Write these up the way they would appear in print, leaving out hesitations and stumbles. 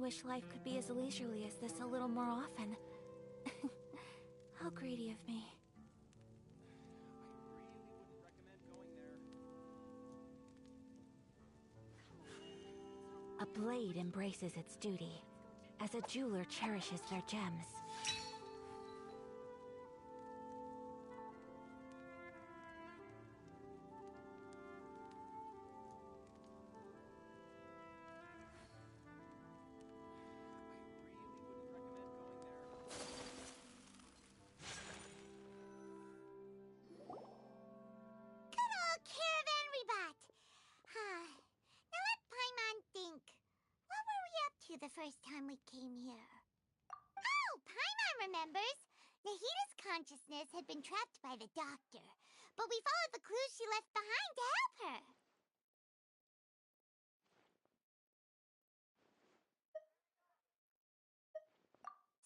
wish life could be as leisurely as this a little more often. How greedy of me. A blade embraces its duty, as a jeweler cherishes their gems. The first time we came here. Oh, Paimon remembers! Nahita's consciousness had been trapped by the doctor, but we followed the clues she left behind to help her.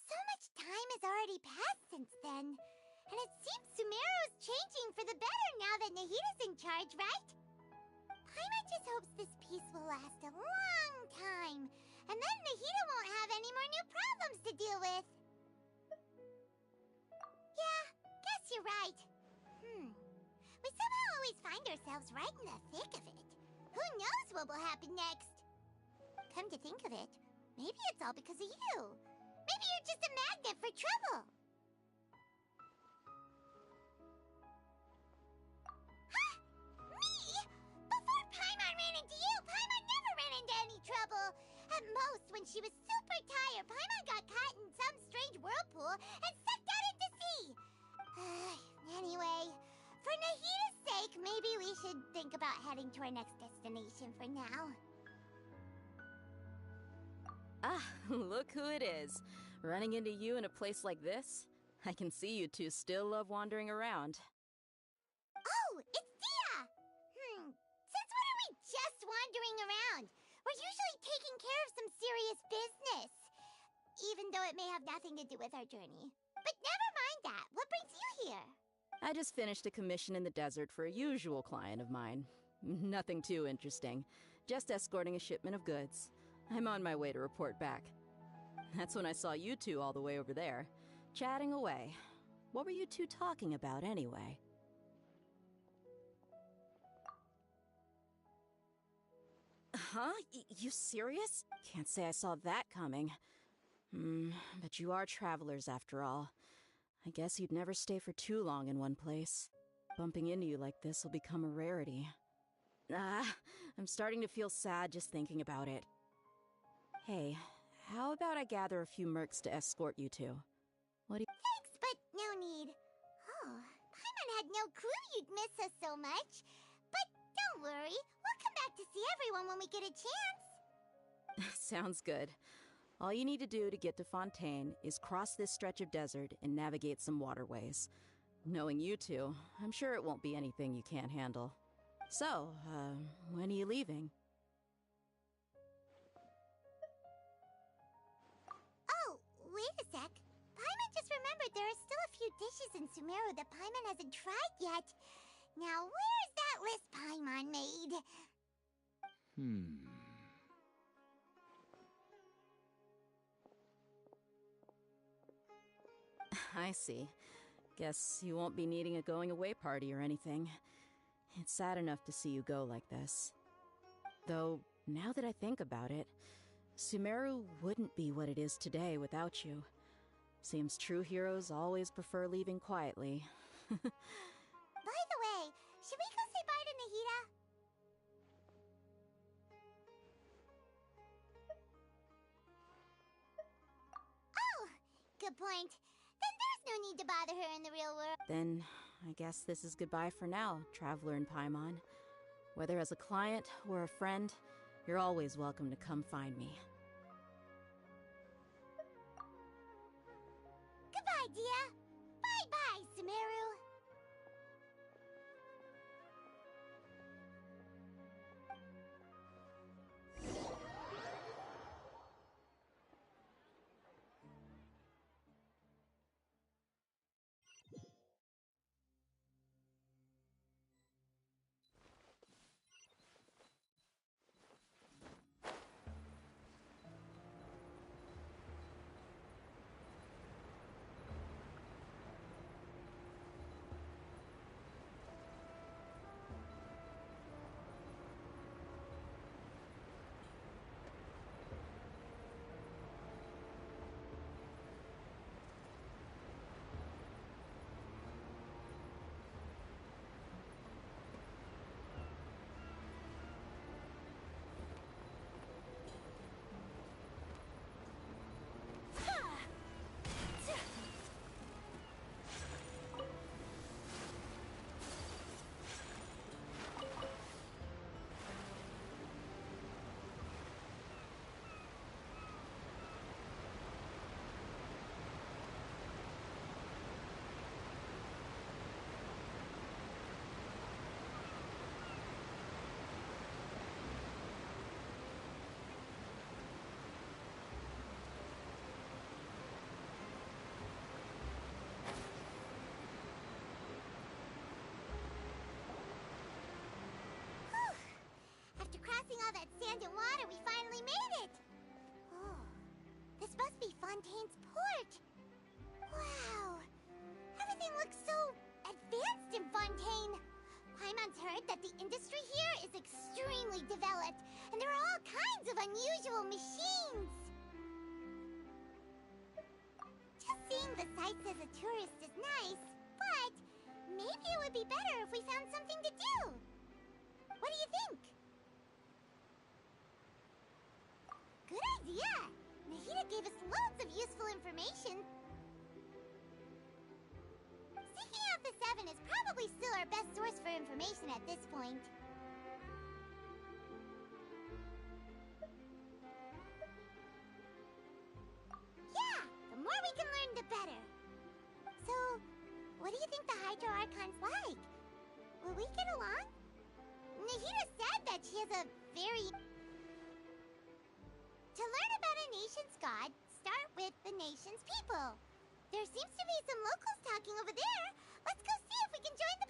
So much time has already passed since then, and it seems Sumeru's changing for the better now that Nahita's in charge, right? Paimon just hopes this peace will last a long time, and then Nahita won't have any more new problems to deal with. Yeah, guess you're right. We somehow always find ourselves right in the thick of it. Who knows what will happen next? Come to think of it, maybe it's all because of you. Maybe you're just a magnet for trouble. Huh? Me? Before Paimon ran into you, Paimon never ran into any trouble. At most, when she was super tired, Paimon got caught in some strange whirlpool and sucked out into sea. Anyway, for Nahita's sake, maybe we should think about heading to our next destination for now. Ah, look who it is. Running into you in a place like this? I can see you two still love wandering around. Oh, it's Dia! Since when are we just wandering around? We're usually taking care of some serious business. Even though it may have nothing to do with our journey. But never mind that. What brings you here? I just finished a commission in the desert for a usual client of mine. Nothing too interesting. Just escorting a shipment of goods. I'm on my way to report back. That's when I saw you two all the way over there, chatting away. What were you two talking about anyway? Huh? You serious? Can't say I saw that coming. But you are travelers after all. I guess you'd never stay for too long in one place. Bumping into you like this will become a rarity. I'm starting to feel sad just thinking about it. Hey, how about I gather a few mercs to escort you two? What do you— Thanks, but no need. Oh, Paimon had no clue you'd miss us so much. But don't worry, we'll come back to see everyone when we get a chance. Sounds good. All you need to do to get to Fontaine is cross this stretch of desert and navigate some waterways. Knowing you two, I'm sure it won't be anything you can't handle. So, when are you leaving? Oh, wait a sec. Paimon just remembered there are still a few dishes in Sumeru that Paimon hasn't tried yet. Now, where's that list Paimon made? I see. Guess you won't be needing a going-away party or anything. It's sad enough to see you go like this. Though, now that I think about it, Sumeru wouldn't be what it is today without you. Seems true heroes always prefer leaving quietly. By the way, should we go say bye to Nahita? Oh, good point. Then there's no need to bother her in the real world. Then, I guess this is goodbye for now, Traveler in Paimon. Whether as a client or a friend, you're always welcome to come find me. Goodbye, Dia. Bye-bye, Sumeru. passing all that sand and water, we finally made it! Oh, this must be Fontaine's port! Wow! Everything looks so advanced in Fontaine! Paimon's heard that the industry here is extremely developed, and there are all kinds of unusual machines! Just seeing the sights as a tourist is nice, but maybe it would be better if we found something to do! What do you think? Good idea! Nahida gave us loads of useful information. Seeking out the Seven is probably still our best source for information at this point. Yeah! The more we can learn, the better. So, what do you think the Hydro Archon's like? Will we get along? Nahida said that she has a very... To learn about a nation's god, start with the nation's people. There seems to be some locals talking over there. Let's go see if we can join the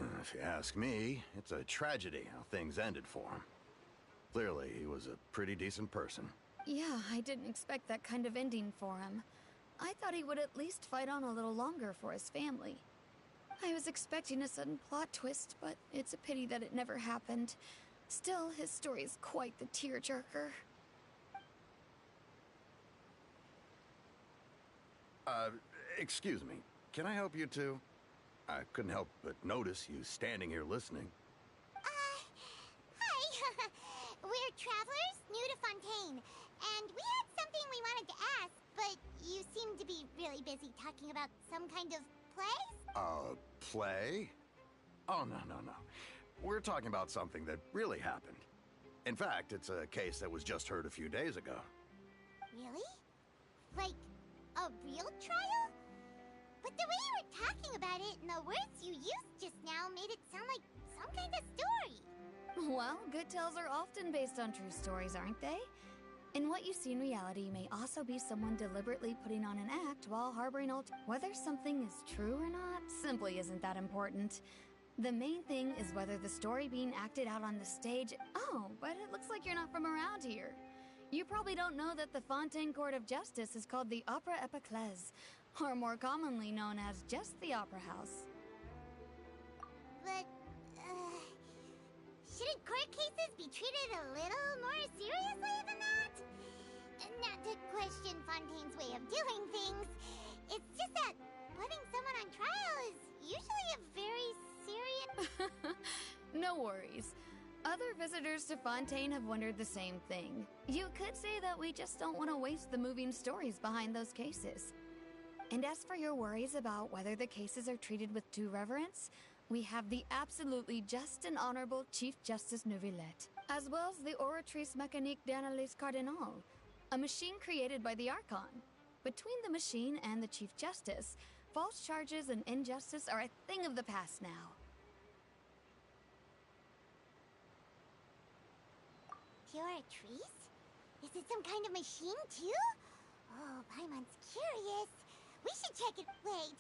party. If you ask me, it's a tragedy how things ended for him. Clearly, he was a pretty decent person. Yeah, I didn't expect that kind of ending for him. I thought he would at least fight on a little longer for his family. I was expecting a sudden plot twist, but it's a pity that it never happened. Still, his story is quite the tearjerker. Excuse me. Can I help you two? I couldn't help but notice you standing here listening. Hi. We're travelers new to Fontaine, and we had something we wanted to ask, but you seem to be really busy talking about some kind of play? Play? Oh, no. We're talking about something that really happened. In fact, it's a case that was just heard a few days ago. Really? Like, a real trial? But the way you were talking about it and the words you used just now made it sound like some kind of story. Well, good tales are often based on true stories, aren't they? And what you see in reality may also be someone deliberately putting on an act while harboring whether something is true or not simply isn't that important. The main thing is whether the story being acted out on the stage... Oh, but it looks like you're not from around here. You probably don't know that the Fontaine Court of Justice is called the Opera Epiclese, or more commonly known as just the Opera House. But, shouldn't court cases be treated a little more seriously than that? Not to question Fontaine's way of doing things. It's just that putting someone on trial is usually a very serious... No worries. Other visitors to Fontaine have wondered the same thing. You could say that we just don't want to waste the moving stories behind those cases. And as for your worries about whether the cases are treated with due reverence, we have the absolutely just and honorable Chief Justice Neuvillette, as well as the Oratrice Mécanique d'Analyse Cardinal, a machine created by the Archon. Between the machine and the Chief Justice, false charges and injustice are a thing of the past now. Oratrice? Is it some kind of machine, too? Oh, Paimon's curious. We should check it. Wait,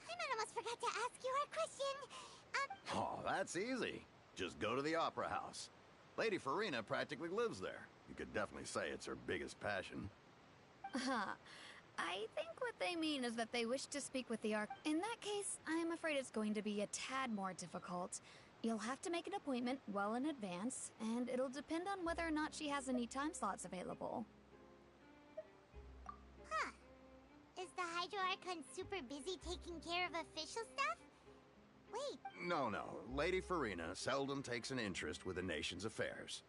Paimon almost forgot to ask you our question. Oh, that's easy. Just go to the Opera House. Lady Farina practically lives there. You could definitely say it's her biggest passion. I think what they mean is that they wish to speak with the In that case, I'm afraid it's going to be a tad more difficult. You'll have to make an appointment well in advance, and it'll depend on whether or not she has any time slots available. Huh. Is the Hydro Archon super busy taking care of official stuff? Wait. No. Lady Farina seldom takes an interest with the nation's affairs.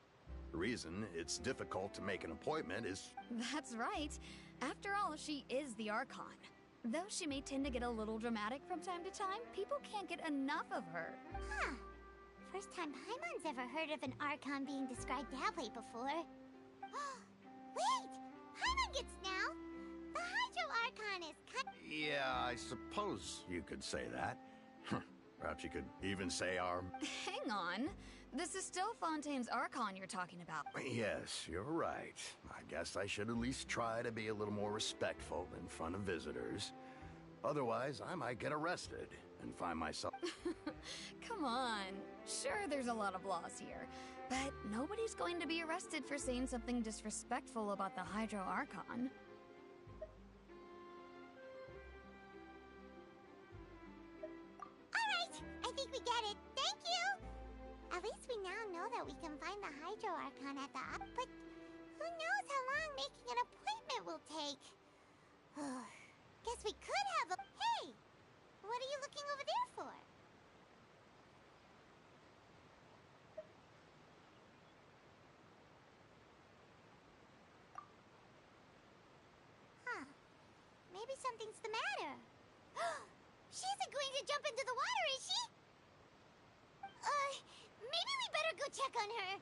The reason it's difficult to make an appointment is... That's right. After all, she is the Archon. Though she may tend to get a little dramatic from time to time, people can't get enough of her. Huh. First time Paimon's ever heard of an Archon being described that way before. Wait! Paimon gets now! The Hydro Archon is Yeah, I suppose you could say that. Perhaps you could even say our... Hang on. This is still Fontaine's Archon you're talking about. Yes, you're right. I guess I should at least try to be a little more respectful in front of visitors. Otherwise, I might get arrested. and find myself... Come on. Sure, there's a lot of laws here, but nobody's going to be arrested for saying something disrespectful about the Hydro Archon. Alright, I think we get it. Thank you! At least we now know that we can find the Hydro Archon at the but who knows how long making an appointment will take. Guess we could have a... Hey! What are you looking over there for? Huh. Maybe something's the matter. She isn't going to jump into the water, is she? Maybe we better go check on her.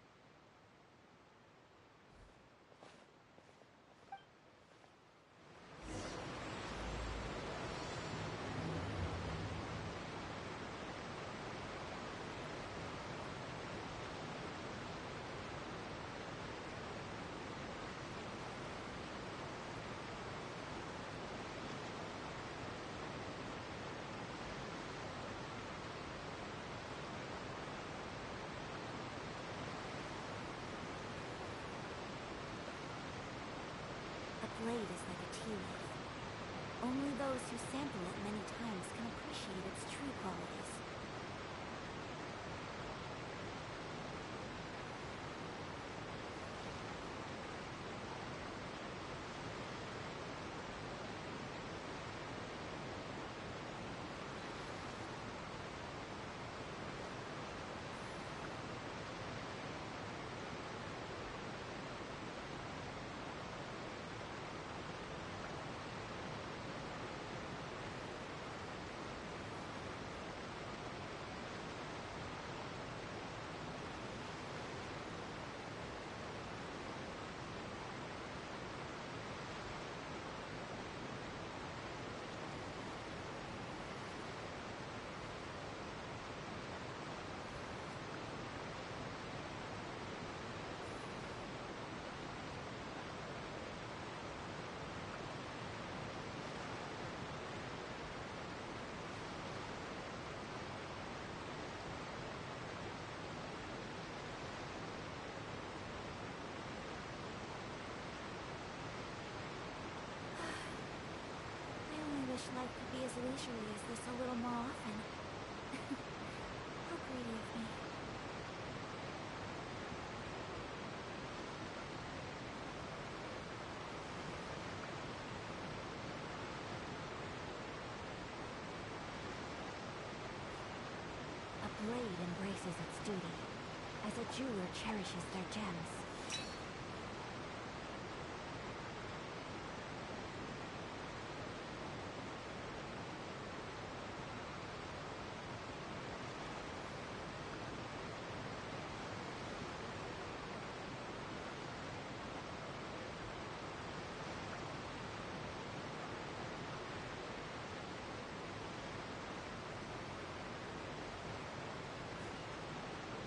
A blade is like a tea leaf. Only those who sample it many times can appreciate its true qualities. I wish life could be as leisurely as this a little more often. How greedy of me. A blade embraces its duty, as a jeweler cherishes their gems.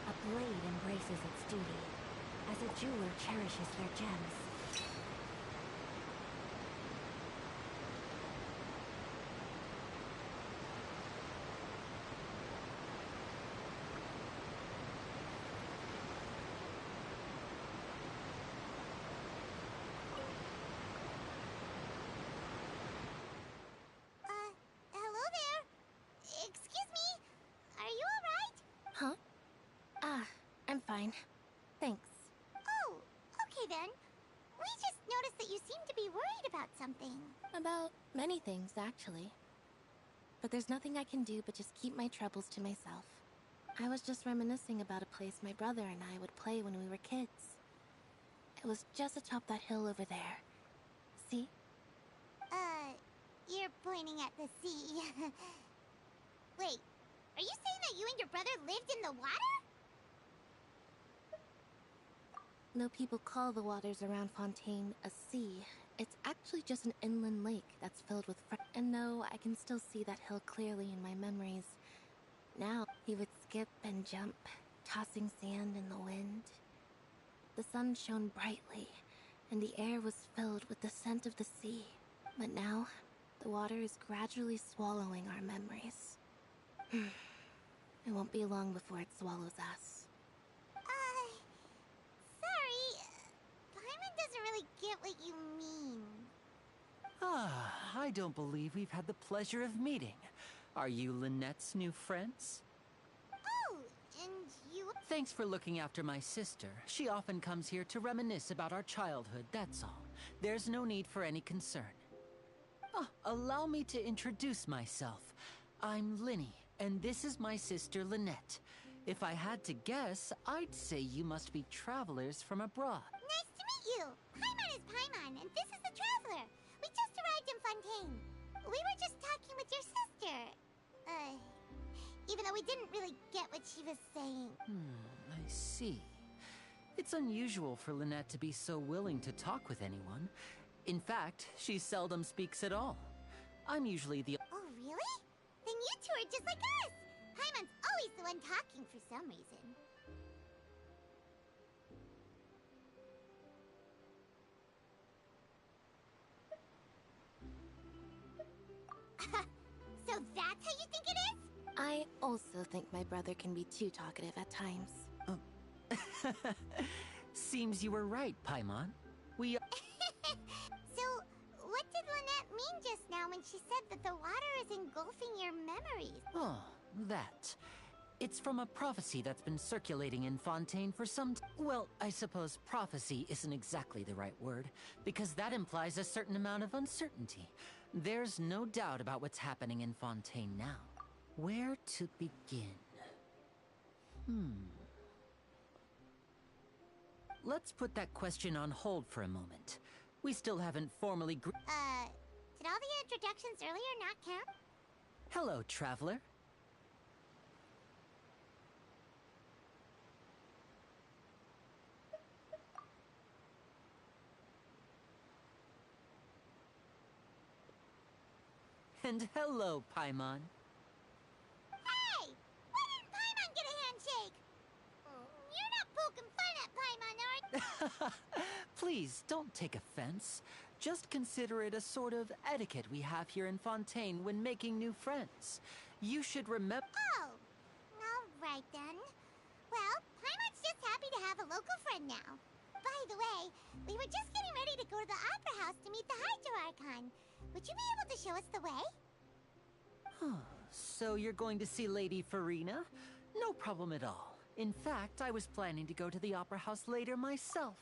A blade embraces its duty, as a jeweler cherishes their gems. Hello there. Excuse me. Are you alright? Huh? I'm fine. Thanks. Oh, okay then. We just noticed that you seem to be worried about something. About many things, actually. But there's nothing I can do but just keep my troubles to myself. I was just reminiscing about a place my brother and I would play when we were kids. It was just atop that hill over there. See? You're pointing at the sea. Wait, are you saying that you and your brother lived in the water? Though people call the waters around Fontaine a sea, it's actually just an inland lake that's filled with and no, I can still see that hill clearly in my memories. Now, he would skip and jump, tossing sand in the wind. The sun shone brightly, and the air was filled with the scent of the sea. But now, the water is gradually swallowing our memories. It won't be long before it swallows us. Sorry. Paimon doesn't really get what you mean. I don't believe we've had the pleasure of meeting. Are you Lynette's new friends? Oh, and you... Thanks for looking after my sister. She often comes here to reminisce about our childhood, that's all. There's no need for any concern. Allow me to introduce myself. I'm Linny, and this is my sister Lynette. If I had to guess, I'd say you must be travelers from abroad. Nice to meet you. Paimon is Paimon, and this is the Traveler. We just arrived in Fontaine. We were just talking with your sister. Even though we didn't really get what she was saying. I see. It's unusual for Lynette to be so willing to talk with anyone. In fact, she seldom speaks at all. I'm usually the... Oh, really? Then you two are just like us. Paimon's always the one talking for some reason. So that's how you think it is? I also think my brother can be too talkative at times. Seems you were right, Paimon. We... So, what did Lynette mean just now when she said that the water is engulfing your memories? Oh, that. It's from a prophecy that's been circulating in Fontaine for some well, I suppose prophecy isn't exactly the right word, because that implies a certain amount of uncertainty. There's no doubt about what's happening in Fontaine now. Where to begin? Let's put that question on hold for a moment. We still haven't formally Did all the introductions earlier not count? Hello, traveler. And hello, Paimon. Hey! Why didn't Paimon get a handshake? You're not poking fun at Paimon, are you? Please, don't take offense. Just consider it a sort of etiquette we have here in Fontaine when making new friends. You should remember... Oh, alright then. Well, Paimon's just happy to have a local friend now. By the way, we were just getting ready to go to the Opera House to meet the Hydro Archon. Would you be able to show us the way? So you're going to see Lady Farina? No problem at all. In fact, I was planning to go to the Opera House later myself.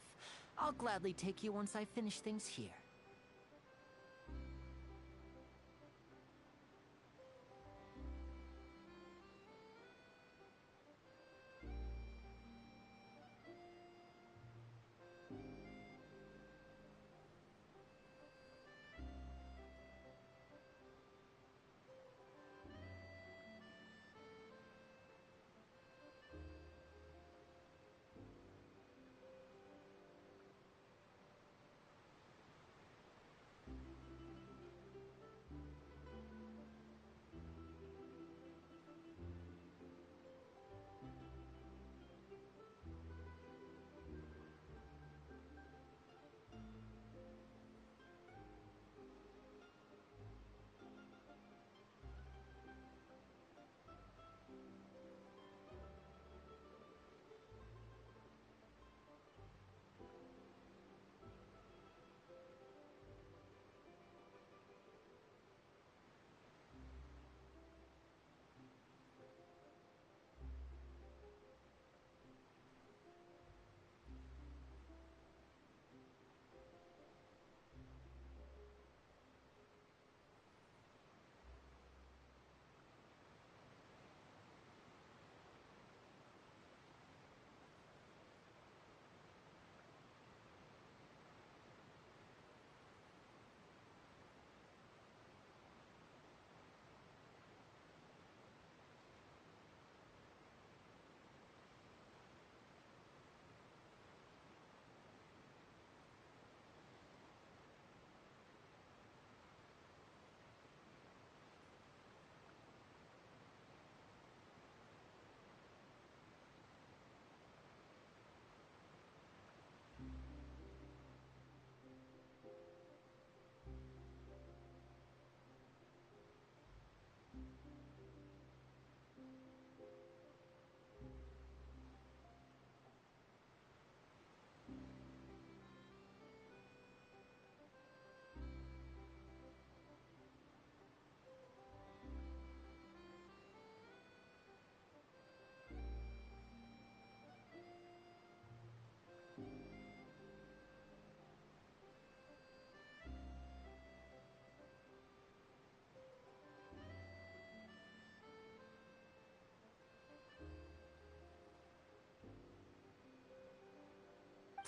I'll gladly take you once I finish things here.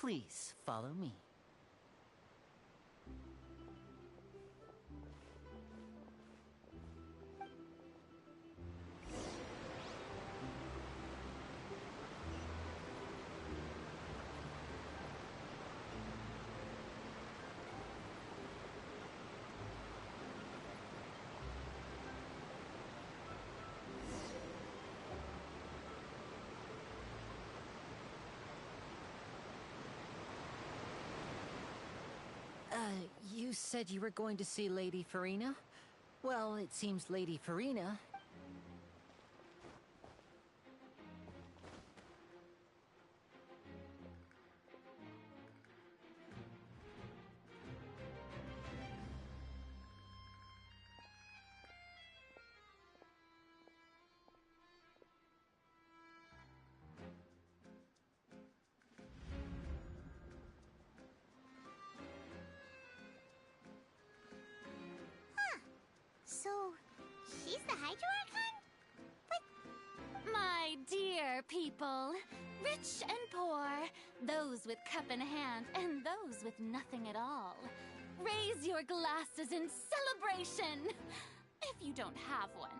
Please follow me. You said you were going to see Lady Farina? Well, it seems Lady Farina... So, she's the Hydro Archon? My dear people, rich and poor, those with cup in hand and those with nothing at all, raise your glasses in celebration, if you don't have one.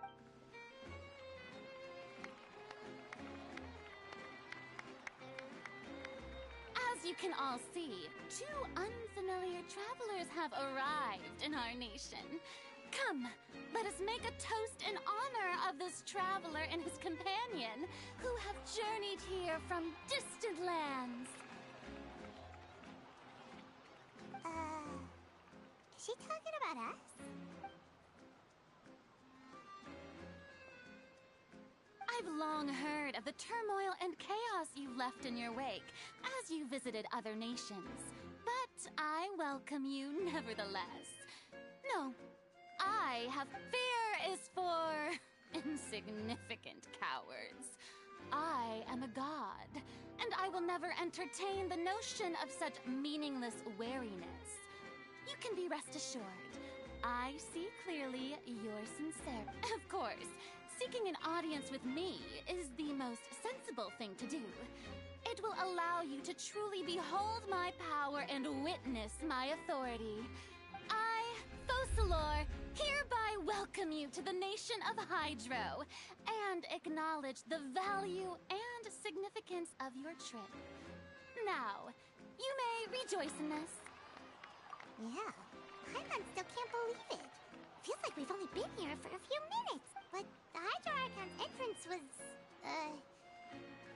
As you can all see, two unfamiliar travelers have arrived in our nation. Come, let us make a toast in honor of this traveler and his companion who have journeyed here from distant lands. Is she talking about us? I've long heard of the turmoil and chaos you left in your wake as you visited other nations, but I welcome you nevertheless. No, I have fear is for insignificant cowards. I am a god, and I will never entertain the notion of such meaningless wariness. You can be rest assured, I see clearly you're sincere. Of course, seeking an audience with me is the most sensible thing to do. It will allow you to truly behold my power and witness my authority. I, Focalor, hereby welcome you to the nation of Hydro and acknowledge the value and significance of your trip. Now, you may rejoice in this. Yeah, Paimon still can't believe it. Feels like we've only been here for a few minutes. But the Hydro Archon's entrance was,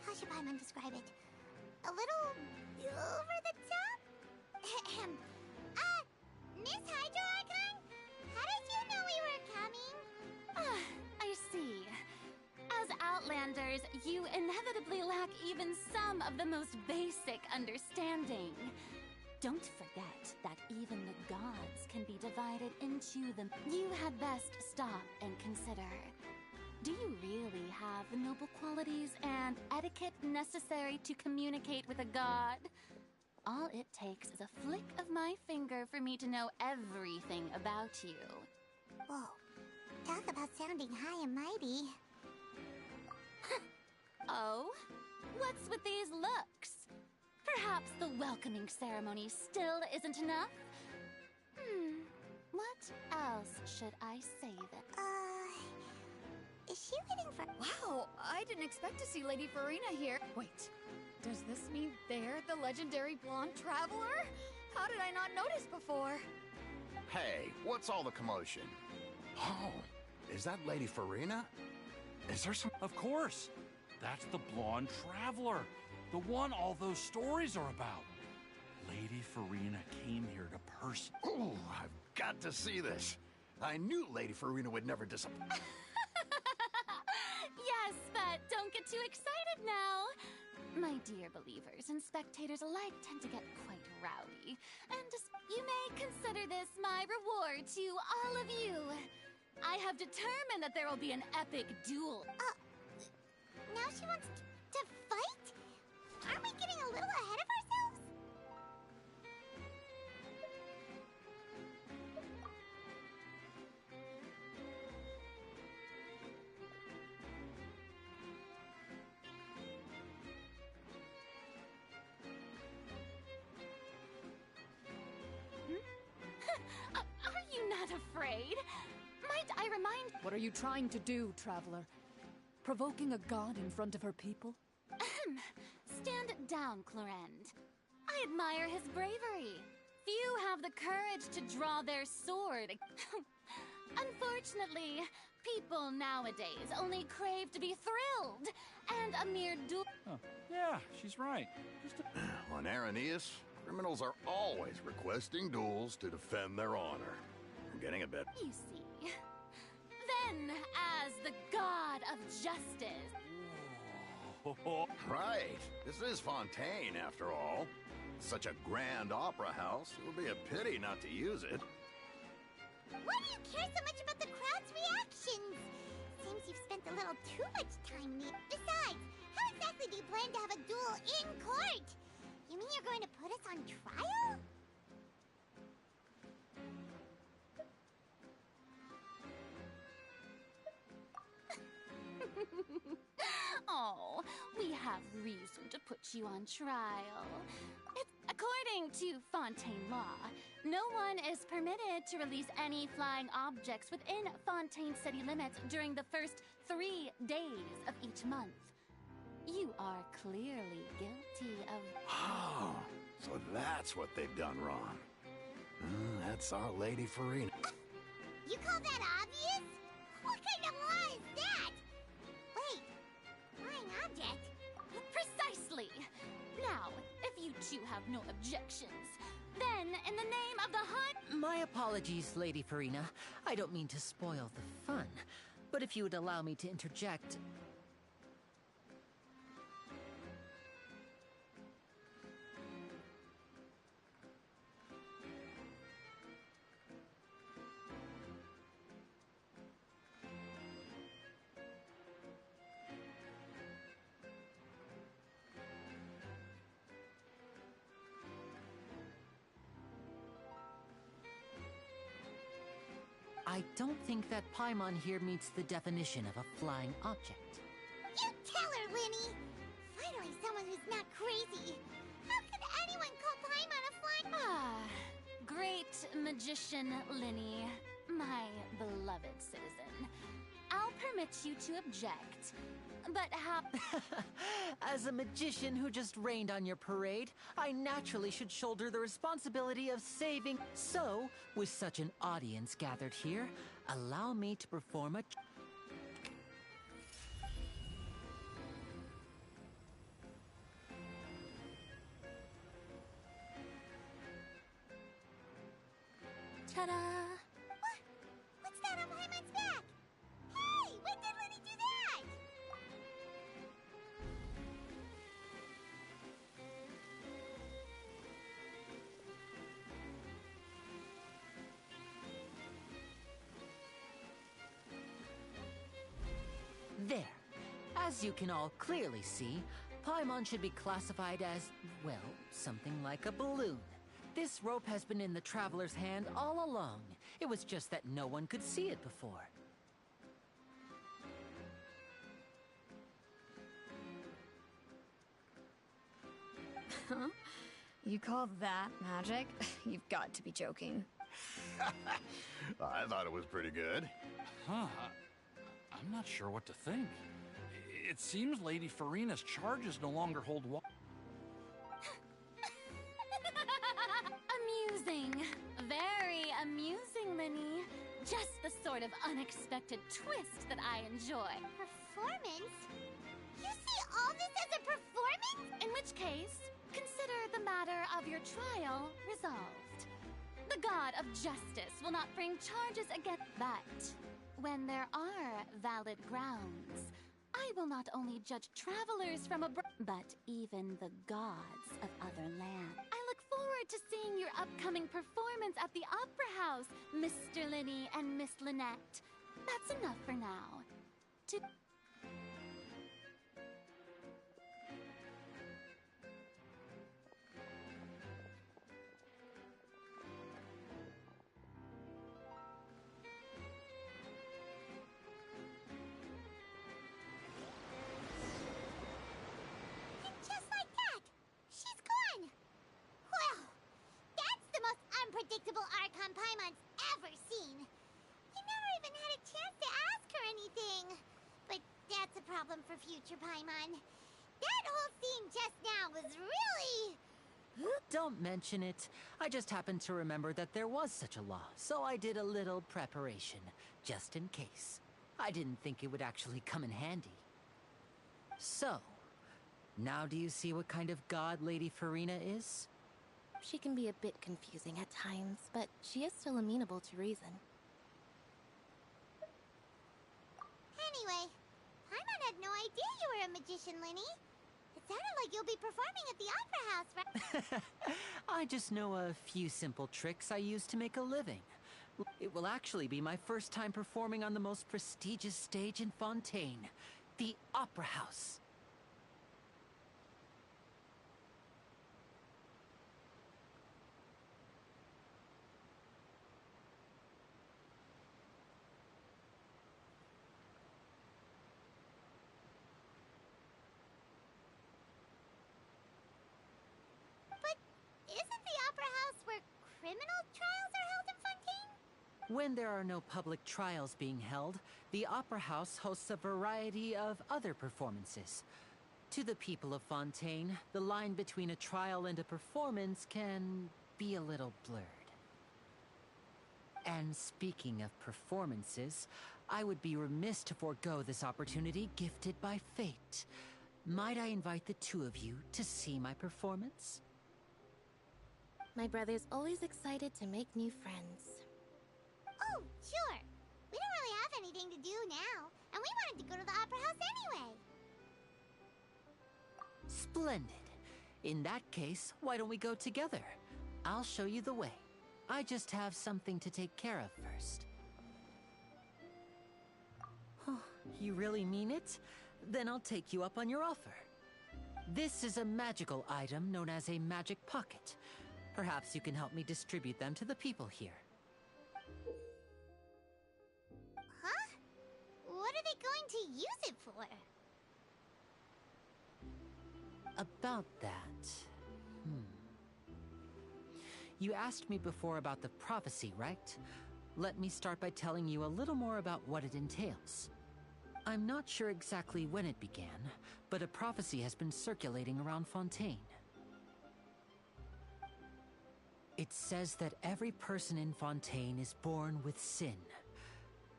how should Paimon describe it? A little over the top? Miss Hydro Archon? How did you know we were coming? I see. As Outlanders, you inevitably lack even some of the most basic understanding. Don't forget that even the gods can be divided into them. You had best stop and consider. Do you really have the noble qualities and etiquette necessary to communicate with a god? All it takes is a flick of my finger for me to know everything about you. Whoa, talk about sounding high and mighty. Oh? What's with these looks? Perhaps the welcoming ceremony still isn't enough? What else should I say then? Is she waiting for— Wow, I didn't expect to see Lady Farina here. Wait, does this mean they're the legendary blonde traveler? How did I not notice before? Hey, what's all the commotion? Oh, is that Lady Farina? Is there some... Of course! That's the blonde traveler, the one all those stories are about. Lady Farina came here to person. Ooh, I've got to see this. I knew Lady Farina would never disappoint. Yes, but don't get too excited now. My dear believers and spectators alike tend to get quite rowdy. And you may consider this my reward to all of you. I have determined that there will be an epic duel. Now she wants to fight? Aren't we getting a little ahead of ourselves? afraid. Might I remind— What are you trying to do, traveler? Provoking a god in front of her people? Ahem. Stand down, Clorend. I admire his bravery. Few have the courage to draw their sword. Unfortunately, people nowadays only crave to be thrilled, and a mere duel— Huh. Yeah, she's right. Just a... On Araneus, criminals are always requesting duels to defend their honor. I'm getting a bit... You see. Then, as the god of justice— Right. This is Fontaine, after all. Such a grand opera house, it would be a pity not to use it. Why do you care so much about the crowd's reactions? Seems you've spent a little too much time near. Besides, how exactly do you plan to have a duel in court? You mean you're going to put us on trial? Oh, we have reason to put you on trial. According to Fontaine law, no one is permitted to release any flying objects within Fontaine city limits during the first 3 days of each month. You are clearly guilty of— Oh, so that's what they've done wrong. That's Our Lady Farina. You call that obvious? What kind of law is that? Wait, flying object? Precisely! Now, if you two have no objections, then in the name of the hunt— My apologies, Lady Farina. I don't mean to spoil the fun. But if you would allow me to interject— I don't think that Paimon here meets the definition of a flying object. You tell her, Linny! Finally someone who's not crazy. How could anyone call Paimon a flying— Ah, great magician Linny, my beloved citizen. I'll permit you to object, but how— As a magician who just rained on your parade, I naturally should shoulder the responsibility of saving. So, with such an audience gathered here, allow me to perform a— Ta-da! What's that on Paimon's back? Hey, when did Linny do that? There. As you can all clearly see, Paimon should be classified as, well, something like a balloon. This rope has been in the traveler's hand all along. It was just that no one could see it before. Huh? You call that magic? You've got to be joking. I thought it was pretty good. Huh. I'm not sure what to think. It seems Lady Farina's charges no longer hold water. Amusing. Very amusing, Linny. Just the sort of unexpected twist that I enjoy. Performance? You see all this as a performance? In which case, consider the matter of your trial resolved. The god of justice will not bring charges against— But when there are valid grounds, I will not only judge travelers from abroad, but even the gods of other lands. I look forward to seeing your upcoming performance at the Opera House, Mr. Linny and Miss Lynette. That's enough for now. To— And just like that, she's gone. Well, that's the most unpredictable Archon Paimon's ever seen. future, Paimon. That whole scene just now was really... Don't mention it. I just happened to remember that there was such a law, so I did a little preparation, just in case. I didn't think it would actually come in handy. So, now do you see what kind of god Lady Farina is? She can be a bit confusing at times, but she is still amenable to reason. Anyway, Paimon had no idea you were a magician, Linny. It sounded like you'll be performing at the Opera House, right? I just know a few simple tricks I use to make a living. It will actually be my first time performing on the most prestigious stage in Fontaine, the Opera House. Isn't the Opera House where criminal trials are held in Fontaine? When there are no public trials being held, the Opera House hosts a variety of other performances. To the people of Fontaine, the line between a trial and a performance can be a little blurred. And speaking of performances, I would be remiss to forego this opportunity gifted by fate. Might I invite the two of you to see my performance? My brother's always excited to make new friends. Oh, sure. We don't really have anything to do now, and we wanted to go to the Opera House anyway. Splendid. In that case, why don't we go together? I'll show you the way. I just have something to take care of first. Oh, you really mean it? Then I'll take you up on your offer. This is a magical item known as a magic pocket. Perhaps you can help me distribute them to the people here. Huh? What are they going to use it for? About that... You asked me before about the prophecy, right? Let me start by telling you a little more about what it entails. I'm not sure exactly when it began, but a prophecy has been circulating around Fontaine. It says that every person in Fontaine is born with sin.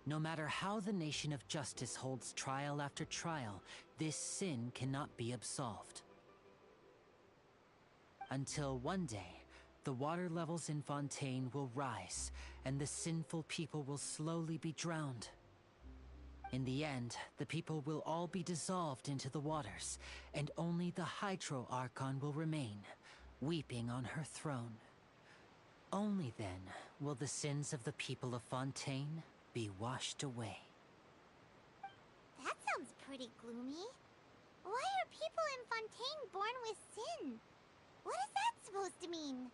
No matter how the Nation of Justice holds trial after trial, this sin cannot be absolved. Until one day, the water levels in Fontaine will rise, and the sinful people will slowly be drowned. In the end, the people will all be dissolved into the waters, and only the Hydro Archon will remain, weeping on her throne. Only then will the sins of the people of Fontaine be washed away. That sounds pretty gloomy. Why are people in Fontaine born with sin? What is that supposed to mean?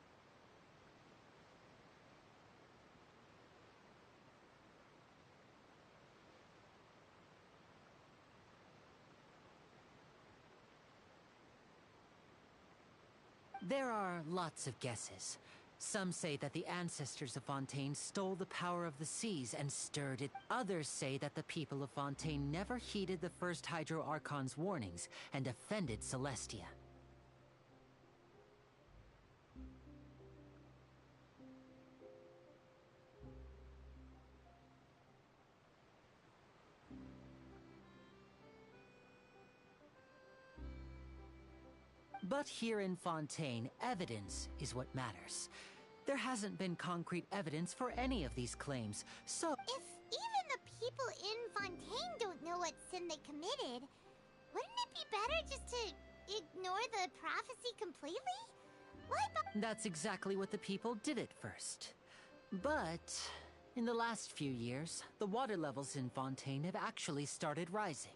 There are lots of guesses. Some say that the ancestors of Fontaine stole the power of the seas and stirred it. Others say that the people of Fontaine never heeded the first Hydro Archon's warnings and offended Celestia. But here in Fontaine, evidence is what matters. There hasn't been concrete evidence for any of these claims, so... If even the people in Fontaine don't know what sin they committed, wouldn't it be better just to ignore the prophecy completely? That's exactly what the people did at first. But in the last few years, the water levels in Fontaine have actually started rising.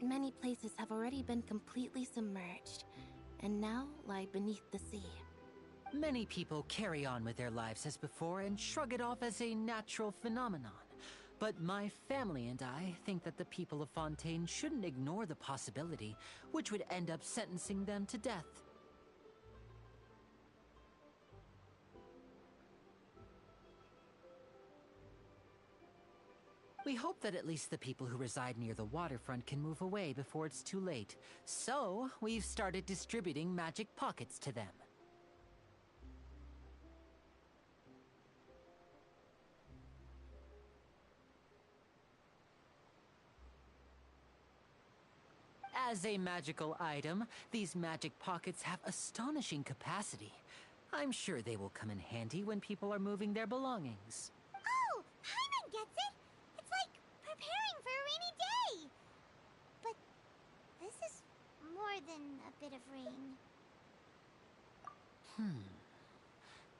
Many places have already been completely submerged, and now lie beneath the sea. Many people carry on with their lives as before and shrug it off as a natural phenomenon. But my family and I think that the people of Fontaine shouldn't ignore the possibility, which would end up sentencing them to death. We hope that at least the people who reside near the waterfront can move away before it's too late. So, we've started distributing magic pockets to them. As a magical item, these magic pockets have astonishing capacity. I'm sure they will come in handy when people are moving their belongings. Oh, Paimon gets it! It's like preparing for a rainy day! But this is more than a bit of rain.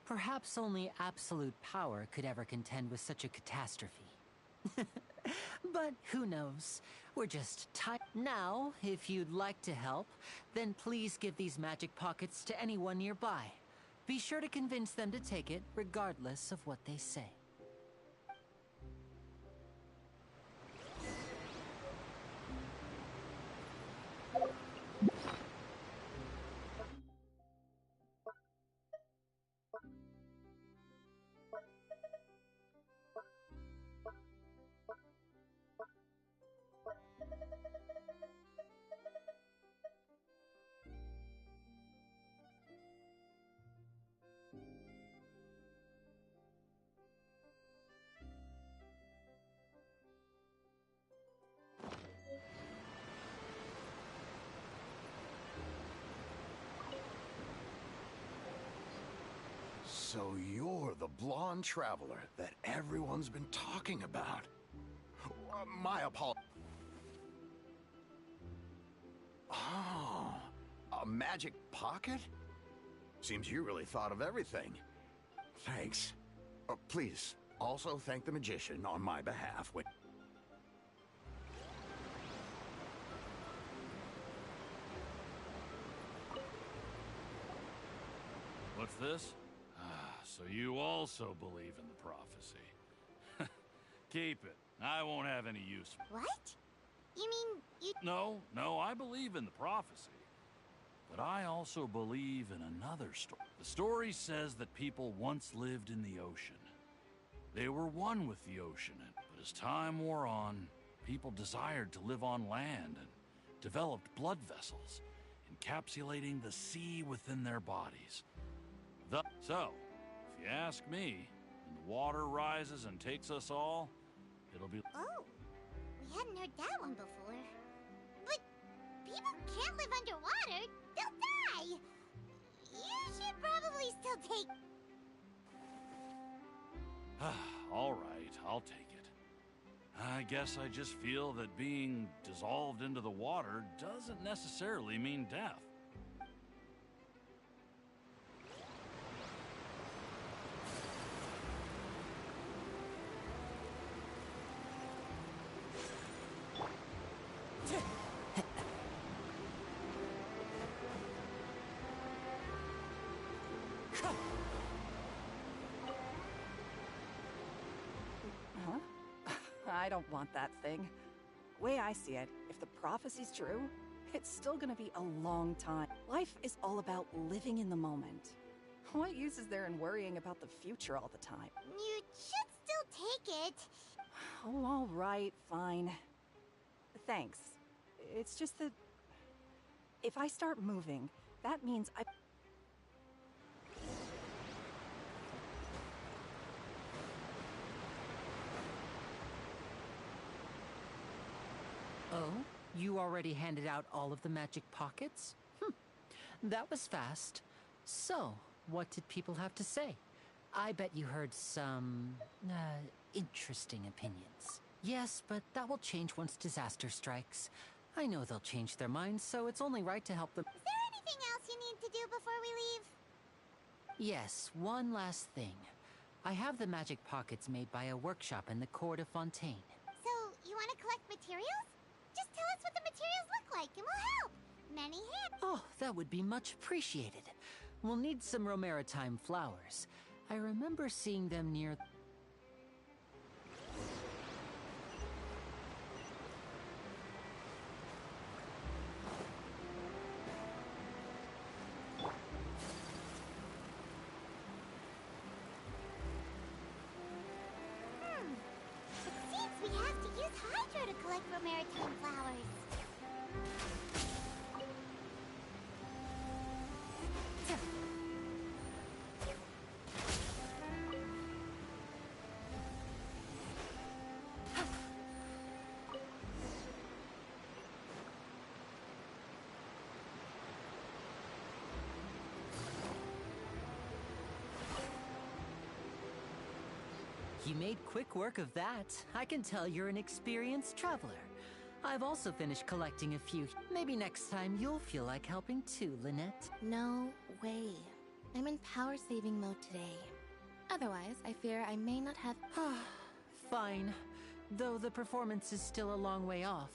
Perhaps only absolute power could ever contend with such a catastrophe. But who knows? We're just tired. Now, if you'd like to help, then please give these magic pockets to anyone nearby. Be sure to convince them to take it, regardless of what they say. So you're the blonde traveler that everyone's been talking about. My apologies. Oh, a magic pocket? Seems you really thought of everything. Thanks. Please, also thank the magician on my behalf. What's this? So you also believe in the prophecy. Keep it. I won't have any use. What? You mean you... No, I believe in the prophecy. But I also believe in another story. The story says that people once lived in the ocean. They were one with the ocean, but as time wore on, people desired to live on land and developed blood vessels, encapsulating the sea within their bodies. So, if you ask me, when the water rises and takes us all, it'll be... Oh, we hadn't heard that one before. But people can't live underwater. They'll die. You should probably still take... All right, I'll take it. I guess I just feel that being dissolved into the water doesn't necessarily mean death. I don't want that thing. Way I see it, if the prophecy's true, it's still gonna be a long time. Life is all about living in the moment. What use is there in worrying about the future all the time? You should still take it. Oh, all right, fine. Thanks. It's just that if I start moving, that means I... Oh? You already handed out all of the magic pockets? That was fast. So, what did people have to say? I bet you heard some, interesting opinions. Yes, but that will change once disaster strikes. I know they'll change their minds, so it's only right to help them. Is there anything else you need to do before we leave? Yes, one last thing. I have the magic pockets made by a workshop in the court of Fontaine. So, you want to collect materials? Just tell us what the materials look like and we'll help. Many hands. Oh, that would be much appreciated. We'll need some Romaritime flowers. I remember seeing them near... It seems we have here to collect for maritime flowers. You made quick work of that. I can tell you're an experienced traveler. I've also finished collecting a few. Maybe next time you'll feel like helping too, Lynette. No way. I'm in power-saving mode today. Otherwise, I fear I may not have... Fine. Though the performance is still a long way off.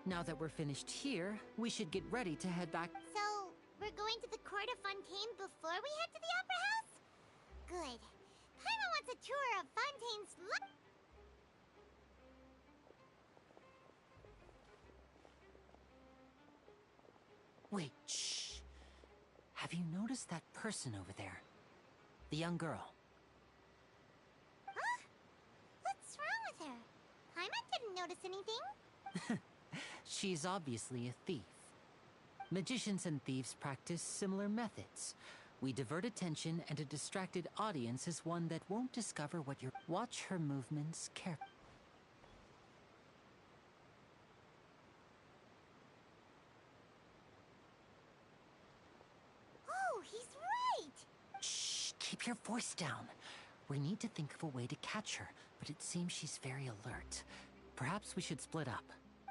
Now that we're finished here, we should get ready to head back. So, we're going to the court of Fontaine before we head to the Opera House? Good. Paimon wants a tour of Fontaine's Wait, shh. Have you noticed that person over there? The young girl. Huh? What's wrong with her? Paimon didn't notice anything. She's obviously a thief. Magicians and thieves practice similar methods. We divert attention, and a distracted audience is one that won't discover what you're... Watch her movements carefully. Oh, he's right! Shh, keep your voice down. We need to think of a way to catch her, but it seems she's very alert. Perhaps we should split up.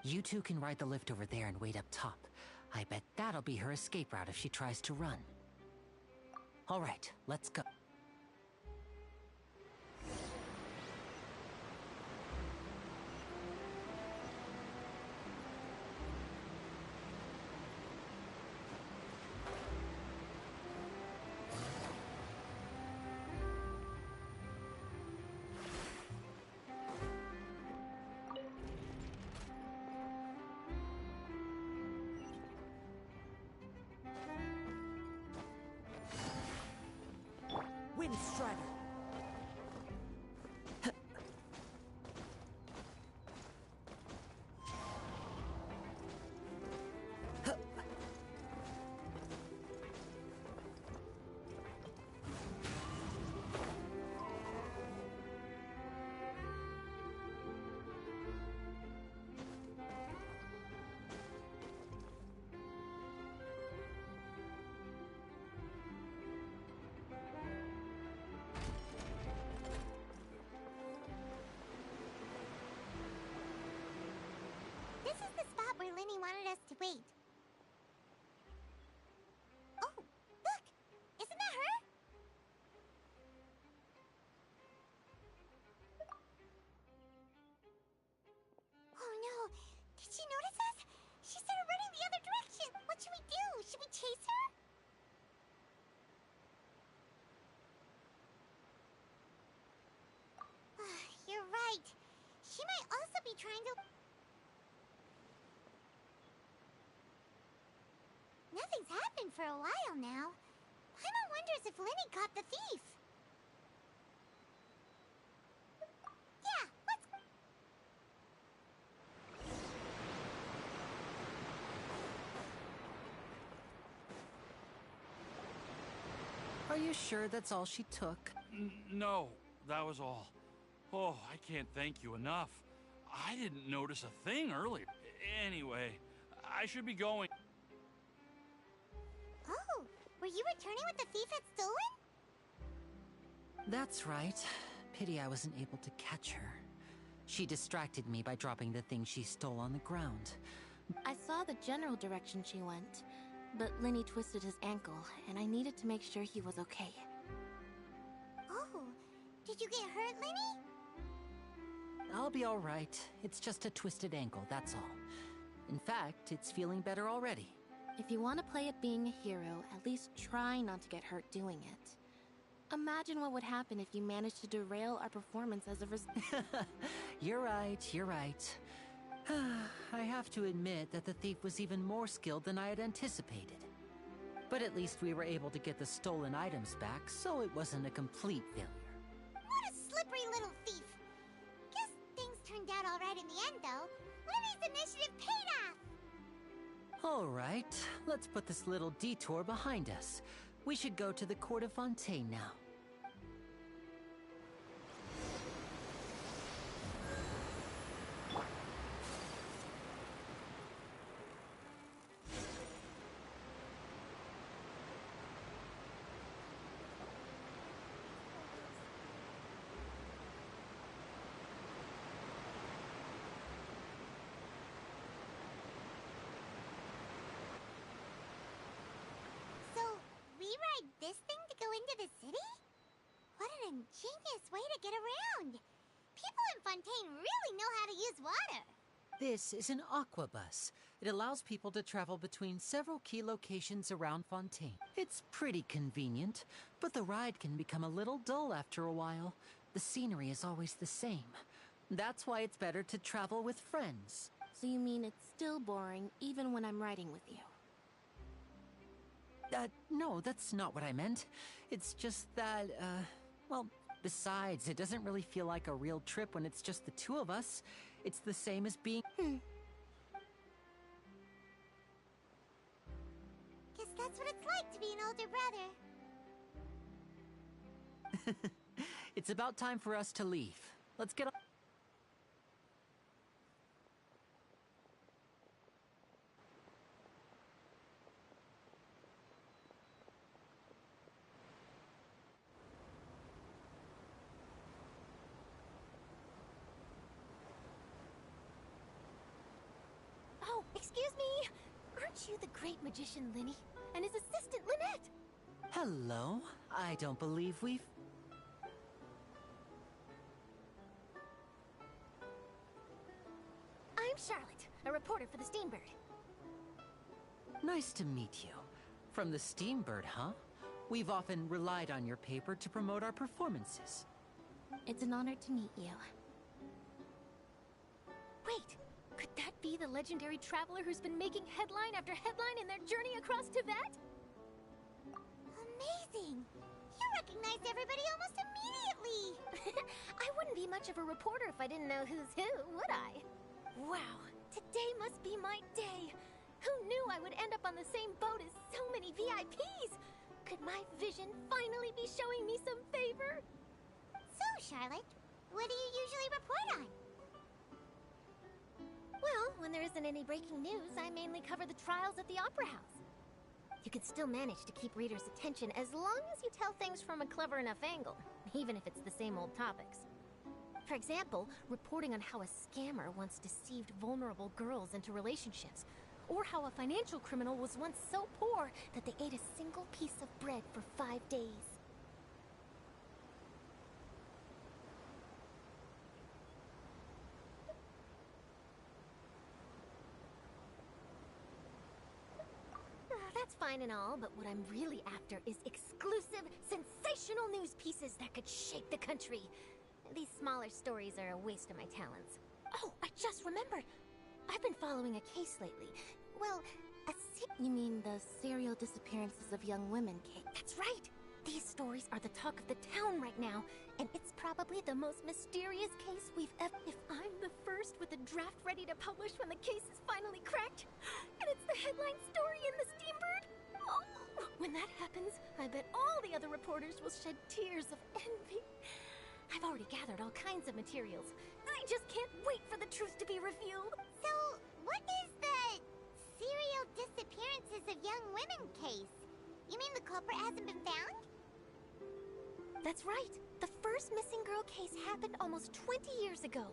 You two can ride the lift over there and wait up top. I bet that'll be her escape route if she tries to run. All right, let's go. Windstrider. This is the spot where Linny wanted us to wait. Oh, look! Isn't that her? Oh no! Did she notice us? She started running the other direction! What should we do? Should we chase her? You're right. She might also be trying to... Nothing's happened for a while now. Paimon wonders if Linny caught the thief. Yeah, let's... Are you sure that's all she took? No, that was all. Oh, I can't thank you enough. I didn't notice a thing earlier. Anyway, I should be going. Oh, were you returning what the thief had stolen? That's right. Pity I wasn't able to catch her. She distracted me by dropping the thing she stole on the ground. I saw the general direction she went, but Linny twisted his ankle, and I needed to make sure he was okay. Oh, did you get hurt, Linny? I'll be all right. It's just a twisted ankle, that's all. In fact, it's feeling better already. If you want to play at being a hero, at least try not to get hurt doing it. Imagine what would happen if you managed to derail our performance as a result. You're right, you're right. I have to admit that the thief was even more skilled than I had anticipated. But at least we were able to get the stolen items back, so it wasn't a complete failure. What a slippery little thief! Guess things turned turned out all right in the end, though. Livy's initiative paid off! All right, let's put this little detour behind us. We should go to the court of Fontaine now. We ride this thing to go into the city? What an ingenious way to get around! People in Fontaine really know how to use water! This is an aqua bus. It allows people to travel between several key locations around Fontaine. It's pretty convenient, but the ride can become a little dull after a while. The scenery is always the same. That's why it's better to travel with friends. So you mean it's still boring even when I'm riding with you? No, that's not what I meant. It's just that, well, besides, it doesn't really feel like a real trip when it's just the two of us. It's the same as being... Guess that's what it's like to be an older brother. It's about time for us to leave. Let's get on... Oh, excuse me! Aren't you the great magician Linny? And his assistant Lynette? Hello? I don't believe we've... I'm Charlotte, a reporter for the Steambird. Nice to meet you. From the Steambird, huh? We've often relied on your paper to promote our performances. It's an honor to meet you. Wait! Could that be the legendary traveler who's been making headline after headline in their journey across Tibet? Amazing! You recognized everybody almost immediately! I wouldn't be much of a reporter if I didn't know who's who, would I? Wow, today must be my day! Who knew I would end up on the same boat as so many VIPs? Could my vision finally be showing me some favor? So, Charlotte, what do you usually report on? Well, when there isn't any breaking news, I mainly cover the trials at the Opera House. You can still manage to keep readers' attention as long as you tell things from a clever enough angle, even if it's the same old topics. For example, reporting on how a scammer once deceived vulnerable girls into relationships, or how a financial criminal was once so poor that they ate a single piece of bread for 5 days. That's fine and all, but what I'm really after is exclusive, sensational news pieces that could shake the country. These smaller stories are a waste of my talents. Oh, I just remembered. I've been following a case lately. Well, You mean the serial disappearances of young women case? That's right! These stories are the talk of the town right now, and it's probably the most mysterious case we've ever... If I'm the first with a draft ready to publish when the case is finally cracked, and it's the headline story in the Steambird, oh, when that happens, I bet all the other reporters will shed tears of envy. I've already gathered all kinds of materials. I just can't wait for the truth to be revealed. So, what is the serial disappearances of young women case? You mean the culprit hasn't been found? That's right. The first missing girl case happened almost 20 years ago.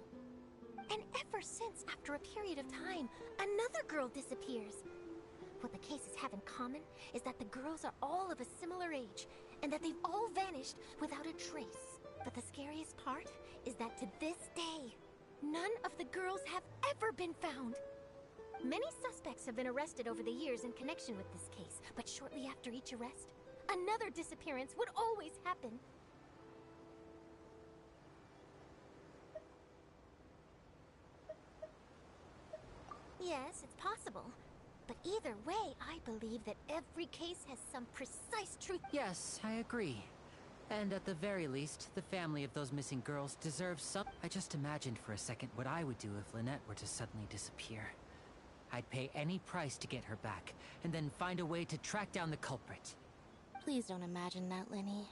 And ever since, after a period of time, another girl disappears. What the cases have in common is that the girls are all of a similar age, and that they've all vanished without a trace. But the scariest part is that to this day, none of the girls have ever been found. Many suspects have been arrested over the years in connection with this case, but shortly after each arrest, another disappearance would always happen. Yes, it's possible. But either way, I believe that every case has some precise truth. Yes, I agree. And at the very least, the family of those missing girls deserves some. I just imagined for a second what I would do if Lynette were to suddenly disappear. I'd pay any price to get her back, and then find a way to track down the culprit. Please don't imagine that, Lenny.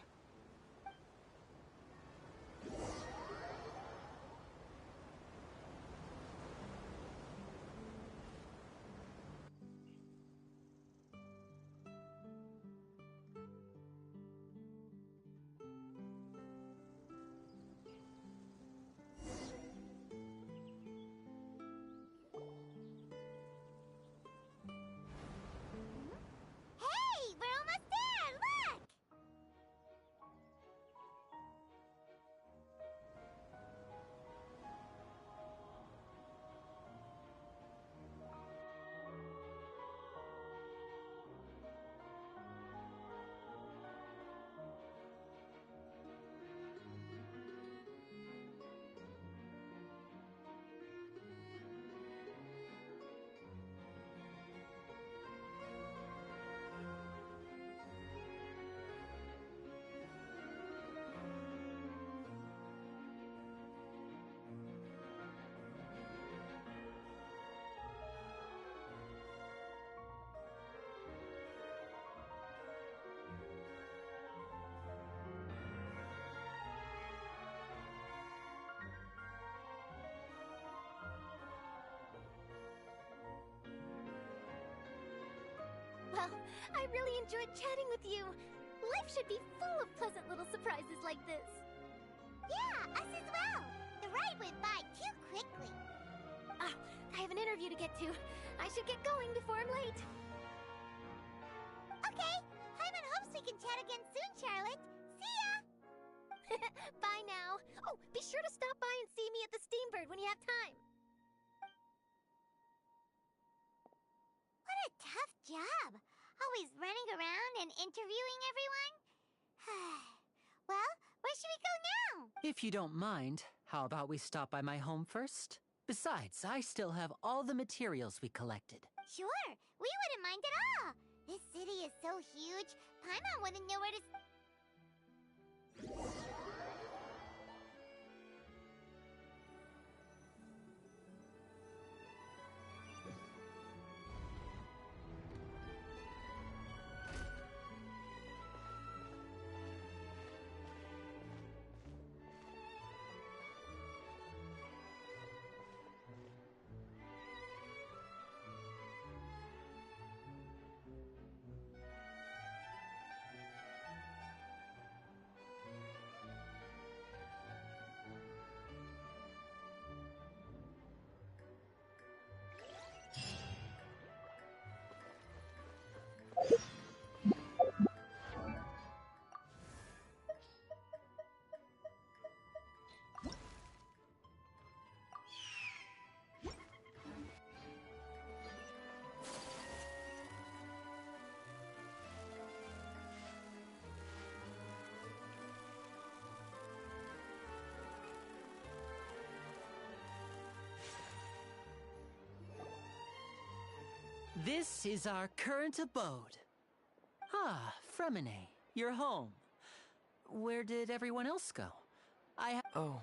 Hey, we're almost there! Look! Well, I really enjoyed chatting with you. Life should be full of pleasant little surprises like this. Yeah, us as well. The ride went by too quickly. Ah, I have an interview to get to. I should get going before I'm late. Okay, Paimon hopes we can chat again soon, Charlotte. See ya! Bye now. Oh, be sure to stop by and see me at the Steambird when you have time. What a tough job. Always running around and interviewing everyone. Well, where should we go now? If you don't mind, how about we stop by my home first? Besides, I still have all the materials we collected. Sure, we wouldn't mind at all. This city is so huge, Paimon wouldn't know where to... This is our current abode. Ah, Fremine, you're home. Where did everyone else go? Oh,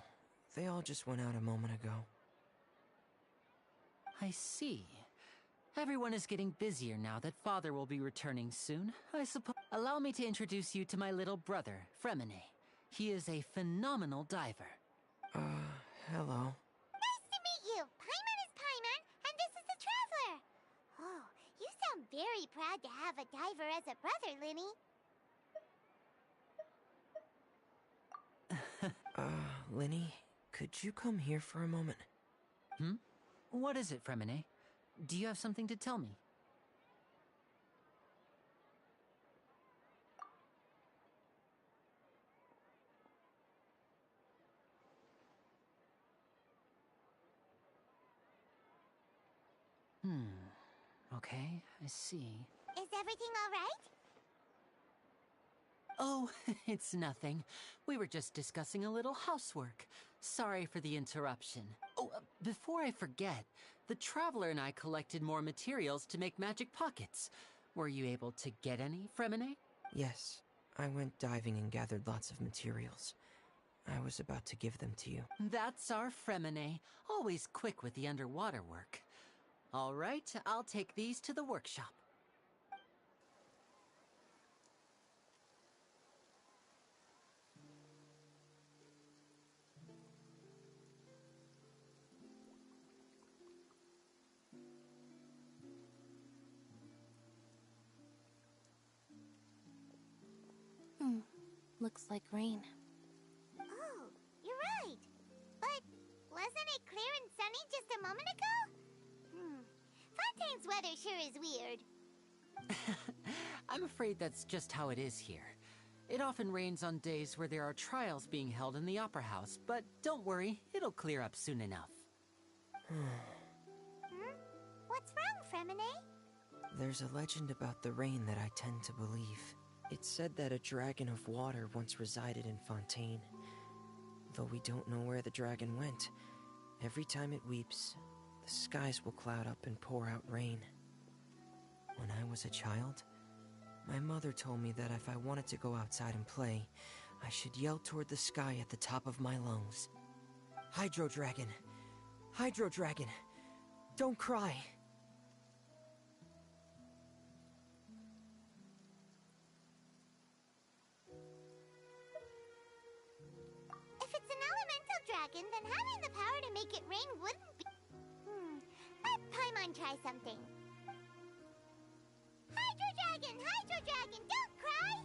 they all just went out a moment ago. I see. Everyone is getting busier now that Father will be returning soon, I suppose. Allow me to introduce you to my little brother, Fremine. He is a phenomenal diver. Hello. Nice to meet you. Paimon is Paimon, and this is the Traveler. Oh, you sound very proud to have a diver as a brother, Linny. Linny, could you come here for a moment? What is it, Fremine? Do you have something to tell me? Okay, I see. Is everything all right? Oh, it's nothing. We were just discussing a little housework. Sorry for the interruption. Oh, before I forget, the Traveler and I collected more materials to make magic pockets. Were you able to get any, Fremine? Yes, I went diving and gathered lots of materials. I was about to give them to you. That's our Fremine, always quick with the underwater work. All right, I'll take these to the workshop. Looks like rain. Oh, you're right. But wasn't it clear and sunny just a moment ago? Fontaine's weather sure is weird. I'm afraid that's just how it is here. It often rains on days where there are trials being held in the Opera House, but don't worry, it'll clear up soon enough. What's wrong, Fremine? There's a legend about the rain that I tend to believe. It's said that a dragon of water once resided in Fontaine. Though we don't know where the dragon went, every time it weeps, the skies will cloud up and pour out rain. When I was a child, my mother told me that if I wanted to go outside and play, I should yell toward the sky at the top of my lungs. Hydro Dragon! Hydro Dragon! Don't cry! If it's an elemental dragon, then having the power to make it rain wouldn't be... Let Paimon try something. Hydro Dragon, don't cry!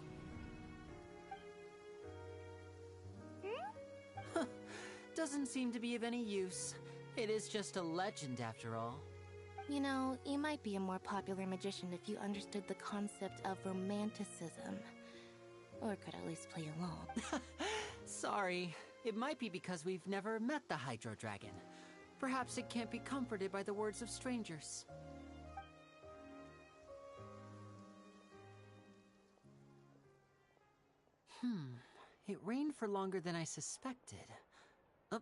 Doesn't seem to be of any use. It is just a legend after all. You know, you might be a more popular magician if you understood the concept of romanticism. Or could at least play along. Sorry. It might be because we've never met the Hydro Dragon. Perhaps it can't be comforted by the words of strangers. It rained for longer than I suspected. Oh,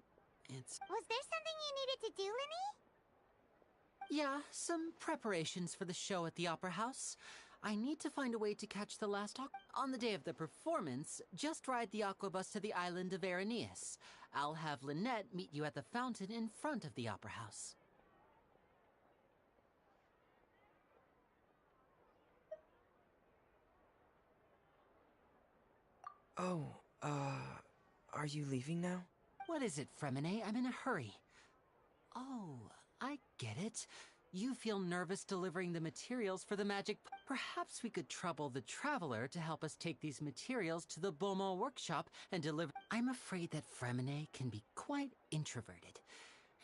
it's... Was there something you needed to do, Linny? Yeah, some preparations for the show at the Opera House. I need to find a way to catch the last on the day of the performance. Just ride the aquabus to the island of Araneus. I'll have Lynette meet you at the fountain in front of the Opera House. Oh, are you leaving now? What is it, Fremine? I'm in a hurry. Oh, I get it. You feel nervous delivering the materials for the magic... Perhaps we could trouble the Traveler to help us take these materials to the Beaumont workshop and deliver... I'm afraid that Fremine can be quite introverted.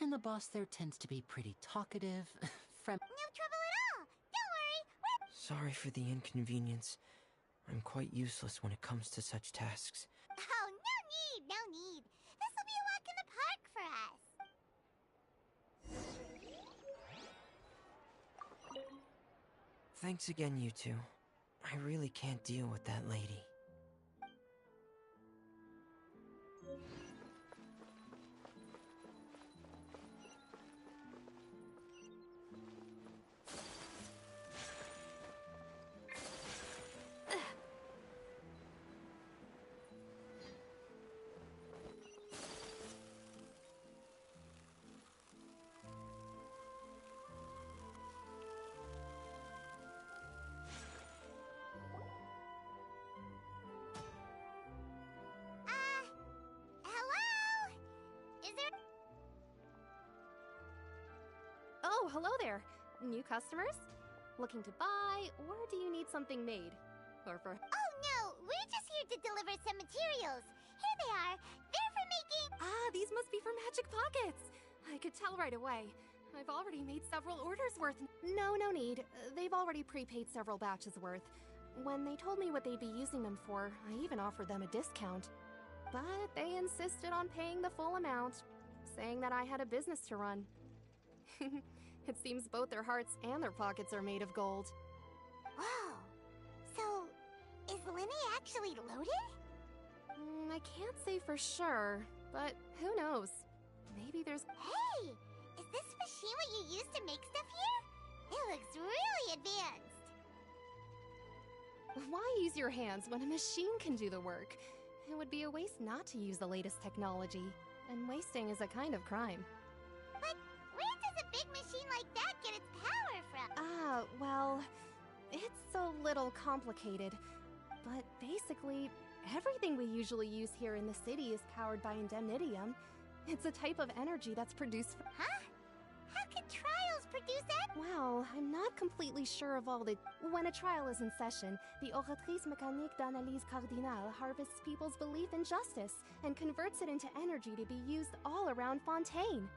And the boss there tends to be pretty talkative. No trouble at all! Don't worry, Sorry for the inconvenience. I'm quite useless when it comes to such tasks. Oh, no need. This'll be a walk in the park for us. Thanks again, you two. I really can't deal with that lady. Oh, hello there. New customers? Looking to buy, or do you need something made? Or for... Oh no, we're just here to deliver some materials. Here they are. They're for making... Ah, these must be for Magic Pockets. I could tell right away. I've already made several orders worth... No need. They've already prepaid several batches worth. When they told me what they'd be using them for, I even offered them a discount. But they insisted on paying the full amount, saying that I had a business to run. It seems both their hearts and their pockets are made of gold. Whoa. So, is Linny actually loaded? I can't say for sure, but who knows? Maybe there's... Hey! Is this machine what you use to make stuff here? It looks really advanced. Why use your hands when a machine can do the work? It would be a waste not to use the latest technology. And wasting is a kind of crime. But where does a big machine like that get its power from? Well, it's a little complicated. But basically, everything we usually use here in the city is powered by indemnitium. It's a type of energy that's produced from... Huh? How can trials produce that? Well, I'm not completely sure of all the... When a trial is in session, the Oratrice Mécanique d'Analyse Cardinale harvests people's belief in justice and converts it into energy to be used all around Fontaine.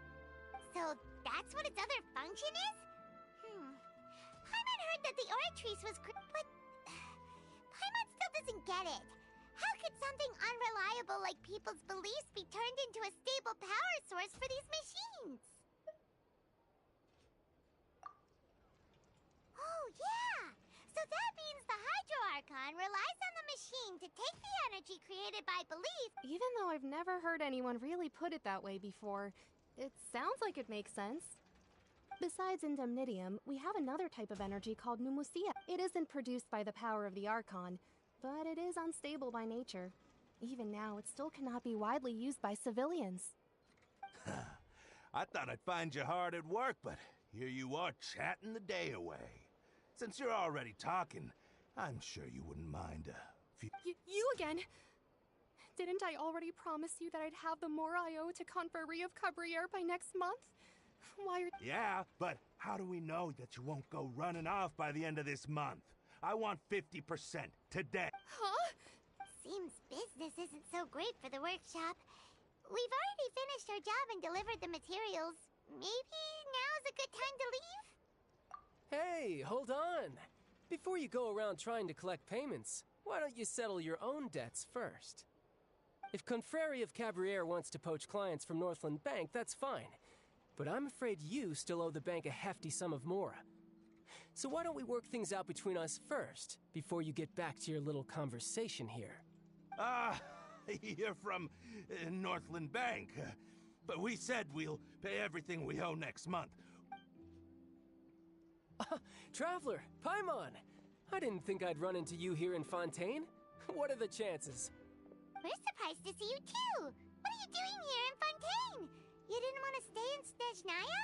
So that's what its other function is? Paimon heard that the Oratrice was... But... Paimon still doesn't get it. How could something unreliable like people's beliefs be turned into a stable power source for these machines? Oh, yeah! So that means the Hydro Archon relies on the machine to take the energy created by belief. Even though I've never heard anyone really put it that way before, it sounds like it makes sense. Besides indemnitium, we have another type of energy called pneumosia. It isn't produced by the power of the Archon, but it is unstable by nature. Even now, it still cannot be widely used by civilians. I thought I'd find you hard at work, but here you are chatting the day away. Since you're already talking, I'm sure you wouldn't mind a few... You again? Didn't I already promise you that I'd have the more I owe to Confrérie of Cabriere by next month? Why are... Yeah, but how do we know that you won't go running off by the end of this month? I want 50% today. Huh? Seems business isn't so great for the workshop. We've already finished our job and delivered the materials. Maybe now's a good time to leave? Hey, hold on. Before you go around trying to collect payments, why don't you settle your own debts first? If Confrérie of Cabriere wants to poach clients from Northland Bank, that's fine. But I'm afraid you still owe the bank a hefty sum of mora. So why don't we work things out between us first, before you get back to your little conversation here? You're from Northland Bank. But we said we'll pay everything we owe next month. Traveler, Paimon! I didn't think I'd run into you here in Fontaine. What are the chances? We're surprised to see you too! What are you doing here in Fontaine? You didn't want to stay in Snezhnaya?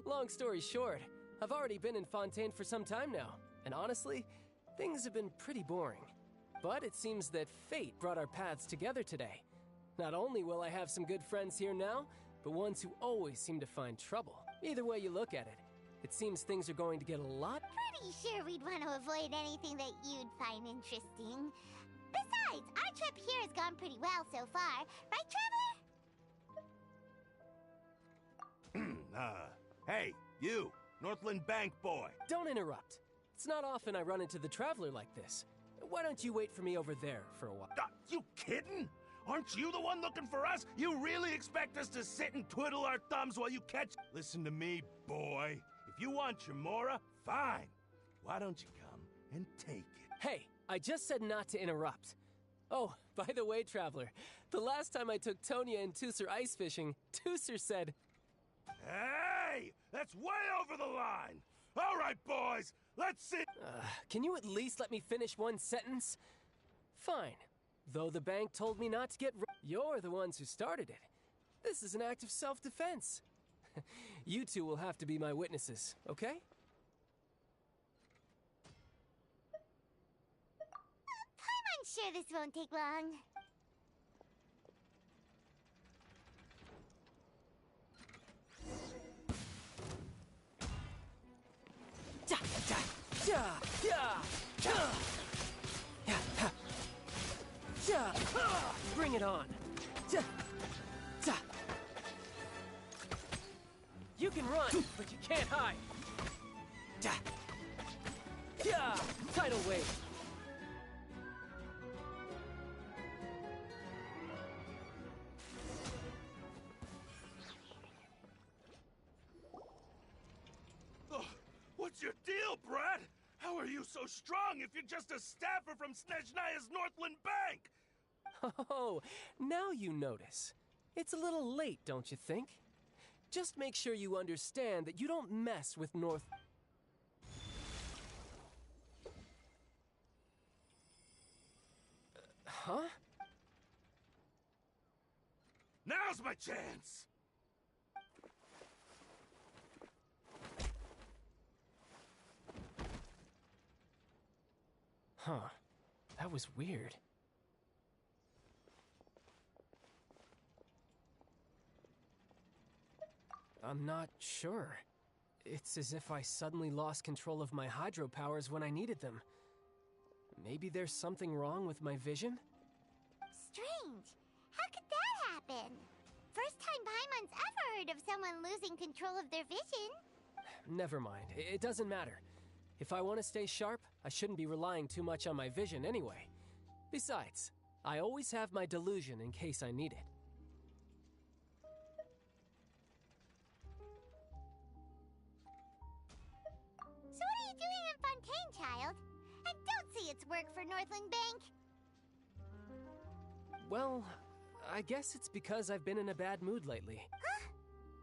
Long story short, I've already been in Fontaine for some time now, and honestly, things have been pretty boring. But it seems that fate brought our paths together today. Not only will I have some good friends here now, but ones who always seem to find trouble. Either way you look at it, it seems things are going to get a lot... Pretty sure we'd want to avoid anything that you'd find interesting. Besides, our trip here has gone pretty well so far. Right, Traveler? Hey, you, Northland Bank boy. Don't interrupt. It's not often I run into the Traveler like this. Why don't you wait for me over there for a while? You kidding? Aren't you the one looking for us? You really expect us to sit and twiddle our thumbs while you catch... Listen to me, boy. If you want your mora, fine. Why don't you come and take it? Hey, I just said not to interrupt. Oh, by the way, Traveler, the last time I took Tonya and Tusser ice fishing, Tusser said... Hey! That's way over the line! All right, boys, let's sit... Can you at least let me finish one sentence? Fine. Though the bank told me not to get... You're the ones who started it. This is an act of self-defense. You two will have to be my witnesses, okay? I'm sure this won't take long. Bring it on. You can run, but you can't hide. Tidal wave. What's your deal, Brad? How are you so strong if you're just a staffer from Snezhnaya's Northland Bank? Oh, now you notice. It's a little late, don't you think? Just make sure you understand that you don't mess with North... Huh? Now's my chance! Huh. That was weird. I'm not sure. It's as if I suddenly lost control of my hydropowers when I needed them. Maybe there's something wrong with my vision? Strange. How could that happen? First time Paimon's ever heard of someone losing control of their vision. Never mind. It doesn't matter. If I want to stay sharp, I shouldn't be relying too much on my vision anyway. Besides, I always have my delusion in case I need it. So what are you doing in Fontaine, child? And don't say it's work for Northland Bank. Well, I guess it's because I've been in a bad mood lately. Huh?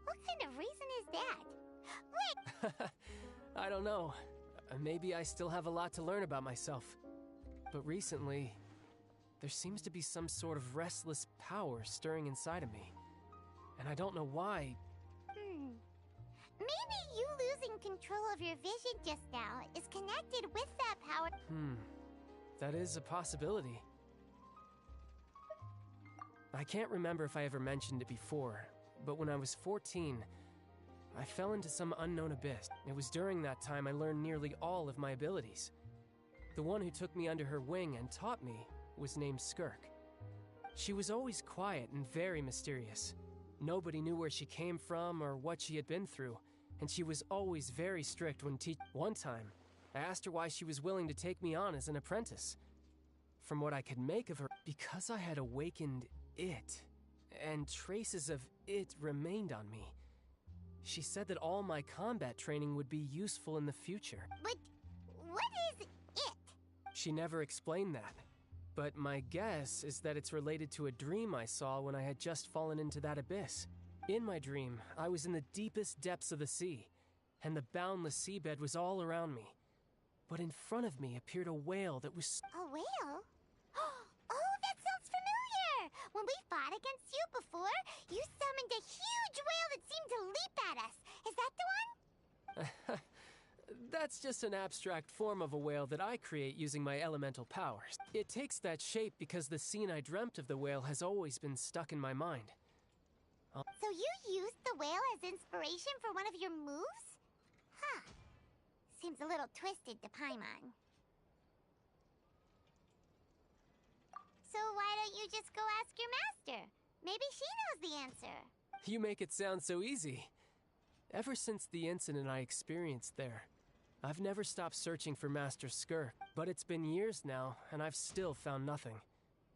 What kind of reason is that? Wait! I don't know. Maybe I still have a lot to learn about myself. But recently, there seems to be some sort of restless power stirring inside of me. And I don't know why. Maybe you losing control of your vision just now is connected with that power. That is a possibility. I can't remember if I ever mentioned it before, but when I was 14, I fell into some unknown abyss. It was during that time I learned nearly all of my abilities. The one who took me under her wing and taught me was named Skirk. She was always quiet and very mysterious. Nobody knew where she came from or what she had been through, and she was always very strict when One time, I asked her why she was willing to take me on as an apprentice. From what I could make of her, because I had awakened it, and traces of it remained on me. She said that all my combat training would be useful in the future. But what is it? She never explained that. But my guess is that it's related to a dream I saw when I had just fallen into that abyss. In my dream, I was in the deepest depths of the sea, and the boundless seabed was all around me. But in front of me appeared a whale that was... A whale? Oh, that sounds familiar! When we fought against you before, you summoned a huge whale that seemed to leap at us. Is that the one? That's just an abstract form of a whale that I create using my elemental powers. It takes that shape because the scene I dreamt of the whale has always been stuck in my mind. So you used the whale as inspiration for one of your moves? Huh. Seems a little twisted to Paimon. So why don't you just go ask your master? Maybe she knows the answer. You make it sound so easy. Ever since the incident I experienced there, I've never stopped searching for Master Skirk, but it's been years now, and I've still found nothing.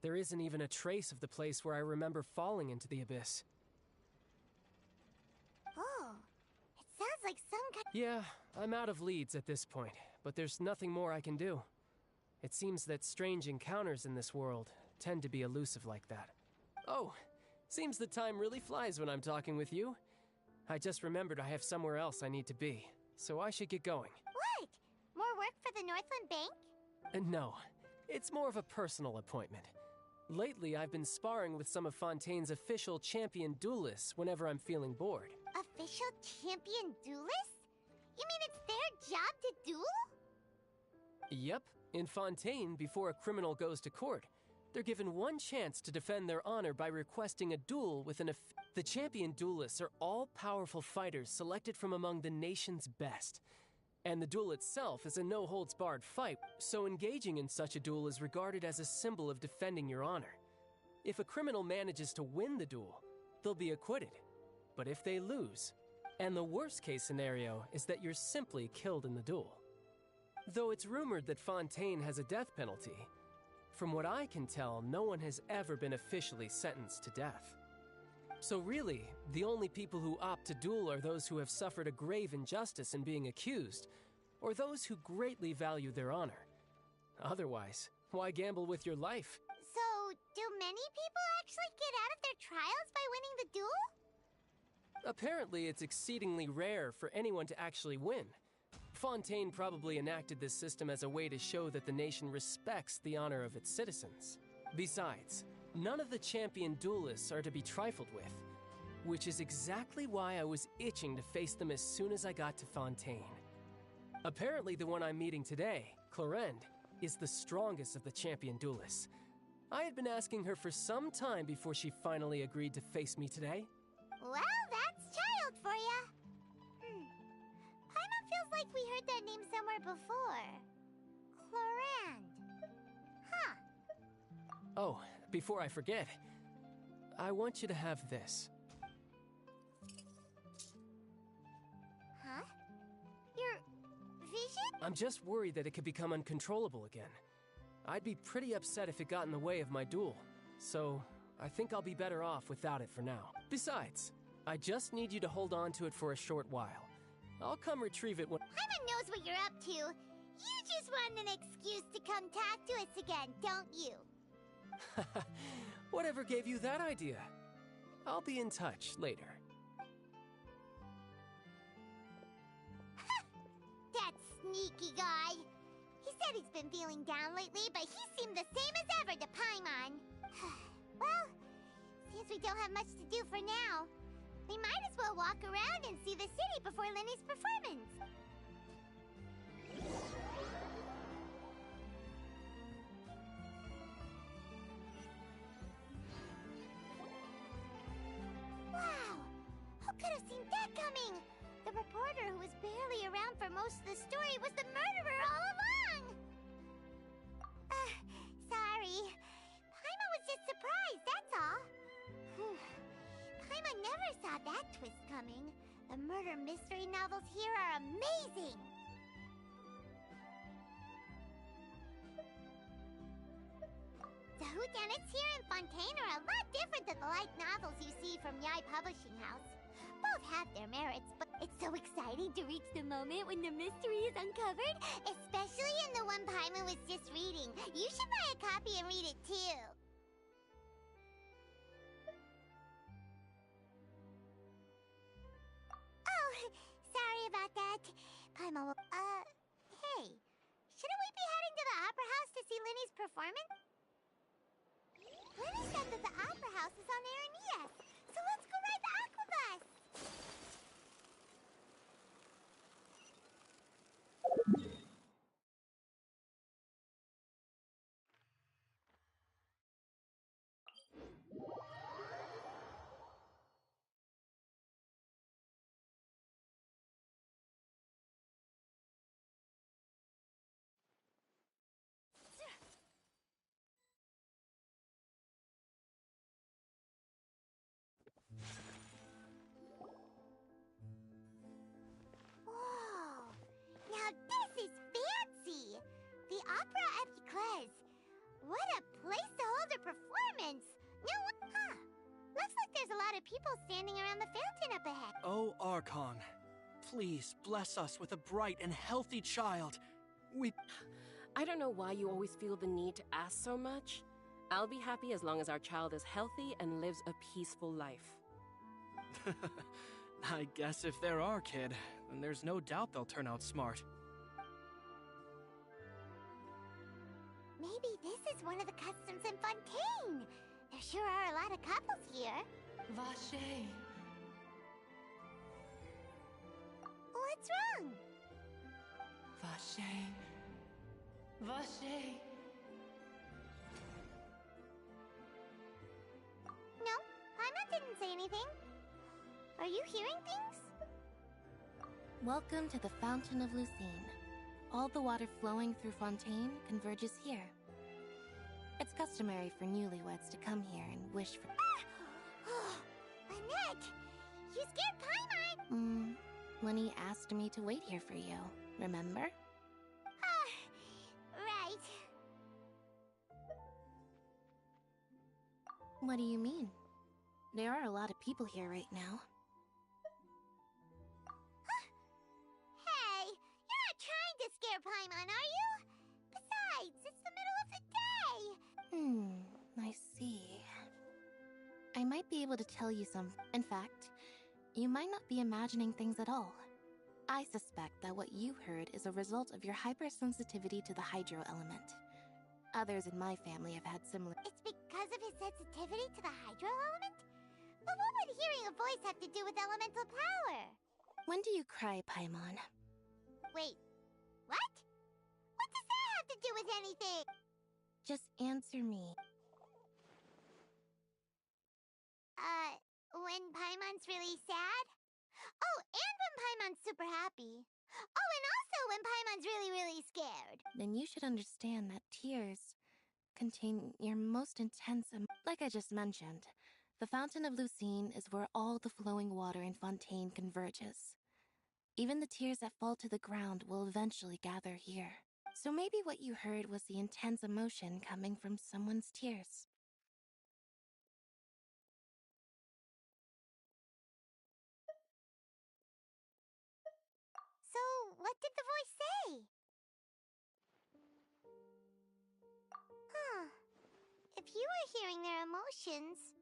There isn't even a trace of the place where I remember falling into the abyss. Oh, it sounds like some kind... Yeah, I'm out of leads at this point, but there's nothing more I can do. It seems that strange encounters in this world tend to be elusive like that. Oh, seems the time really flies when I'm talking with you. I just remembered I have somewhere else I need to be, so I should get going. What? More work for the Northland Bank? No, it's more of a personal appointment. Lately, I've been sparring with some of Fontaine's official champion duelists whenever I'm feeling bored. Official champion duelists? You mean it's their job to duel? Yep. In Fontaine, before a criminal goes to court, they're given one chance to defend their honor by requesting a duel with an The champion duelists are all-powerful fighters selected from among the nation's best. And the duel itself is a no-holds-barred fight, so engaging in such a duel is regarded as a symbol of defending your honor. If a criminal manages to win the duel, they'll be acquitted. But if they lose, and the worst-case scenario is that you're simply killed in the duel. Though it's rumored that Fontaine has a death penalty, from what I can tell, no one has ever been officially sentenced to death. So really, the only people who opt to duel are those who have suffered a grave injustice in being accused, or those who greatly value their honor. Otherwise, why gamble with your life? So, do many people actually get out of their trials by winning the duel? Apparently, it's exceedingly rare for anyone to actually win. Fontaine probably enacted this system as a way to show that the nation respects the honor of its citizens. Besides, none of the champion duelists are to be trifled with, which is exactly why I was itching to face them as soon as I got to Fontaine. Apparently, the one I'm meeting today, Clorinde, is the strongest of the champion duelists. I had been asking her for some time before she finally agreed to face me today. Well, that's child for ya. Paimon feels like we heard that name somewhere before. Clorinde. Huh. Oh, before I forget, I want you to have this. Huh? Your vision? I'm just worried that it could become uncontrollable again. I'd be pretty upset if it got in the way of my duel, so I think I'll be better off without it for now. Besides, I just need you to hold on to it for a short while. I'll come retrieve it when— Paimon knows what you're up to. You just want an excuse to come talk to us again, don't you? Whatever gave you that idea? I'll be in touch later. That sneaky guy. He said he's been feeling down lately, but he seemed the same as ever to Paimon. Well, since we don't have much to do for now, we might as well walk around and see the city before Lenny's performance. Wow! Who could have seen that coming? The reporter who was barely around for most of the story was the murderer all along! Sorry. Paimon was just surprised, that's all. Paimon never saw that twist coming. The murder mystery novels here are amazing! The whodunits here in Fontaine are a lot different than the light novels you see from Yai Publishing House. Both have their merits, but it's so exciting to reach the moment when the mystery is uncovered, especially in the one Paimon was just reading. You should buy a copy and read it too. Oh, sorry about that. Paimon will, hey, shouldn't we be heading to the Opera House to see Lenny's performance? Lenny said that the Opera House is on Araneas, so let's go ride the Aqua Bus! Whoa! Now this is fancy! The Opera Epiclese. What a place to hold a performance! Huh. Looks like there's a lot of people standing around the fountain up ahead. Oh, Archon, please bless us with a bright and healthy child. I don't know why you always feel the need to ask so much. I'll be happy as long as our child is healthy and lives a peaceful life. I guess if they're our kid, then there's no doubt they'll turn out smart. Maybe this is one of the customs in Fontaine. There sure are a lot of couples here. Vache. What's wrong? Vache. Vache. No, Paimon didn't say anything. Are you hearing things? Welcome to the Fountain of Lucine. All the water flowing through Fontaine converges here. It's customary for newlyweds to come here and wish for— Annette! You scared Paimon! Lenny asked me to wait here for you, remember? Right. What do you mean? There are a lot of people here right now. Hey, you're not trying to scare Paimon, are you? Besides, it's the middle of the day. I see. I might be able to tell you some— In fact, You might not be imagining things at all. I suspect that what you heard is a result of your hypersensitivity to the hydro element. Others in my family have had similar— It's because of his sensitivity to the hydro element? But what would hearing a voice have to do with elemental power? When do you cry, Paimon? Wait, what? What does that have to do with anything? Just answer me. When Paimon's really sad? Oh, and when Paimon's super happy. Oh, and also when Paimon's really, really scared. Then you should understand that tears contain your most intense like I just mentioned, the Fountain of Lucine is where all the flowing water in Fontaine converges. Even the tears that fall to the ground will eventually gather here. So maybe what you heard was the intense emotion coming from someone's tears. So, what did the voice say? Huh. If you were hearing their emotions,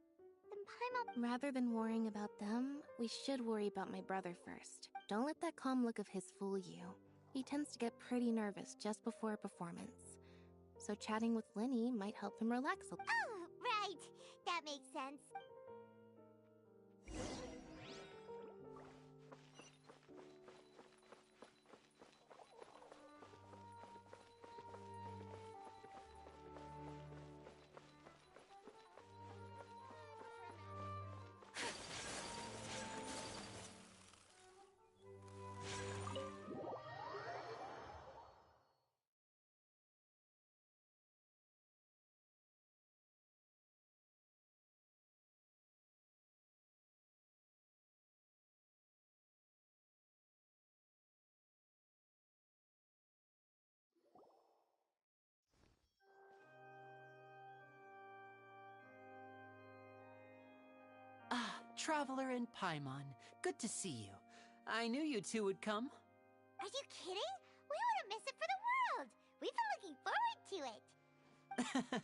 then Paimon— Rather than worrying about them, we should worry about my brother first. Don't let that calm look of his fool you. He tends to get pretty nervous just before a performance. So chatting with Linny might help him relax a little. Oh, right. That makes sense. Ah, Traveler and Paimon. Good to see you. I knew you two would come. Are you kidding? We wouldn't miss it for the world. We've been looking forward to it.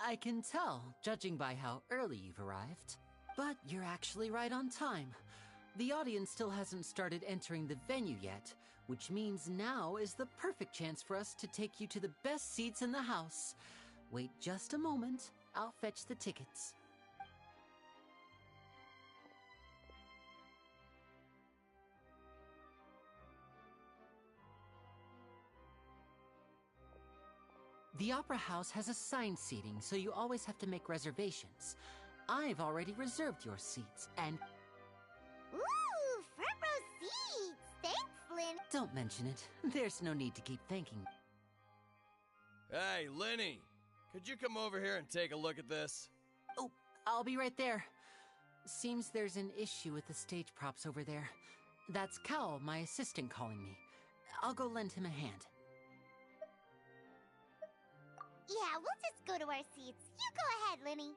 I can tell, judging by how early you've arrived. But you're actually right on time. The audience still hasn't started entering the venue yet, which means now is the perfect chance for us to take you to the best seats in the house. Wait just a moment. I'll fetch the tickets. The Opera House has assigned seating, so you always have to make reservations. I've already reserved your seats, and— Ooh, front row seats! Thanks, Lynn! Don't mention it. There's no need to keep thanking. Hey, Linny! Could you come over here and take a look at this? Oh, I'll be right there. Seems there's an issue with the stage props over there. That's Cal, my assistant, calling me. I'll go lend him a hand. Yeah, we'll just go to our seats. You go ahead, Linny.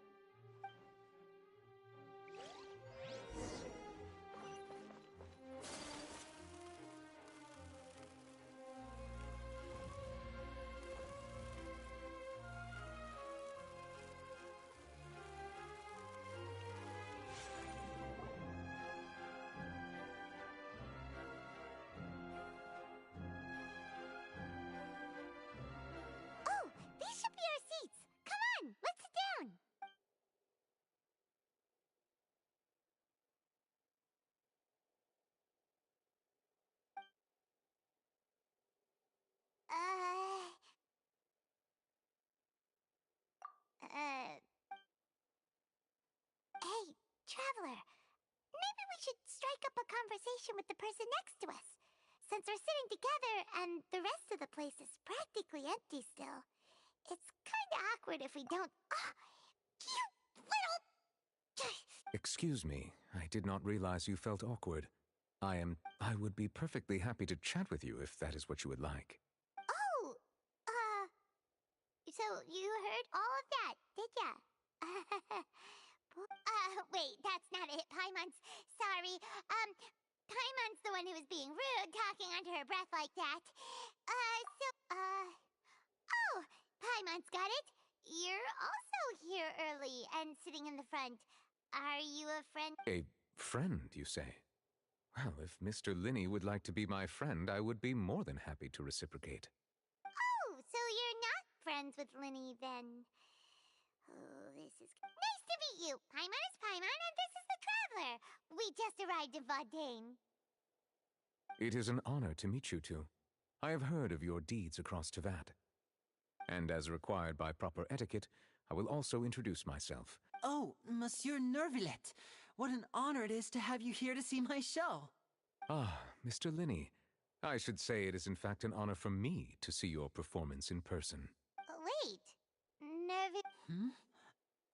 Hey, Traveler. Maybe we should strike up a conversation with the person next to us. Since we're sitting together and the rest of the place is practically empty still, it's kinda awkward if we don't— you little— Excuse me, I did not realize you felt awkward. I would be perfectly happy to chat with you if that is what you would like. Oh, so you heard all of that, did ya? Wait, that's not it, Paimon's. Sorry. Paimon's the one who was being rude, talking under her breath like that. Oh, Paimon's got it. You're also here early and sitting in the front. Are you a friend? A friend, you say? Well, if Mr. Linney would like to be my friend, I would be more than happy to reciprocate. Oh, so you're not friends with Linny, then. Oh, this is... Nice to meet you! Paimon is Paimon, and this is the Traveler! We just arrived in Fontaine. It is an honor to meet you two. I have heard of your deeds across Tevat. And as required by proper etiquette, I will also introduce myself. Oh, Monsieur Nervillet. What an honor it is to have you here to see my show. Ah, Mr. Linney. I should say it is in fact an honor for me to see your performance in person. Wait. Hmm?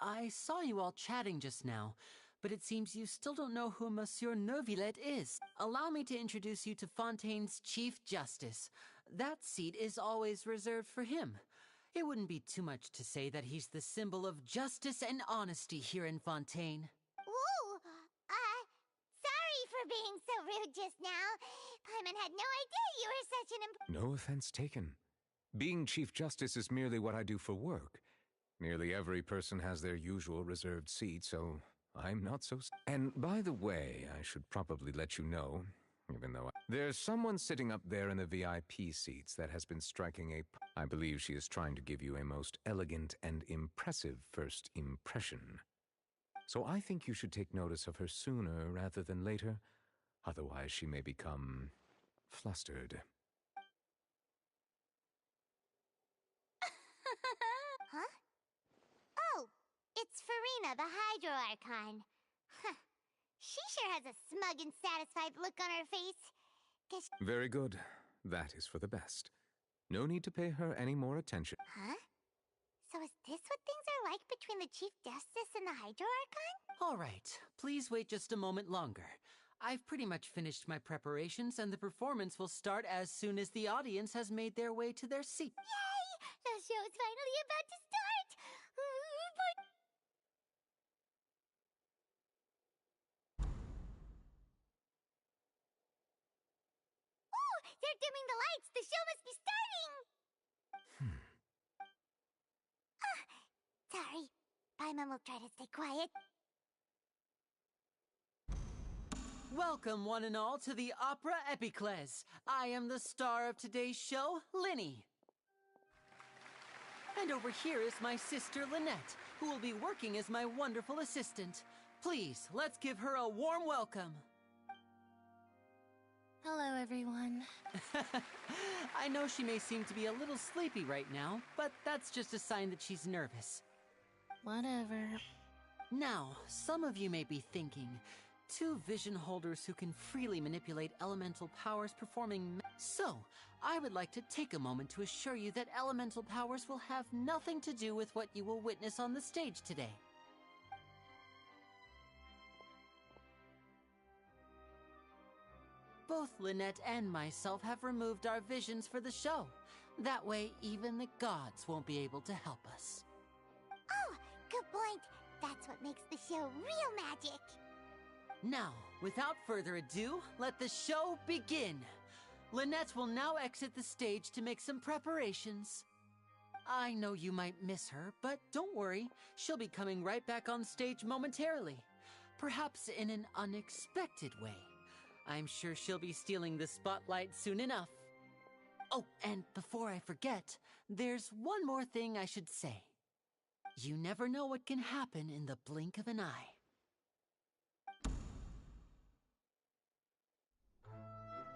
I saw you all chatting just now, but it seems you still don't know who Monsieur Nervillet is. Allow me to introduce you to Fontaine's Chief Justice. That seat is always reserved for him. It wouldn't be too much to say that he's the symbol of justice and honesty here in Fontaine. Whoa! Sorry for being so rude just now. Paimon had no idea you were such an No offense taken. Being Chief Justice is merely what I do for work. Nearly every person has their usual reserved seat, so I'm not so... And by the way, I should probably let you know, even though there's someone sitting up there in the VIP seats that has been striking a... I believe she is trying to give you a most elegant and impressive first impression. So I think you should take notice of her sooner rather than later. Otherwise, she may become flustered. Huh? Oh, it's Farina, the Hydro Archon. Huh. She sure has a smug and satisfied look on her face. Very good. That is for the best. No need to pay her any more attention. Huh? So is this what things are like between the Chief Justice and the Hydro Archon? All right, please wait just a moment longer. I've pretty much finished my preparations, and the performance will start as soon as the audience has made their way to their seat. Yay! The show is finally about to start! Oh, they're dimming the lights! The show must be starting! Sorry. Paimon will try to stay quiet. Welcome, one and all, to the Opera Epiclese. I am the star of today's show, Linny. And over here is my sister, Lynette, who will be working as my wonderful assistant. Please, let's give her a warm welcome. Hello, everyone. I know she may seem to be a little sleepy right now, but that's just a sign that she's nervous. Whatever. Now, some of you may be thinking, two vision holders who can freely manipulate elemental powers performing... So, I would like to take a moment to assure you that elemental powers will have nothing to do with what you will witness on the stage today. Both Lynette and myself have removed our visions for the show. That way, even the gods won't be able to help us. Oh, good point. That's what makes the show real magic. Now, without further ado, let the show begin. Lynette will now exit the stage to make some preparations. I know you might miss her, but don't worry. She'll be coming right back on stage momentarily. Perhaps in an unexpected way. I'm sure she'll be stealing the spotlight soon enough. Oh, and before I forget, there's one more thing I should say. You never know what can happen in the blink of an eye.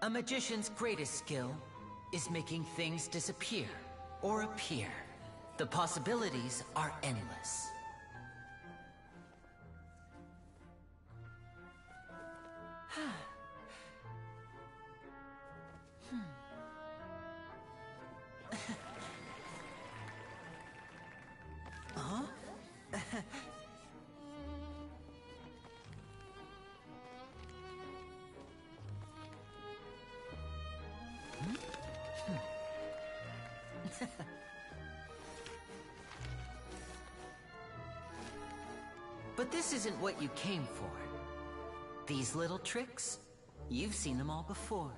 A magician's greatest skill is making things disappear or appear. The possibilities are endless. Huh? But this isn't what you came for. These little tricks, you've seen them all before.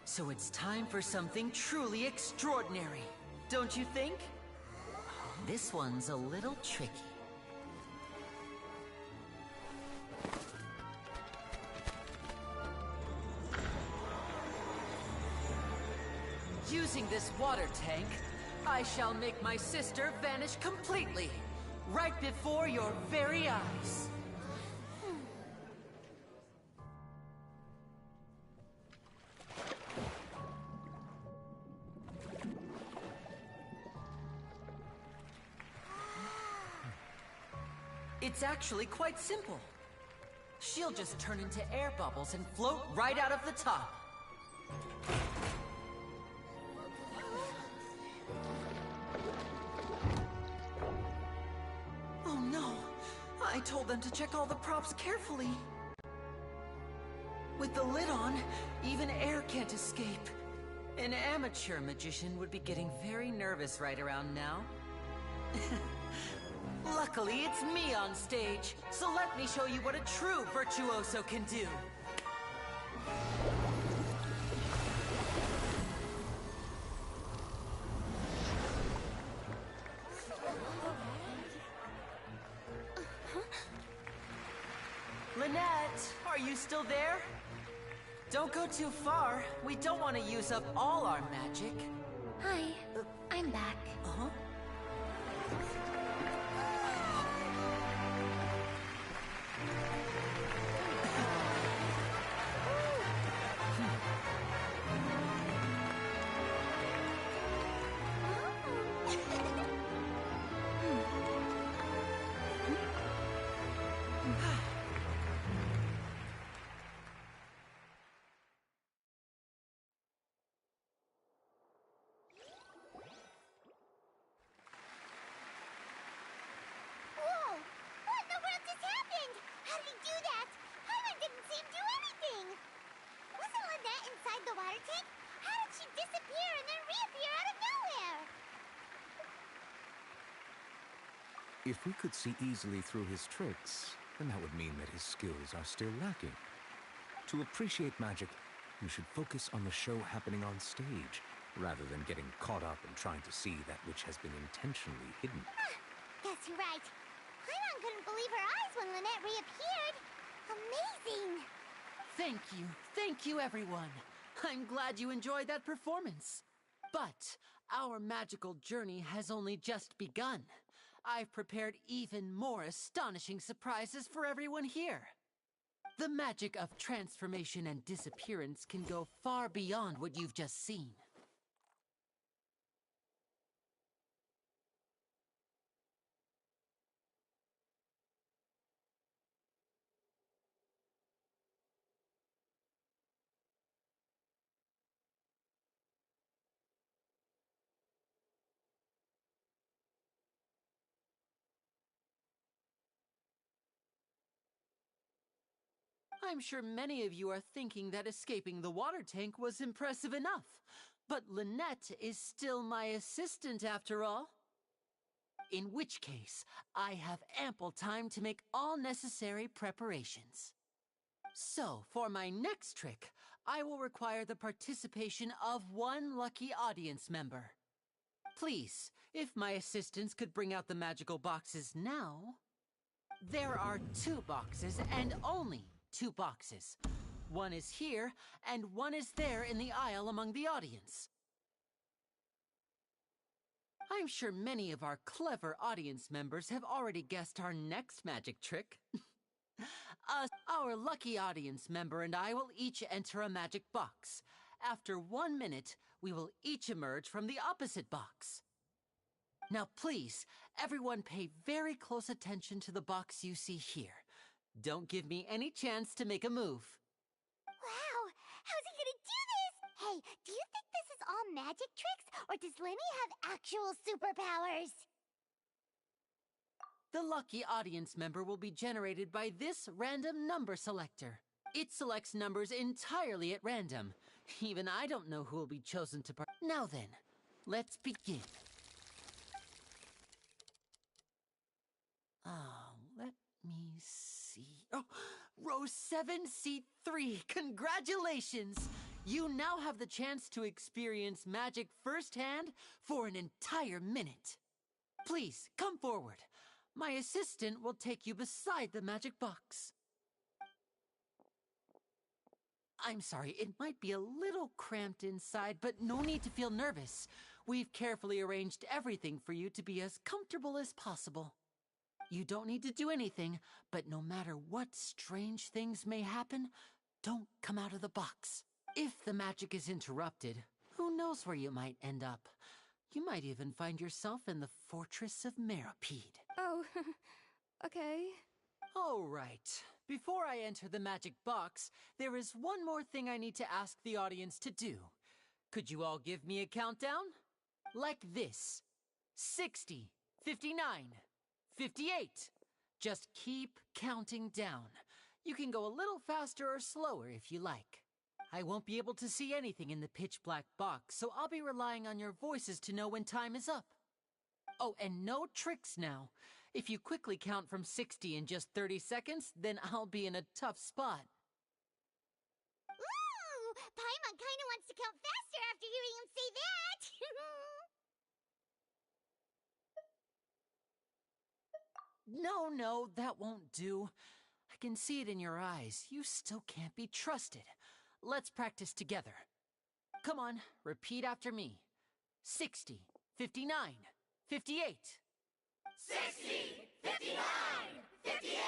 So it's time for something truly extraordinary, don't you think? This one's a little tricky. using this water tank, I shall make my sister vanish completely, right before your very eyes. It's actually quite simple. She'll just turn into air bubbles and float right out of the top. Oh no! I told them to check all the props carefully. With the lid on, even air can't escape. An amateur magician would be getting very nervous right around now. Luckily, it's me on stage, so let me show you what a true virtuoso can do. Lynette, are you still there? Don't go too far. We don't want to use up all our magic. Hi, I'm back. Uh-huh. If we could see easily through his tricks, then that would mean that his skills are still lacking. To appreciate magic, you should focus on the show happening on stage, rather than getting caught up in trying to see that which has been intentionally hidden. Guess you're right. Paimon couldn't believe her eyes when Lynette reappeared. Amazing! Thank you everyone. I'm glad you enjoyed that performance. But our magical journey has only just begun. I've prepared even more astonishing surprises for everyone here. The magic of transformation and disappearance can go far beyond what you've just seen. I'm sure many of you are thinking that escaping the water tank was impressive enough. But Lynette is still my assistant after all. In which case, I have ample time to make all necessary preparations. So, for my next trick, I will require the participation of one lucky audience member. Please, if my assistants could bring out the magical boxes now. There are 2 boxes and only 2 boxes. One is here, and one is there in the aisle among the audience. I'm sure many of our clever audience members have already guessed our next magic trick. Our lucky audience member and I will each enter a magic box. After 1 minute, we will each emerge from the opposite box. Now please, everyone pay very close attention to the box you see here. Don't give me any chance to make a move. Wow! How's he gonna do this? Hey, do you think this is all magic tricks, or does Lenny have actual superpowers? The lucky audience member will be generated by this random number selector. It selects numbers entirely at random. Even I don't know who will be chosen to part. Now then, let's begin. Let me see. Oh, row 7, seat 3. Congratulations! You now have the chance to experience magic firsthand for an entire minute. Please, come forward. My assistant will take you beside the magic box. I'm sorry, it might be a little cramped inside, but no need to feel nervous. We've carefully arranged everything for you to be as comfortable as possible. You don't need to do anything, but no matter what strange things may happen, don't come out of the box. If the magic is interrupted, who knows where you might end up? You might even find yourself in the Fortress of Meripede. Oh, okay. All right. Before I enter the magic box, there is one more thing I need to ask the audience to do. Could you all give me a countdown? Like this. 60, 59, 58. Just keep counting down. You can go a little faster or slower if you like. I won't be able to see anything in the pitch-black box, so I'll be relying on your voices to know when time is up. Oh, and no tricks now. If you quickly count from 60 in just 30 seconds, then I'll be in a tough spot. Ooh! Paimon kinda wants to count faster after hearing him say that! No, that won't do. I can see it in your eyes. You still can't be trusted. Let's practice together. Come on, repeat after me. 60, 59, 58. 60, 59, 58!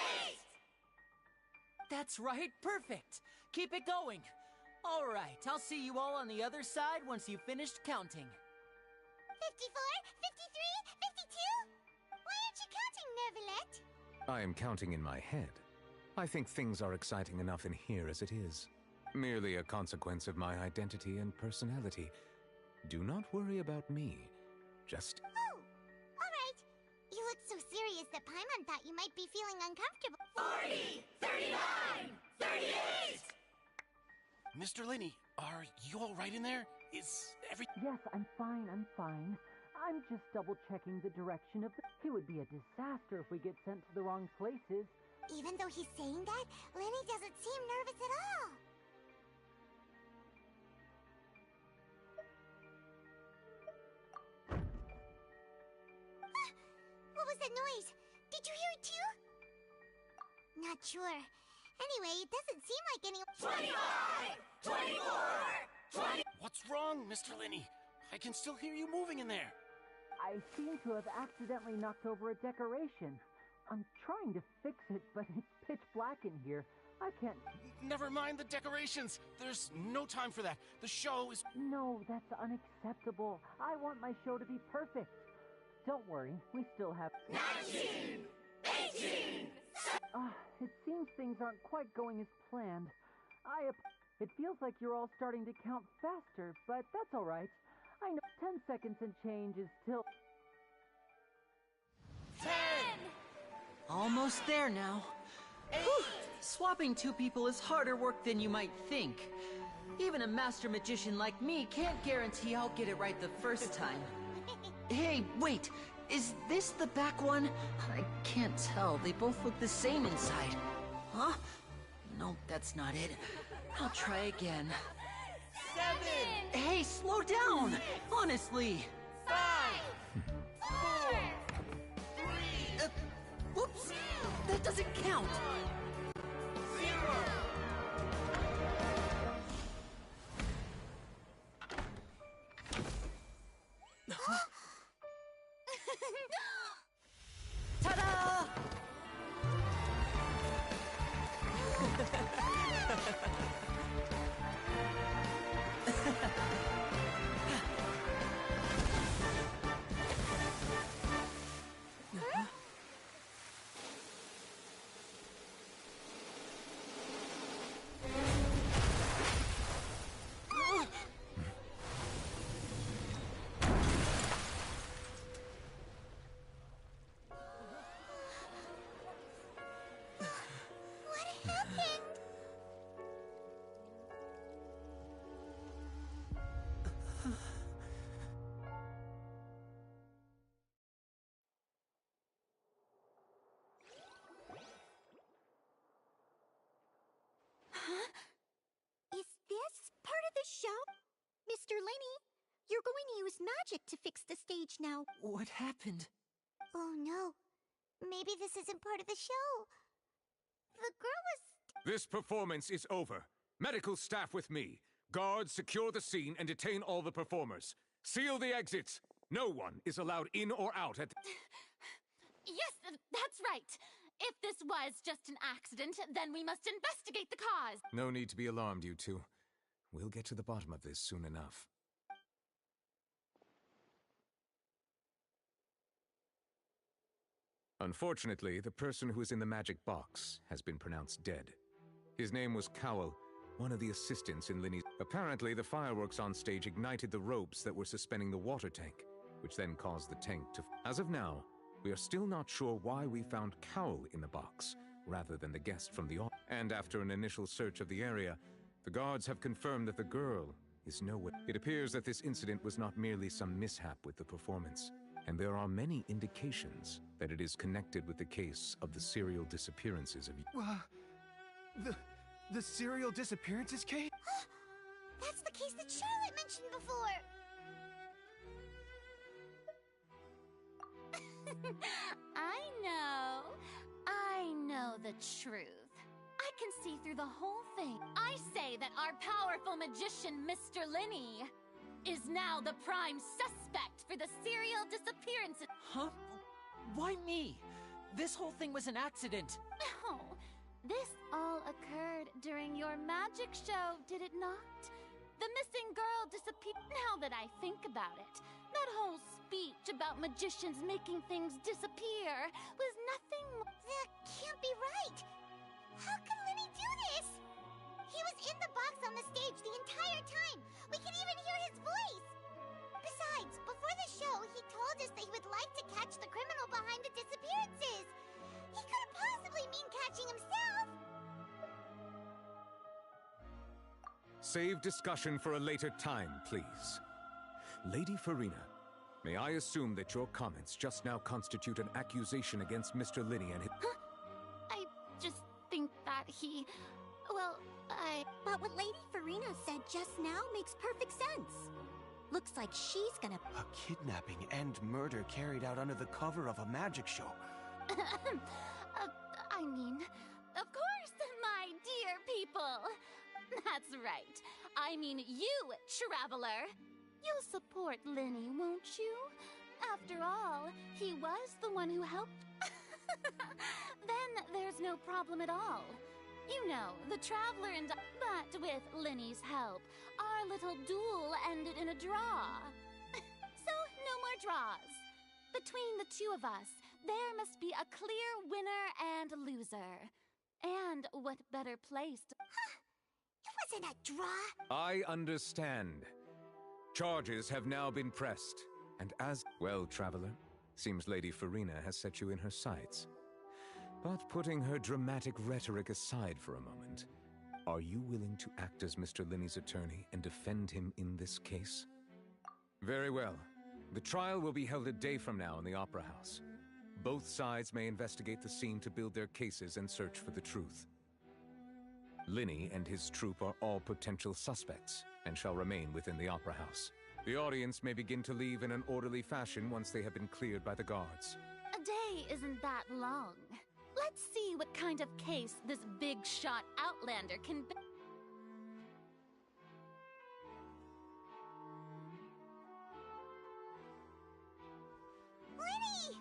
That's right, perfect. Keep it going. All right, I'll see you all on the other side once you've finished counting. 54, 53, 52? Why aren't you counting, Nervalet? I am counting in my head. I think things are exciting enough in here as it is. Merely a consequence of my identity and personality. Do not worry about me. Just... Oh, all right. You look so serious that Paimon thought you might be feeling uncomfortable. 40, 39, 38! Mr. Linney, are you all right in there? Is every... Yes, I'm fine. I'm just double-checking the direction of the... It would be a disaster if we get sent to the wrong places. Even though he's saying that, Lenny doesn't seem nervous at all. What was that noise? Did you hear it too? Not sure. Anyway, it doesn't seem like any... 25! 24! 20... What's wrong, Mr. Linney? I can still hear you moving in there. I seem to have accidentally knocked over a decoration. I'm trying to fix it, but it's pitch black in here. I can't... Never mind the decorations. There's no time for that. The show is... No, that's unacceptable. I want my show to be perfect. Don't worry, we still have... 19! 18! It seems things aren't quite going as planned. It feels like you're all starting to count faster, but that's all right. I know 10 seconds and change is still... 10! Almost there now. Whew. Swapping two people is harder work than you might think. Even a master magician like me can't guarantee I'll get it right the first time. Hey, wait! Is this the back one? I can't tell. They both look the same inside. Huh? No, that's not it. I'll try again. 7! Hey, slow down! Honestly! 5! 4! 3! Whoops! That doesn't count! 0! Ta-da! Is this part of the show? Mr. Linney, you're going to use magic to fix the stage now. What happened? Oh no. Maybe this isn't part of the show. The girl was... This performance is over. Medical staff with me. Guards, secure the scene and detain all the performers. Seal the exits. No one is allowed in or out at... Yes, that's right. If this was just an accident, then we must investigate the cause. No need to be alarmed, you two. We'll get to the bottom of this soon enough. Unfortunately, the person who is in the magic box has been pronounced dead. His name was Cowell, one of the assistants in Linny's... Apparently, the fireworks on stage ignited the ropes that were suspending the water tank, which then caused the tank to... As of now, we are still not sure why we found Cowell in the box, rather than the guest from the... And after an initial search of the area, the guards have confirmed that the girl is nowhere. It appears that this incident was not merely some mishap with the performance, and there are many indications that it is connected with the case of the serial disappearances of... The serial disappearances case? That's the case that Charlotte mentioned before! I know the truth. I can see through the whole thing. I say that our powerful magician, Mr. Linny, is now the prime suspect for the serial disappearances. Huh? Why me? This whole thing was an accident. Oh, this all occurred during your magic show, did it not? The missing girl disappeared. Now that I think about it, that whole speech about magicians making things disappear was nothing more. That can't be right. How can Linny do this? He was in the box on the stage the entire time. We can even hear his voice. Besides, before the show, he told us that he would like to catch the criminal behind the disappearances. He couldn't possibly mean catching himself. Save discussion for a later time, please. Lady Farina, may I assume that your comments just now constitute an accusation against Mr. Linny and his... Huh? I just think that he... Well, But what Lady Farina said just now makes perfect sense. Looks like she's gonna... A kidnapping and murder carried out under the cover of a magic show. I mean, of course, my dear people. That's right. I mean you, traveler. You'll support Linny, won't you? After all, he was the one who helped. Then there's no problem at all. You know, the traveler and... But with Linny's help, our little duel ended in a draw. So, no more draws. Between the two of us, there must be a clear winner and loser. And what better place to... It wasn't a draw. I understand. Charges have now been pressed, and as... Well, traveler, seems Lady Farina has set you in her sights. But putting her dramatic rhetoric aside for a moment, are you willing to act as Mr. Linny's attorney and defend him in this case? Very well. The trial will be held a day from now in the Opera House. Both sides may investigate the scene to build their cases and search for the truth. Linny and his troupe are all potential suspects and shall remain within the Opera House. The audience may begin to leave in an orderly fashion once they have been cleared by the guards. A day isn't that long. Let's see what kind of case this big-shot outlander can be. Linny!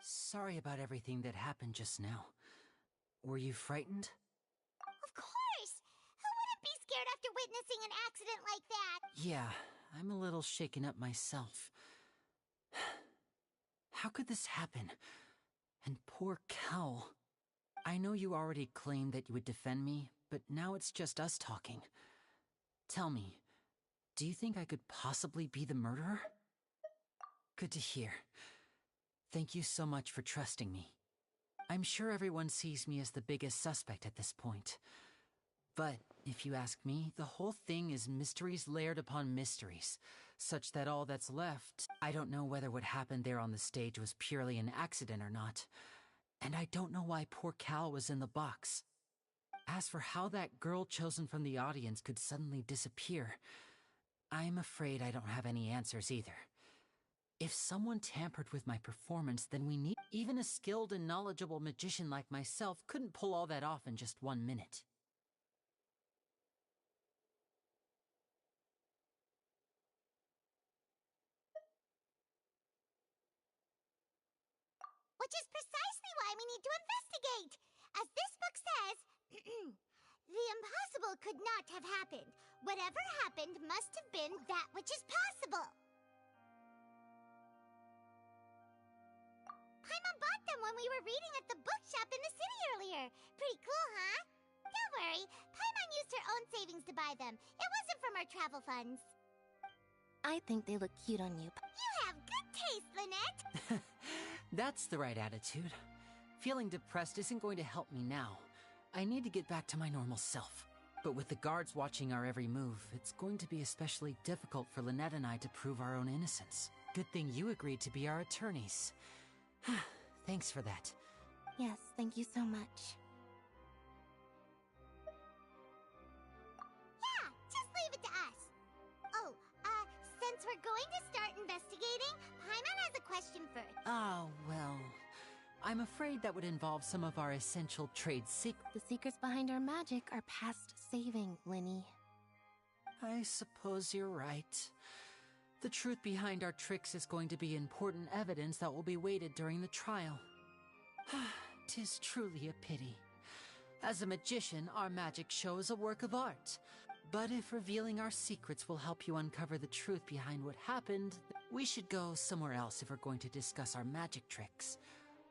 Sorry about everything that happened just now. Were you frightened? Of course! Who wouldn't be scared after witnessing an accident like that? Yeah, I'm a little shaken up myself. How could this happen? And poor Cal. I know you already claimed that you would defend me, but now it's just us talking. Tell me, do you think I could possibly be the murderer? Good to hear. Thank you so much for trusting me. I'm sure everyone sees me as the biggest suspect at this point. But, if you ask me, the whole thing is mysteries layered upon mysteries, such that all that's left, I don't know whether what happened there on the stage was purely an accident or not. And I don't know why poor Cal was in the box. As for how that girl chosen from the audience could suddenly disappear, I'm afraid I don't have any answers either. If someone tampered with my performance, then we need... Even a skilled and knowledgeable magician like myself couldn't pull all that off in just 1 minute. Which is precisely why we need to investigate! As this book says, the impossible could not have happened. Whatever happened must have been that which is possible. Paimon bought them when we were reading at the bookshop in the city earlier. Pretty cool, huh? Don't worry, Paimon used her own savings to buy them. It wasn't from our travel funds. I think they look cute on you. You have good taste, Lynette! That's the right attitude. Feeling depressed isn't going to help me now. I need to get back to my normal self. But with the guards watching our every move, it's going to be especially difficult for Lynette and I to prove our own innocence. Good thing you agreed to be our attorneys. Thanks for that. Yes, thank you so much. Yeah, just leave it to us. Oh, since we're going to start investigating, Paimon has a question first. Oh, well... I'm afraid that would involve some of our essential trade secrets. The secrets behind our magic are past saving, Linny. I suppose you're right. The truth behind our tricks is going to be important evidence that will be weighted during the trial. 'Tis truly a pity. As a magician, our magic show is a work of art. But if revealing our secrets will help you uncover the truth behind what happened, we should go somewhere else if we're going to discuss our magic tricks.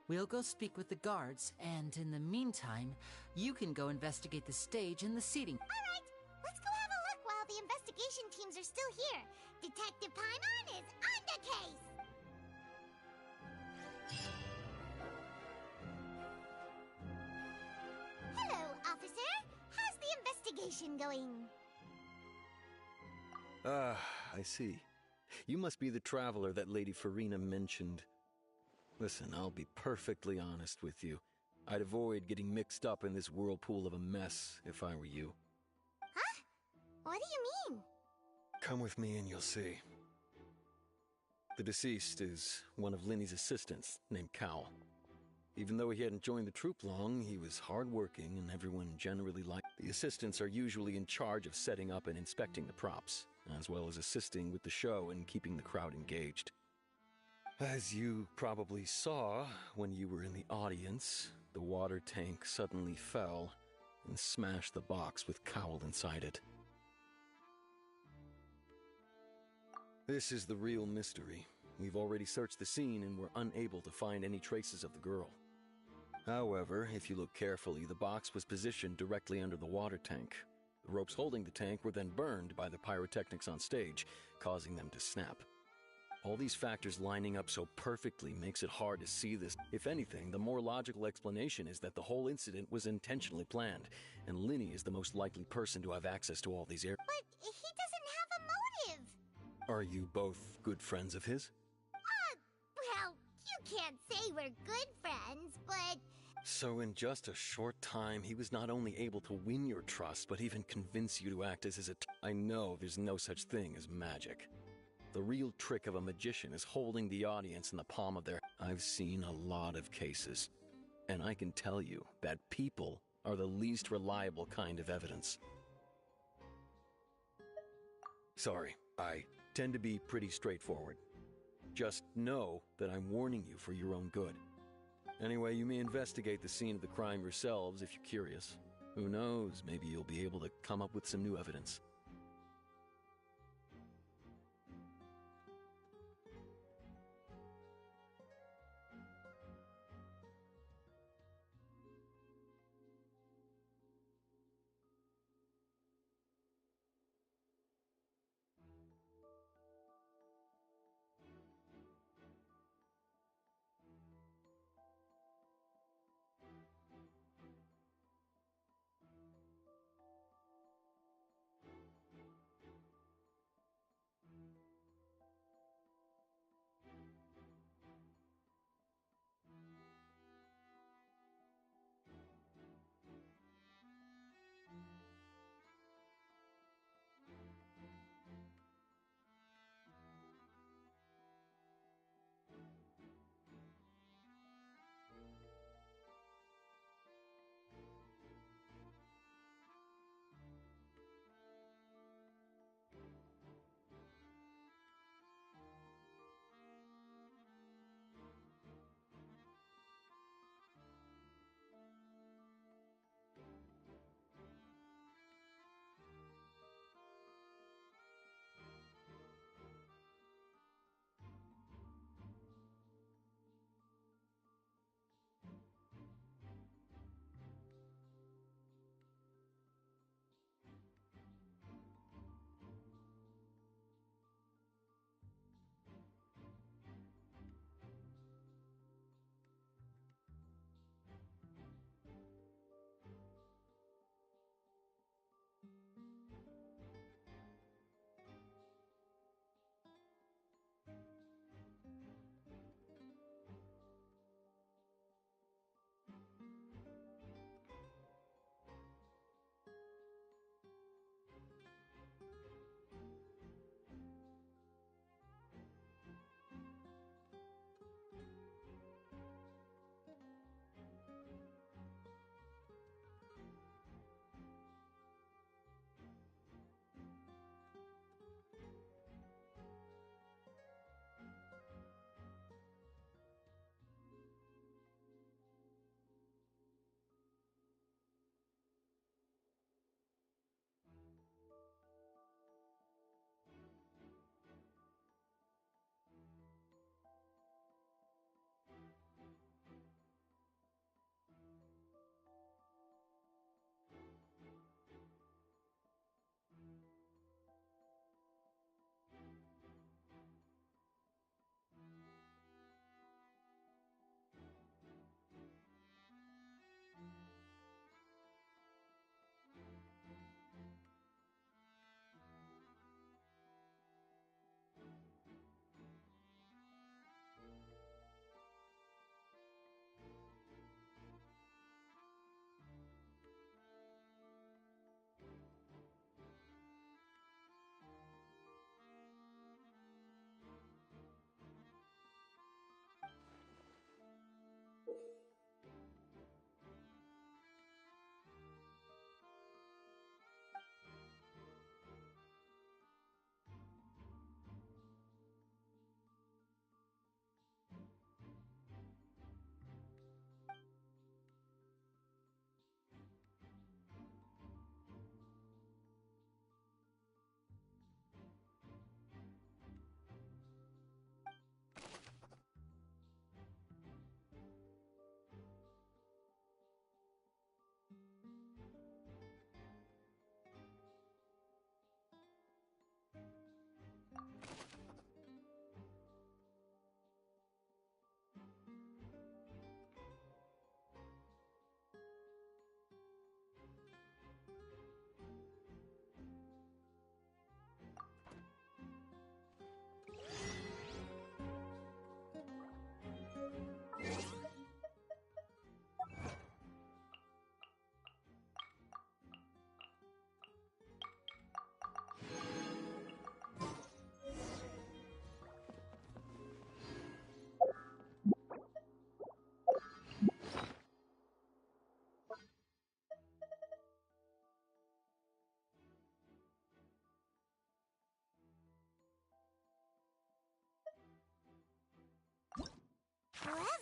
We'll go speak with the guards, and in the meantime, you can go investigate the stage and the seating. Alright, let's go have a look while the investigation teams are still here. Detective Paimon is on the case! Hello, officer. How's the investigation going? I see. You must be the traveler that Lady Farina mentioned. Listen, I'll be perfectly honest with you. I'd avoid getting mixed up in this whirlpool of a mess if I were you. Huh? What do you mean? Come with me and you'll see. The deceased is one of Linny's assistants, named Cal. Even though he hadn't joined the troupe long, he was hardworking and everyone generally liked. The assistants are usually in charge of setting up and inspecting the props, as well as assisting with the show and keeping the crowd engaged. As you probably saw when you were in the audience, the water tank suddenly fell and smashed the box with Cowl inside it. This is the real mystery. We've already searched the scene and were unable to find any traces of the girl. However, if you look carefully, the box was positioned directly under the water tank. The ropes holding the tank were then burned by the pyrotechnics on stage, causing them to snap. All these factors lining up so perfectly makes it hard to see this. If anything, the more logical explanation is that the whole incident was intentionally planned, and Linny is the most likely person to have access to all these areas. But he doesn't have a motive! Are you both good friends of his? Well, you can't say we're good friends, but... So in just a short time, he was not only able to win your trust, but even convince you to act as his I know there's no such thing as magic. The real trick of a magician is holding the audience in the palm of their... I've seen a lot of cases, and I can tell you that people are the least reliable kind of evidence. Sorry, I tend to be pretty straightforward. Just know that I'm warning you for your own good. Anyway, you may investigate the scene of the crime yourselves if you're curious. Who knows, maybe you'll be able to come up with some new evidence.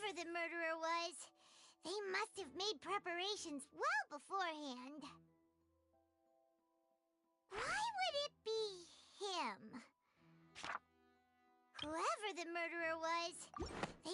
Whoever the murderer was, they must have made preparations well beforehand. Why would it be him? Whoever the murderer was, they...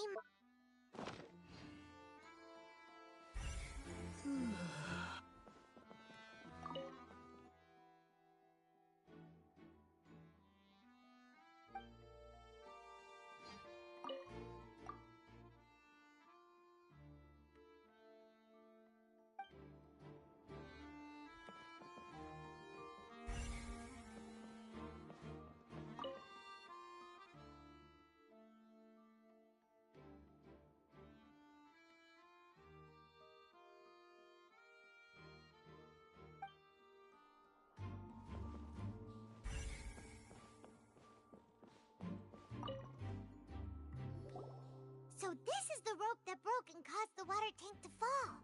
So this is the rope that broke and caused the water tank to fall.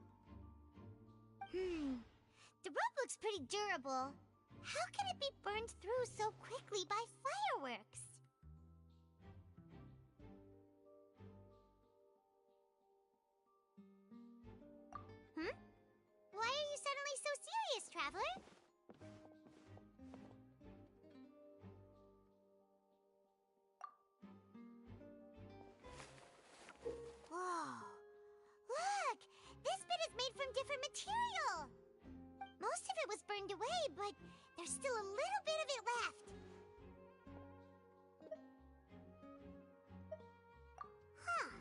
The rope looks pretty durable. How can it be burned through so quickly by fireworks? Why are you suddenly so serious, Traveler? Whoa! Look! This bit is made from different material! Most of it was burned away, but there's still a little bit of it left. Huh.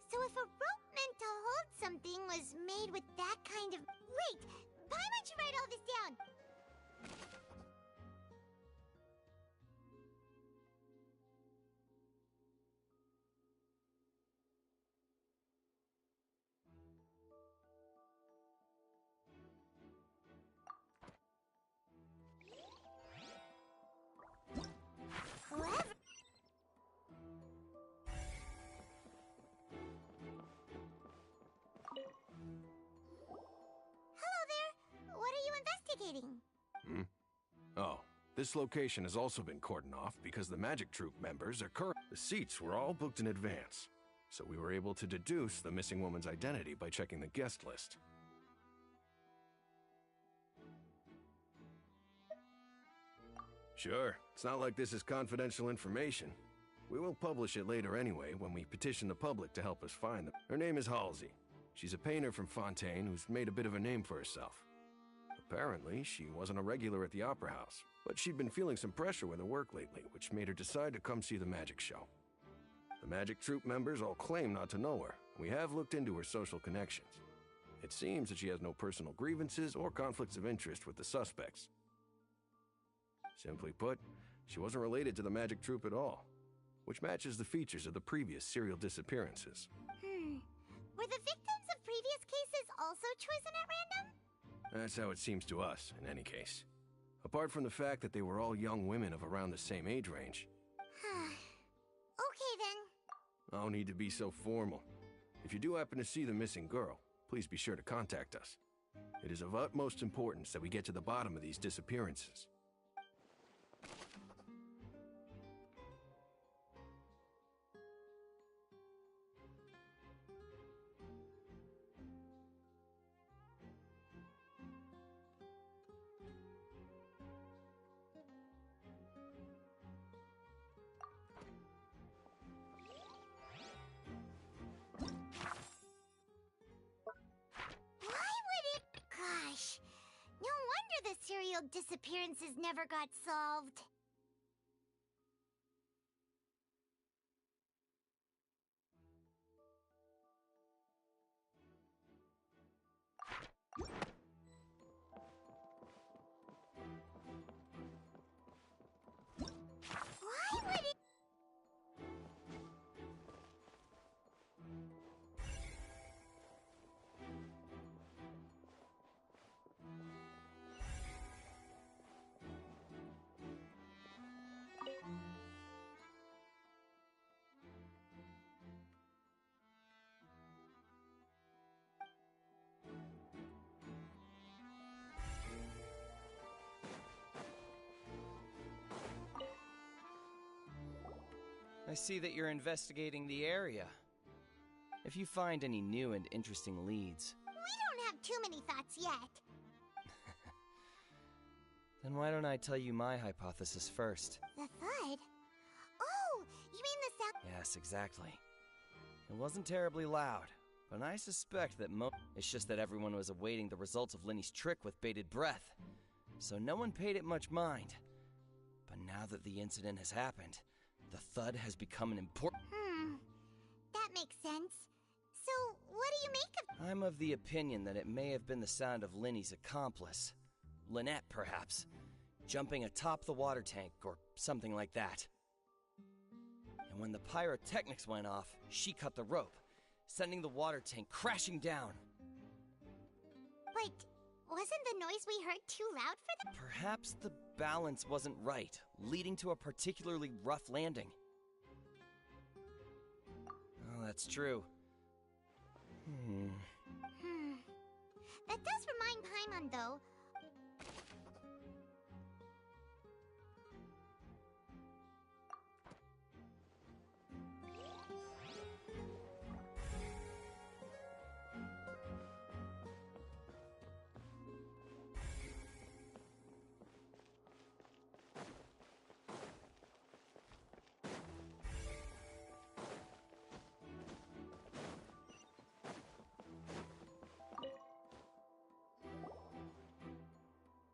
So if a rope meant to hold something was made with that kind of... Wait! Why don't you write all this down? Whoever... Hello there. What are you investigating? Oh, this location has also been cordoned off because the Magic Troupe members are current. The seats were all booked in advance, so we were able to deduce the missing woman's identity by checking the guest list. Sure, it's not like this is confidential information. We will publish it later anyway when we petition the public to help us find them. Her name is Halsey. She's a painter from Fontaine who's made a bit of a name for herself. Apparently, she wasn't a regular at the Opera House, but she'd been feeling some pressure with her work lately, which made her decide to come see the magic show. The Magic Troupe members all claim not to know her. We have looked into her social connections. It seems that she has no personal grievances or conflicts of interest with the suspects. Simply put, she wasn't related to the Magic Troupe at all, which matches the features of the previous serial disappearances. Were the victims of previous cases also chosen at random? That's how it seems to us, in any case. Apart from the fact that they were all young women of around the same age range. Okay then. No need to be so formal. If you do happen to see the missing girl, please be sure to contact us. It is of utmost importance that we get to the bottom of these disappearances. Gosh, no wonder the serial disappearances never got solved. Why would it... I see that you're investigating the area. If you find any new and interesting leads, We don't have too many thoughts yet. then why don't I tell you my hypothesis first? The thud? Oh, you mean the sound? Yes, exactly. It wasn't terribly loud, but I suspect that it's just that everyone was awaiting the results of Linny's trick with bated breath, so no one paid it much mind. But now that the incident has happened, the thud has become an important... That makes sense. So, what do you make of... I'm of the opinion that it may have been the sound of Linny's accomplice. Lynette, perhaps. Jumping atop the water tank, or something like that. And when the pyrotechnics went off, she cut the rope, sending the water tank crashing down. But wasn't the noise we heard too loud for them? Perhaps the balance wasn't right, leading to a particularly rough landing. Oh, that's true. That does remind Paimon, though.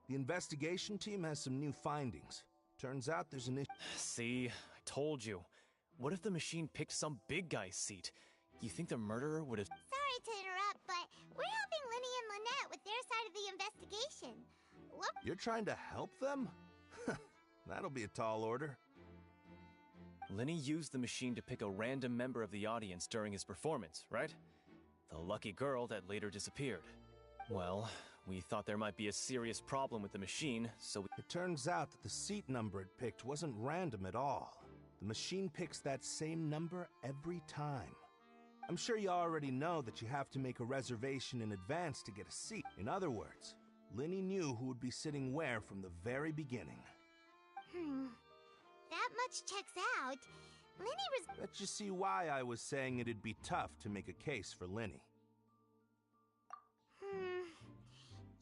The investigation team has some new findings. Turns out there's an issue. See, I told you. What if the machine picked some big guy's seat? You think the murderer would have... Sorry to interrupt, but we're helping Linny and Lynette with their side of the investigation. What? You're trying to help them? That'll be a tall order. Linny used the machine to pick a random member of the audience during his performance, right? The lucky girl that later disappeared. Well, we thought there might be a serious problem with the machine, so It turns out that the seat number it picked wasn't random at all. The machine picks that same number every time. I'm sure you already know that you have to make a reservation in advance to get a seat. In other words, Linny knew who would be sitting where from the very beginning. That much checks out. Linny was... Let you see why I was saying it'd be tough to make a case for Linny.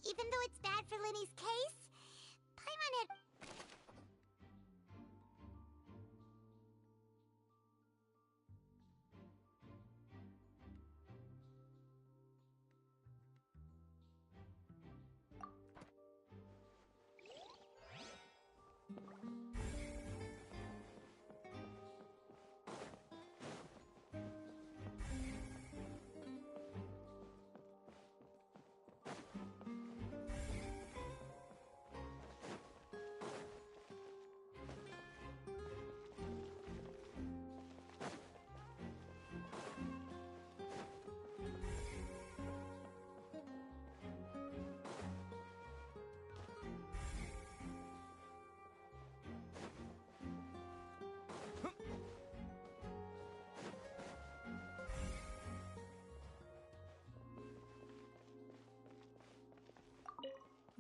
Even though it's bad for Linny's case, Paimon had...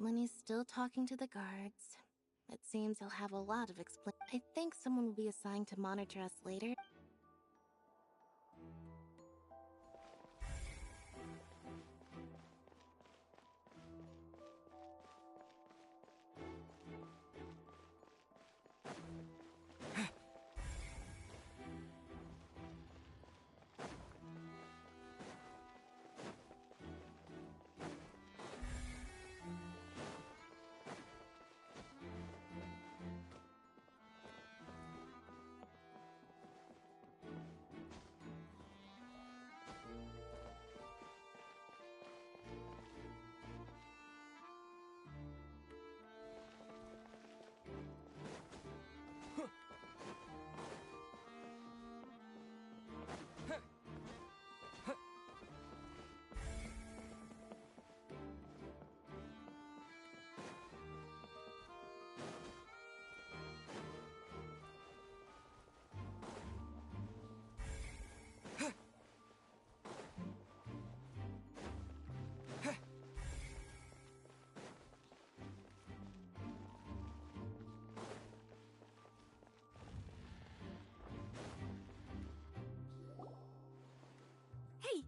Linny's still talking to the guards. It seems he'll have a lot of I think someone will be assigned to monitor us later.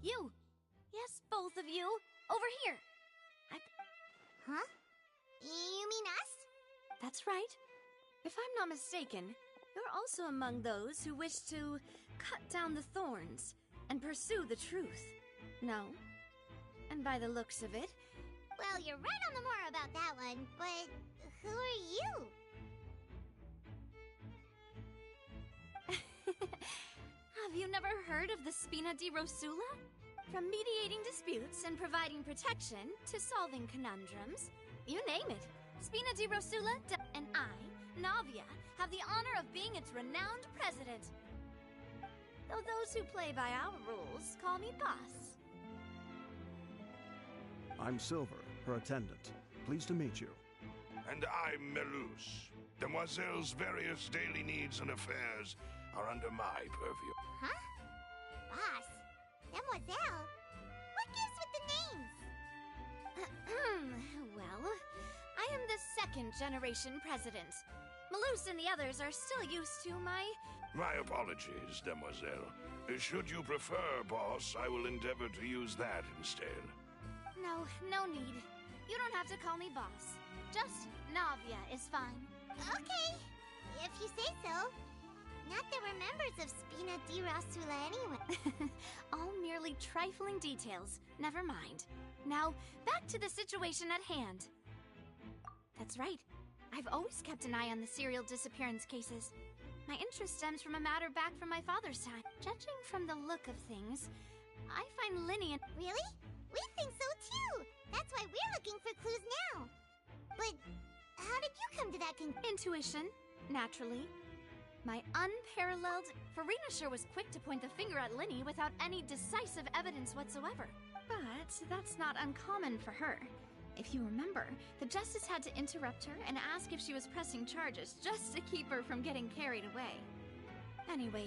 You. Yes, both of you. Over here. Huh? You mean us? That's right. If I'm not mistaken, you're also among those who wish to cut down the thorns and pursue the truth. No? And by the looks of it... Well, you're right on the more about that one, but who are you? Have you never heard of the Spina di Rosula? From mediating disputes and providing protection to solving conundrums, you name it. Spina di Rosula and I, Navia, have the honor of being its renowned president. Though those who play by our rules call me boss. I'm Silver, her attendant. Pleased to meet you. And I'm Melus. Demoiselle's various daily needs and affairs are under my purview. Huh? Boss? Demoiselle? What gives with the names? Well, I am the second generation president. Melus and the others are still used to my... My apologies, Demoiselle. Should you prefer, boss, I will endeavor to use that instead. No need. You don't have to call me boss. Just Navia is fine. Okay, if you say so. Not that we're members of Spina di Rosula anyway. All merely trifling details. Never mind. Now, back to the situation at hand. That's right. I've always kept an eye on the serial disappearance cases. My interest stems from a matter back from my father's time. Judging from the look of things, I find Linny and... Really? We think so too! That's why we're looking for clues now! But how did you come to that Intuition, naturally. My unparalleled... Farina sure was quick to point the finger at Linny without any decisive evidence whatsoever. But that's not uncommon for her. If you remember, the Justice had to interrupt her and ask if she was pressing charges just to keep her from getting carried away. Anyway,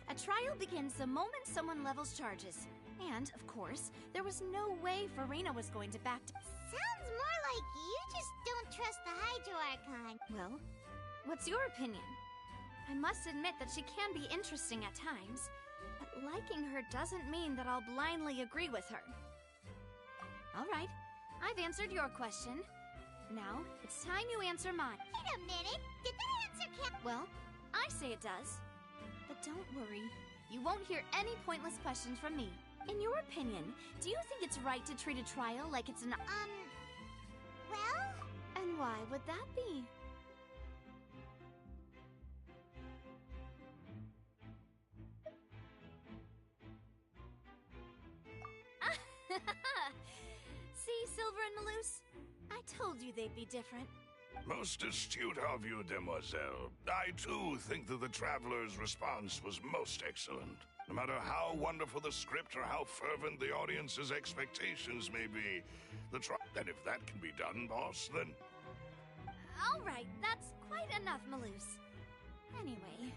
a trial begins the moment someone levels charges. And, of course, there was no way Farina was going to back... Sounds more like you just don't trust the Hydro-Archon. Well, what's your opinion? I must admit that she can be interesting at times, but liking her doesn't mean that I'll blindly agree with her. All right, I've answered your question. Now, it's time you answer mine. Wait a minute, did that answer Well, I say it does. But don't worry, you won't hear any pointless questions from me. In your opinion, do you think it's right to treat a trial like it's an... well? And why would that be? See, Silver and Melus? I told you they'd be different. Most astute of you, Demoiselle. I, too, think that the Traveler's response was most excellent. No matter how wonderful the script or how fervent the audience's expectations may be, and if that can be done, boss, then... All right, that's quite enough, Melus. Anyway,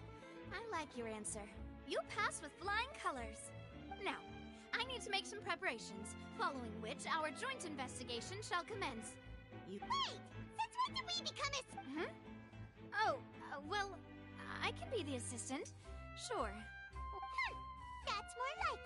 I like your answer. You passed with flying colors. Now, I need to make some preparations, following which our joint investigation shall commence. Wait! Since when did we become Oh, well, I can be the assistant. Sure. That's more like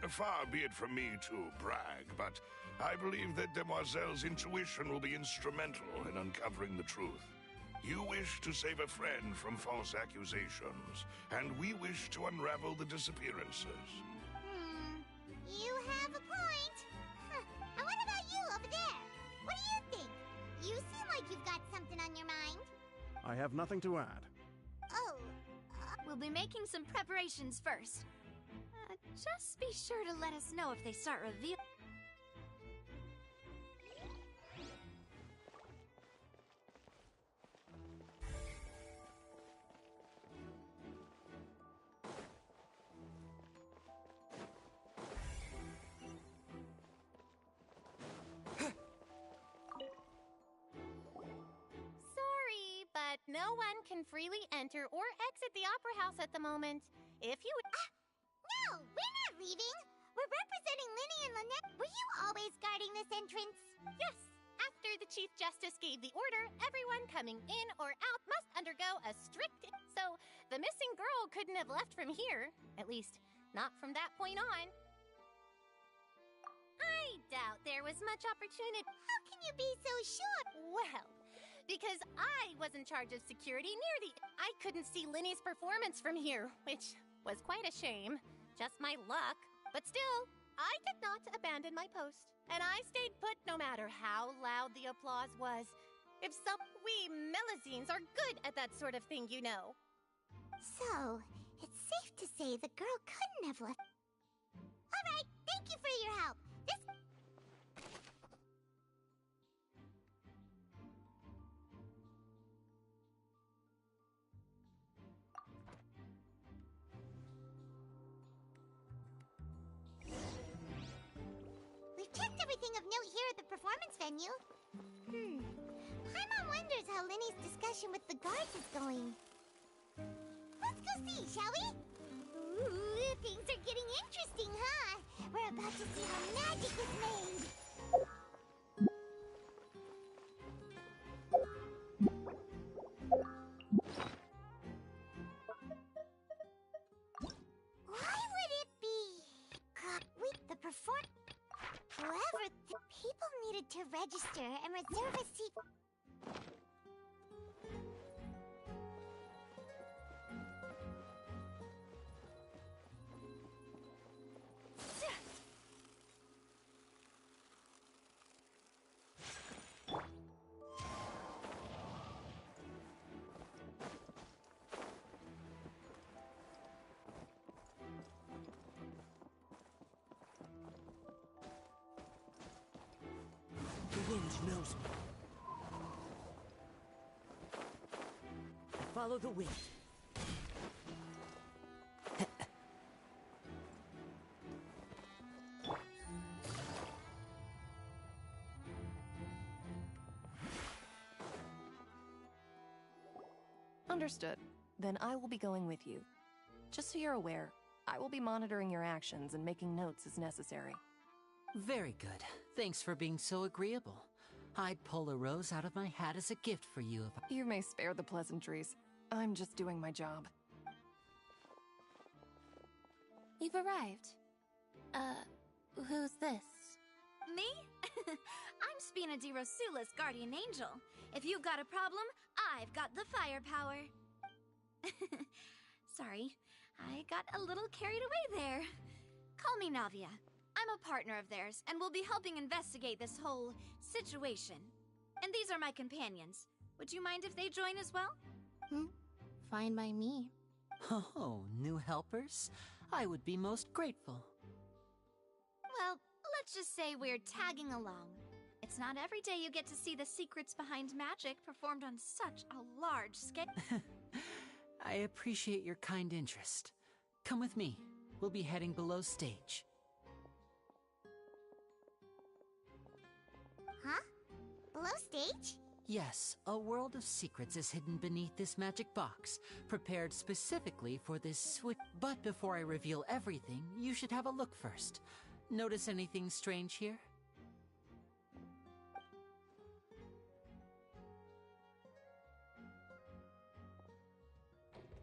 it. Far be it from me to brag, but I believe that Demoiselle's intuition will be instrumental in uncovering the truth. You wish to save a friend from false accusations, and we wish to unravel the disappearances. You have a point. And what about you over there? What do you think? You seem like you've got something on your mind. I have nothing to add. Oh. We'll be making some preparations first. Just be sure to let us know if they start revealing. No one can freely enter or exit the Opera House at the moment. If you... No, we're not leaving. We're representing Linny and Lynette. Were you always guarding this entrance? Yes. After After the Chief Justice gave the order, everyone coming in or out must undergo a strict... So, the missing girl couldn't have left from here. At least, not from that point on. I doubt there was much opportunity. How can you be so sure? Well, because I was in charge of security near the... I couldn't see Linny's performance from here, which was quite a shame. Just my luck. But still, I did not abandon my post. And I stayed put no matter how loud the applause was. If some... We Melusines are good at that sort of thing, you know. So, it's safe to say the girl couldn't have left. Alright, thank you for your help. This... We've checked everything of note here at the performance venue. Paimon wonders how Linny's discussion with the guards is going. Let's go see, shall we? Ooh, things are getting interesting, huh? We're about to see how magic is made. Why would it be? The whoever the people needed to register and reserve a seat. The wind knows me. Follow the wind. Understood. Then I will be going with you. Just so you're aware, I will be monitoring your actions and making notes as necessary. Very good. Thanks for being so agreeable. I'd pull a rose out of my hat as a gift for you if You may spare the pleasantries. I'm just doing my job. You've arrived. Who's this? Me? I'm Spina di Rosula's guardian angel. If you've got a problem, I've got the firepower. Sorry, I got a little carried away there. Call me Navia. I'm a partner of theirs, and will be helping investigate this whole situation. And these are my companions. Would you mind if they join as well? Fine by me. Oh, new helpers? I would be most grateful. Well, let's just say we're tagging along. It's not every day you get to see the secrets behind magic performed on such a large scale. I appreciate your kind interest. Come with me. We'll be heading below stage. Huh? Below stage? Yes, a world of secrets is hidden beneath this magic box, prepared specifically for this switch. But before I reveal everything, you should have a look first. Notice anything strange here?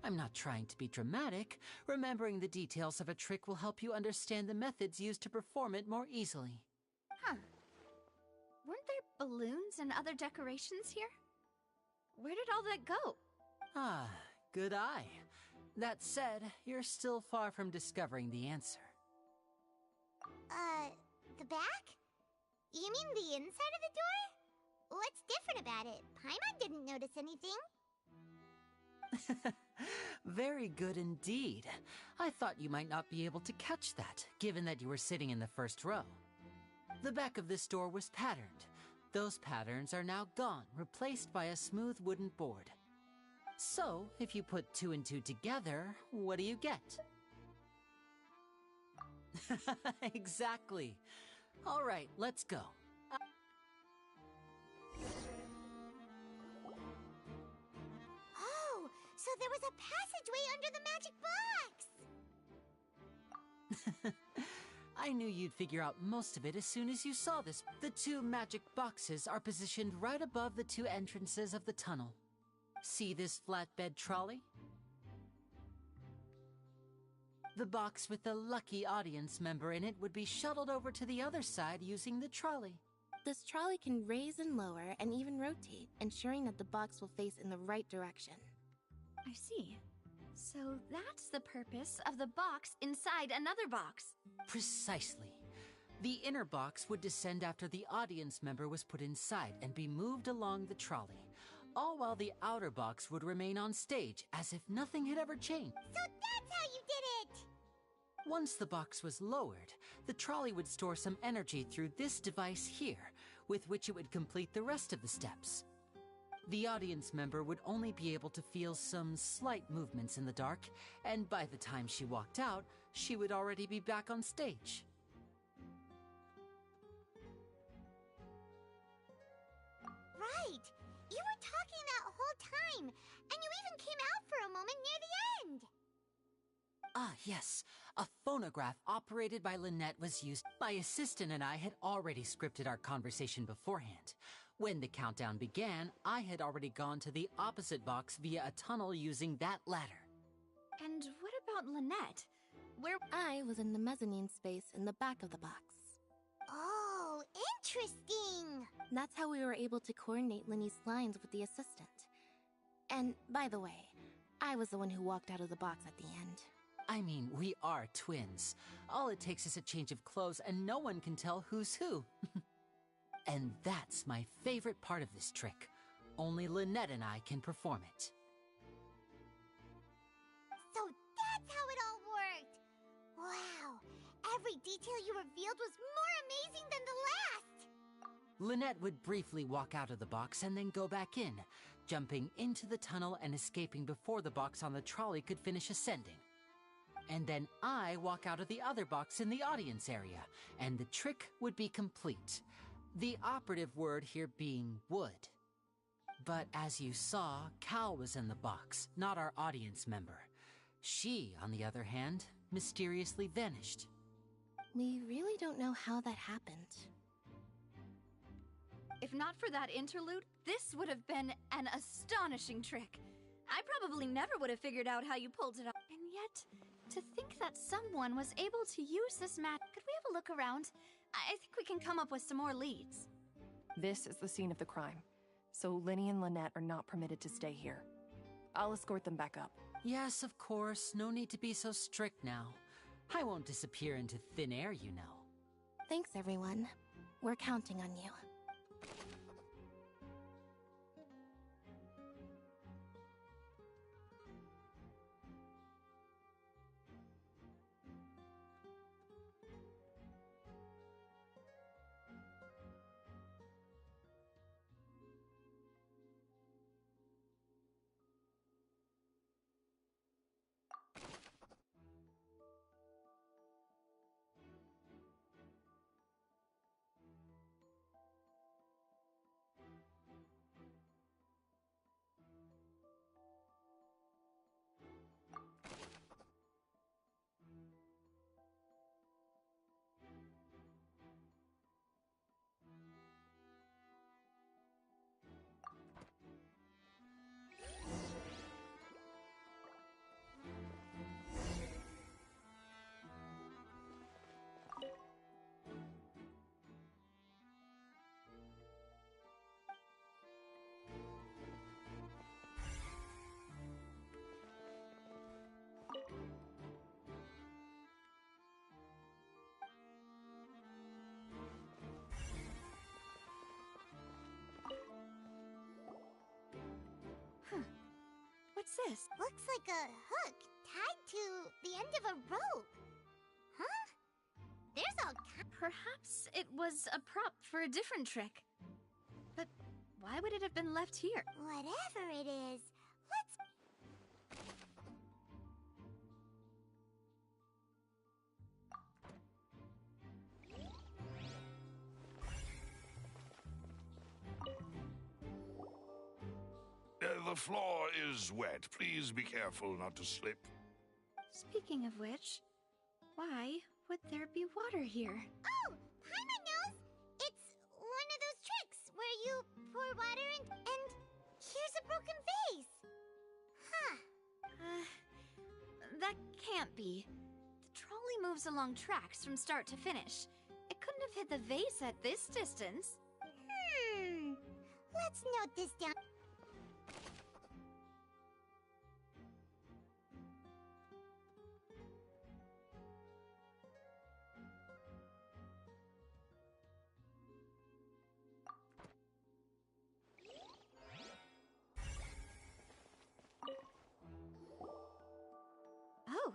I'm not trying to be dramatic. Remembering the details of a trick will help you understand the methods used to perform it more easily. Huh. Weren't there balloons and other decorations here? Where did all that go? Ah, good eye. That said, you're still far from discovering the answer. The back? You mean the inside of the door? What's different about it? Paimon didn't notice anything. Very good indeed. I thought you might not be able to catch that, given that you were sitting in the first row. The back of this door was patterned. Those patterns are now gone, replaced by a smooth wooden board. So, if you put 2 and 2 together, what do you get? Exactly. All right, let's go. Oh, so there was a passageway under the magic box! I knew you'd figure out most of it as soon as you saw this. The two magic boxes are positioned right above the two entrances of the tunnel. See this flatbed trolley? The box with the lucky audience member in it would be shuttled over to the other side using the trolley. This trolley can raise and lower and even rotate, ensuring that the box will face in the right direction. I see. So that's the purpose of the box inside another box. Precisely. The inner box would descend after the audience member was put inside and be moved along the trolley, all while the outer box would remain on stage as if nothing had ever changed. So that's how you did it! Once the box was lowered, the trolley would store some energy through this device here, with which it would complete the rest of the steps. The audience member would only be able to feel some slight movements in the dark, and by the time she walked out, she would already be back on stage. Right! You were talking that whole time, and you even came out for a moment near the end! Ah, yes. A phonograph operated by Lynette was used. My assistant and I had already scripted our conversation beforehand. When the countdown began, I had already gone to the opposite box via a tunnel using that ladder. And what about Lynette? Where? I was in the mezzanine space in the back of the box. Oh, interesting! That's how we were able to coordinate Linny's lines with the assistant. And, by the way, I was the one who walked out of the box at the end. I mean, we are twins. All it takes is a change of clothes and no one can tell who's who. And that's my favorite part of this trick. Only Lynette and I can perform it. So that's how it all worked! Wow! Every detail you revealed was more amazing than the last! Lynette would briefly walk out of the box and then go back in, jumping into the tunnel and escaping before the box on the trolley could finish ascending. And then I walk out of the other box in the audience area, and the trick would be complete. The operative word here being would. But as you saw, Cal was in the box, not our audience member. She, on the other hand, mysteriously vanished. We really don't know how that happened. If not for that interlude, this would have been an astonishing trick. I probably never would have figured out how you pulled it off. And yet, to think that someone was able to use this map. Could we have a look around? I think we can come up with some more leads. This is the scene of the crime, so Linny and Lynette are not permitted to stay here. I'll escort them back up. Yes, of course. No need to be so strict now. I won't disappear into thin air, you know. Thanks, everyone. We're counting on you. What's this? Looks like a hook tied to the end of a rope. Huh? There's all Perhaps it was a prop for a different trick. But why would it have been left here? Whatever it is, The floor is wet. Please be careful not to slip. Speaking of which, why would there be water here? Oh, Paimon knows! It's one of those tricks where you pour water and here's a broken vase. Huh. That can't be. The trolley moves along tracks from start to finish. It couldn't have hit the vase at this distance. Let's note this down. Oh,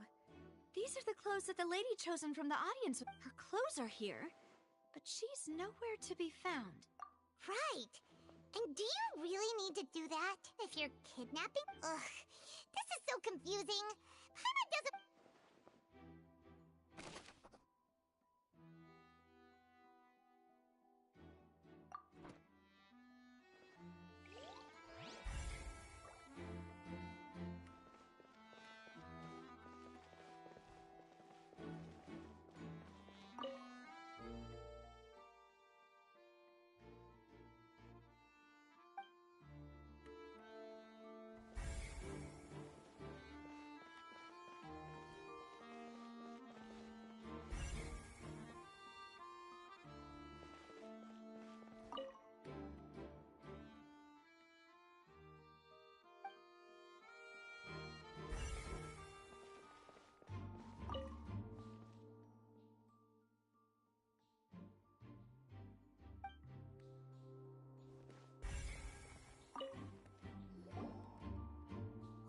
these are the clothes that the lady chosen from the audience. Her clothes are here, but she's nowhere to be found. Right. And do you really need to do that if you're kidnapping? Ugh, this is so confusing. Paimon doesn't...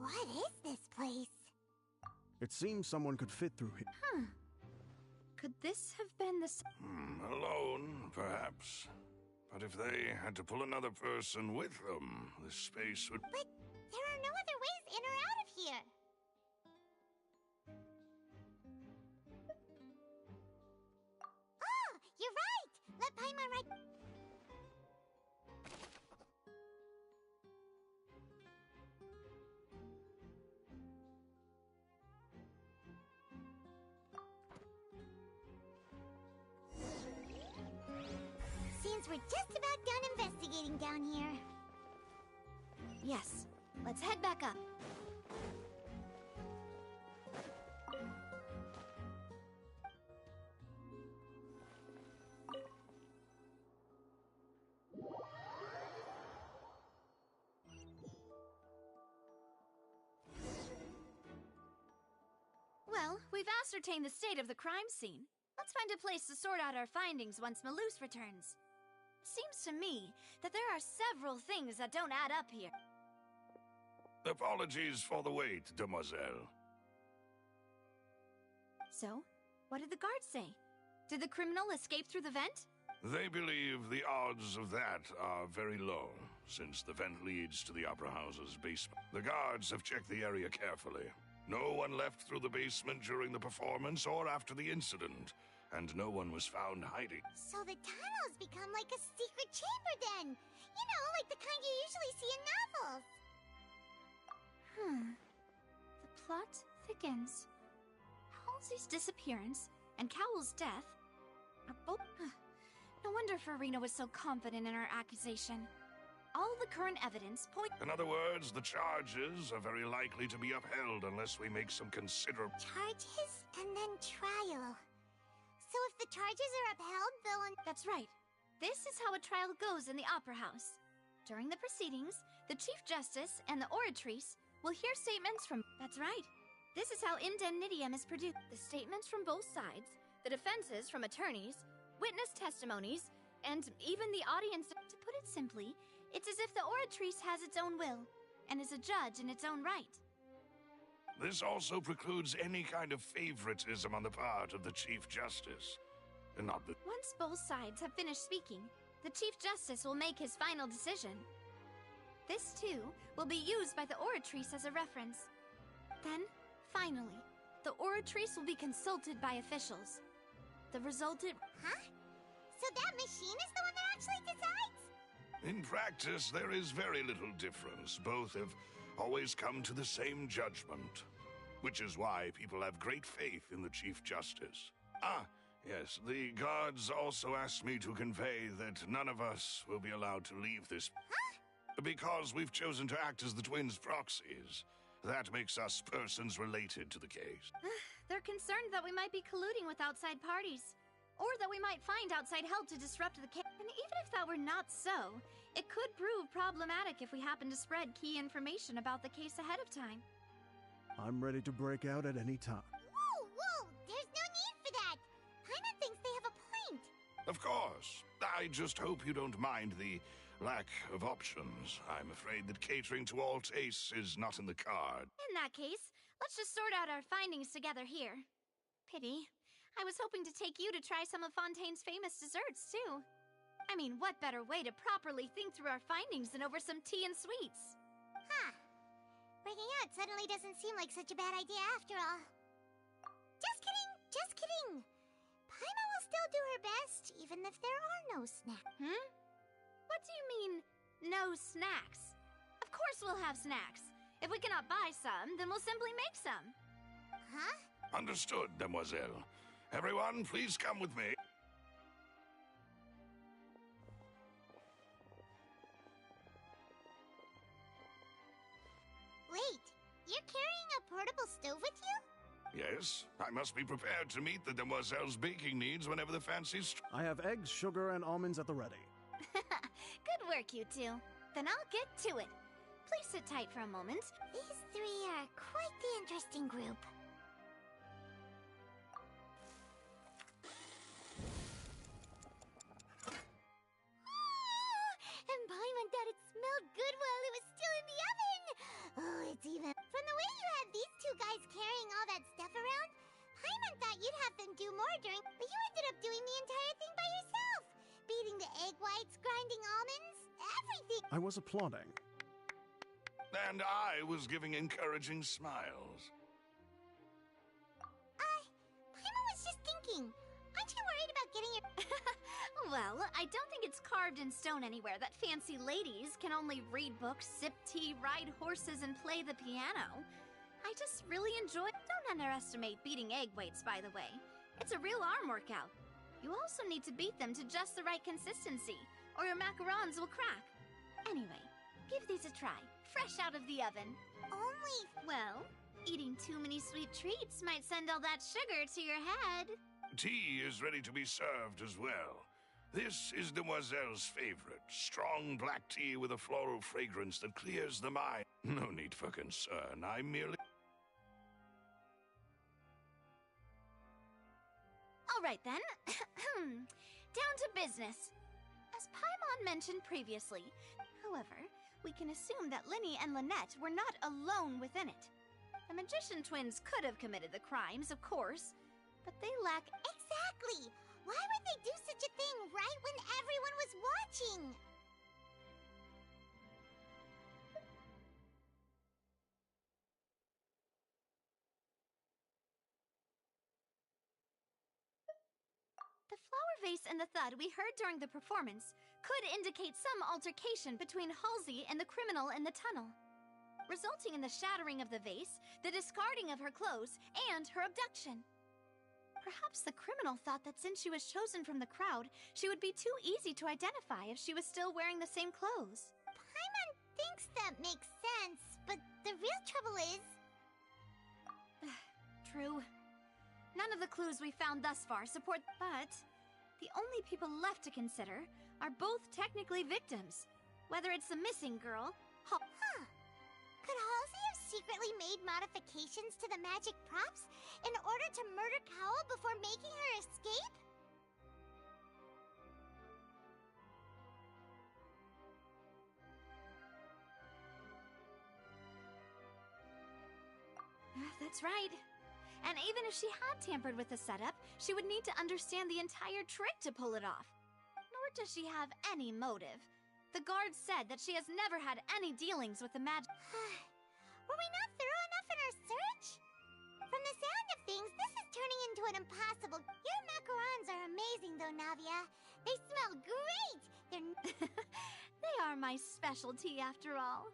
What is this place? It seems someone could fit through here. Could this have been the... Alone, perhaps. But if they had to pull another person with them, the space would... But there are no other ways in or out of here. Oh, you're right! Let Paimon right... Seems we're just about done investigating down here. Yes, let's head back up. Well, we've ascertained the state of the crime scene. Let's find a place to sort out our findings once Malus returns. Seems to me that there are several things that don't add up here. Apologies for the wait, demoiselle. So, what did the guards say? Did the criminal escape through the vent? They believe the odds of that are very low, since the vent leads to the Opera House's basement. The guards have checked the area carefully. No one left through the basement during the performance or after the incident, and no one was found hiding. So the tunnels become like a secret chamber then! You know, like the kind you usually see in novels! The plot thickens. Halsey's disappearance and Cowell's death are both... No wonder Farina was so confident in her accusation. All the current evidence point... In other words, the charges are very likely to be upheld unless we make some considerable... Charges and then trial. So if the charges are upheld, they'll... That's right. This is how a trial goes in the Opera House. During the proceedings, the Chief Justice and the Oratrice will hear statements from... That's right. This is how indemnitium is produced. The statements from both sides, the defenses from attorneys, witness testimonies, and even the audience. To put it simply, it's as if the Oratrice has its own will, and is a judge in its own right. This also precludes any kind of favoritism on the part of the Chief Justice. And not the... Once both sides have finished speaking, the Chief Justice will make his final decision. This, too, will be used by the Oratrice as a reference. Then, finally, the Oratrice will be consulted by officials. The resultant... Huh? So that machine is the one that actually decides? In practice, there is very little difference. Both have always come to the same judgment, which is why people have great faith in the Chief Justice. Ah, yes, the guards also asked me to convey that none of us will be allowed to leave this. Huh? Because we've chosen to act as the twins' proxies. That makes us persons related to the case. They're concerned that we might be colluding with outside parties, or that we might find outside help to disrupt the case. And even if that were not so, it could prove problematic if we happen to spread key information about the case ahead of time. I'm ready to break out at any time. Whoa! There's no need for that! Paimon thinks they have a point! Of course. I just hope you don't mind the lack of options. I'm afraid that catering to all tastes is not in the card. In that case, let's just sort out our findings together here. Pity. I was hoping to take you to try some of Fontaine's famous desserts, too. I mean, what better way to properly think through our findings than over some tea and sweets? Huh. Breaking out suddenly doesn't seem like such a bad idea after all. Just kidding! Just kidding! Paimon will still do her best, even if there are no snacks. What do you mean, no snacks? Of course we'll have snacks. If we cannot buy some, then we'll simply make some. Huh? Understood, demoiselle. Everyone, please come with me. Wait, you're carrying a portable stove with you? Yes, I must be prepared to meet the demoiselle's baking needs whenever the fancy I have eggs, sugar, and almonds at the ready. Good work, you two. Then I'll get to it. Please sit tight for a moment. These three are quite the interesting group. And Paimon thought it smelled good while it was still in the oven! Oh, it's even... From the way you had these two guys carrying all that stuff around, Paimon thought you'd have them do more during... But you ended up doing the entire thing by yourself! Beating the egg whites, grinding almonds, everything! I was applauding. And I was giving encouraging smiles. Paimon was just thinking, aren't you worried about getting your... Well, I don't think it's carved in stone anywhere that fancy ladies can only read books, sip tea, ride horses, and play the piano. I just really enjoy... Don't underestimate beating egg whites, by the way. It's a real arm workout. You also need to beat them to just the right consistency, or your macarons will crack. Anyway, give these a try, fresh out of the oven. Only... Well, eating too many sweet treats might send all that sugar to your head. Tea is ready to be served as well. This is Demoiselle's favorite, strong black tea with a floral fragrance that clears the mind. No need for concern, I merely... All right then, down to business. As Paimon mentioned previously, however, we can assume that Linny and Lynette were not alone within it. The magician twins could have committed the crimes, of course, but they lack... Exactly! Why would they do such a thing right when everyone was watching? The flower vase and the thud we heard during the performance could indicate some altercation between Halsey and the criminal in the tunnel, resulting in the shattering of the vase, the discarding of her clothes, and her abduction. Perhaps the criminal thought that since she was chosen from the crowd, she would be too easy to identify if she was still wearing the same clothes. Paimon thinks that makes sense, but the real trouble is... True. None of the clues we found thus far support... But the only people left to consider are both technically victims. Whether it's the missing girl... Could Halsey have secretly made modifications to the magic props in order to murder Cowell before making her escape? That's right. And even if she had tampered with the setup, she would need to understand the entire trick to pull it off. Nor does she have any motive. The guard said that she has never had any dealings with the magic. Were we not thorough enough in our search? From the sound of things, this is turning into an impossible... Your macarons are amazing, though, Navia. They smell great! They're... They are my specialty, after all.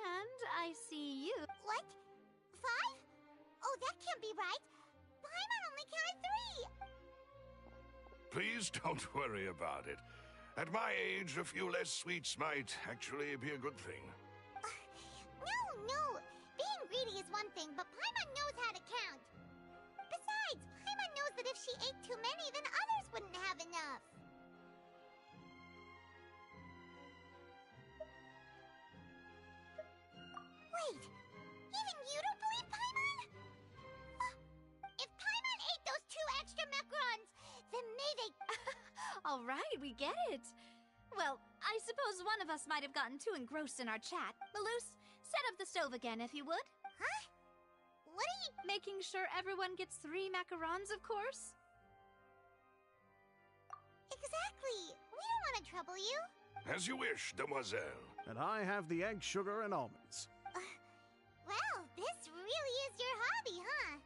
And I see you. What? 5? Oh, that can't be right. Paimon only count 3. Please don't worry about it. At my age, a few less sweets might actually be a good thing. No. Being greedy is one thing, but Paimon knows how to count. Besides, Paimon knows that if she ate too many, then others wouldn't have enough. Wait, even you don't believe Paimon? If Paimon ate those 2 extra macarons, then maybe... All right, we get it. Well, I suppose one of us might have gotten too engrossed in our chat. Malus, set up the stove again, if you would. Huh? What are you... Making sure everyone gets 3 macarons, of course? Exactly. We don't want to trouble you. As you wish, demoiselle. And I have the egg, sugar, and almonds. Well, this really is your hobby, huh?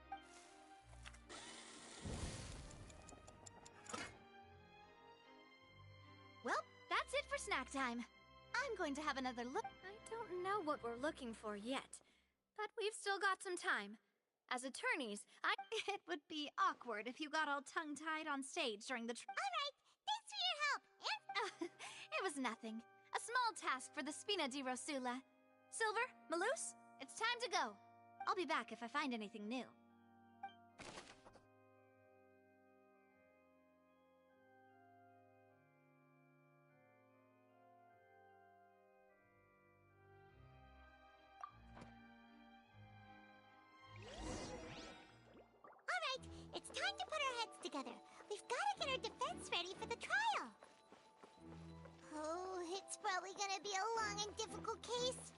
Well, that's it for snack time. I'm going to have another look. I don't know what we're looking for yet, but we've still got some time. As attorneys, it would be awkward if you got all tongue-tied on stage during the All right, thanks for your help. And... It was nothing. A small task for the Spina di Rosula. Silver, Malus, it's time to go. I'll be back if I find anything new. It's time to put our heads together. We've got to get our defense ready for the trial. Oh, it's probably gonna be a long and difficult case.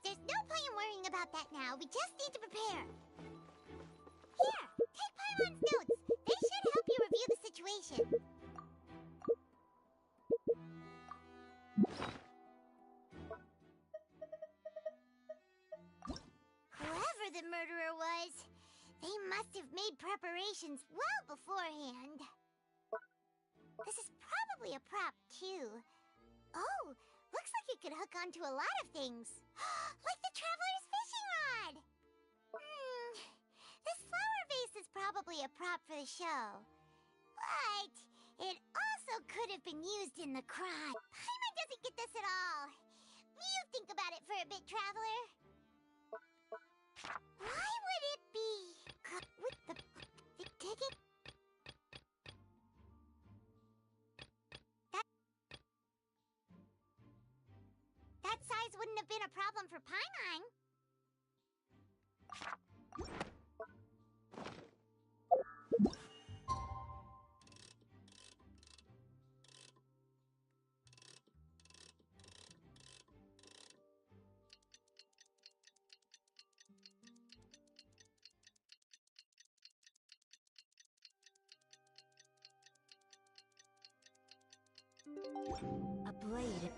There's no point in worrying about that now. We just need to prepare. Here, take Paimon's notes. They should help you review the situation. Whoever the murderer was, they must have made preparations well beforehand. This is probably a prop, too. Oh, looks like it could hook onto a lot of things. Like the Traveler's fishing rod! This flower vase is probably a prop for the show. But it also could have been used in the crime. Paimon doesn't get this at all. You think about it for a bit, Traveler. Why would it be with the ticket? That size wouldn't have been a problem for Paimon. A blade.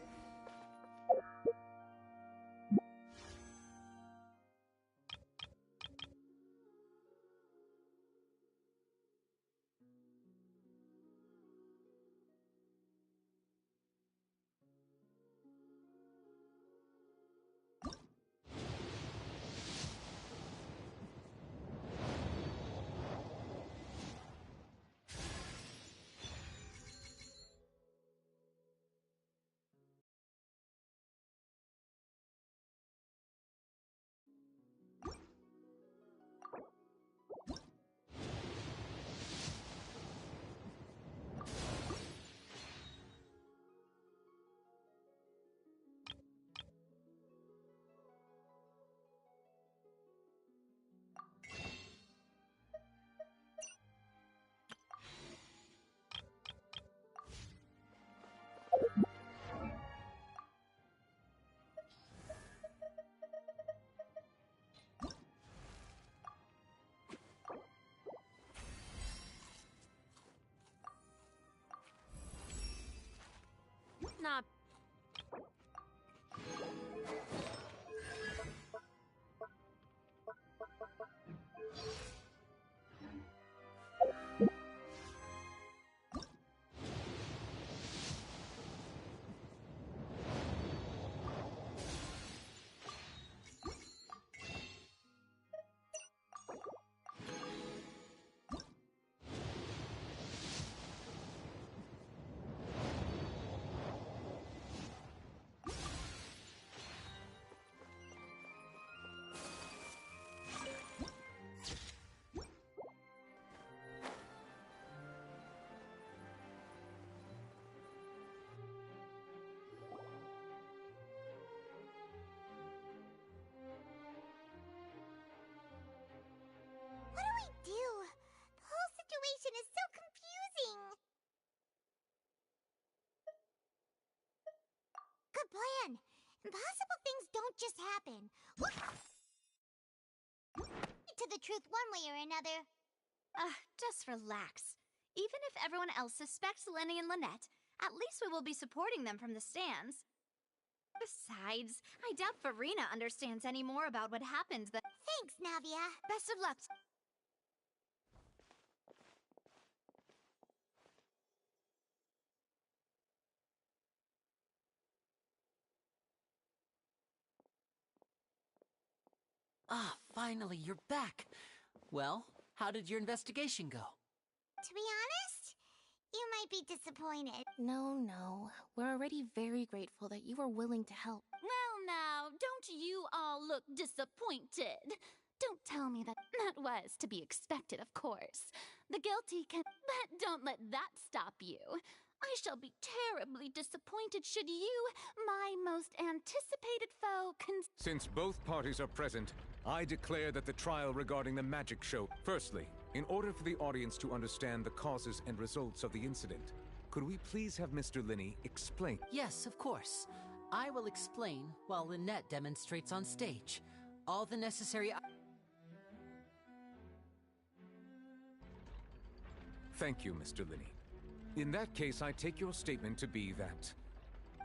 a plan. Impossible things don't just happen. To the truth one way or another. Just relax. Even if everyone else suspects Lenny and Lynette, at least we will be supporting them from the stands. Besides, I doubt Farina understands any more about what happened than— Thanks, Navia. Best of luck. Ah, finally, you're back. Well, how did your investigation go? To be honest, you might be disappointed. No. We're already very grateful that you were willing to help. Well now, don't you all look disappointed? Don't tell me that was to be expected, of course. The guilty can— But don't let that stop you. I shall be terribly disappointed should you, my most anticipated foe, Since both parties are present, I declare that the trial regarding the magic show— Firstly, in order for the audience to understand the causes and results of the incident, could we please have Mr. Linney explain? Yes, of course. I will explain while Lynette demonstrates on stage. All the necessary— Thank you, Mr. Linney. In that case, I take your statement to be that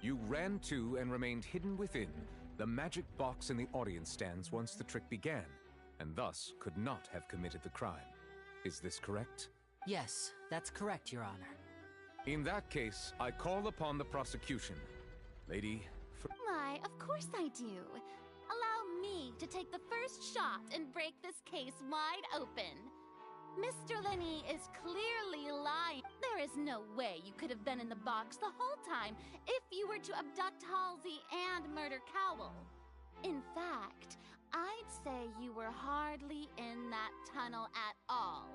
you ran to and remained hidden within the magic box in the audience stands once the trick began, and thus could not have committed the crime. Is this correct? Yes, that's correct, Your Honor. In that case, I call upon the prosecution. Lady... Why, of course I do. Allow me to take the first shot and break this case wide open. Mr. Linney is clearly lying. There is no way you could have been in the box the whole time if you were to abduct Halsey and murder Cowell. In fact, I'd say you were hardly in that tunnel at all.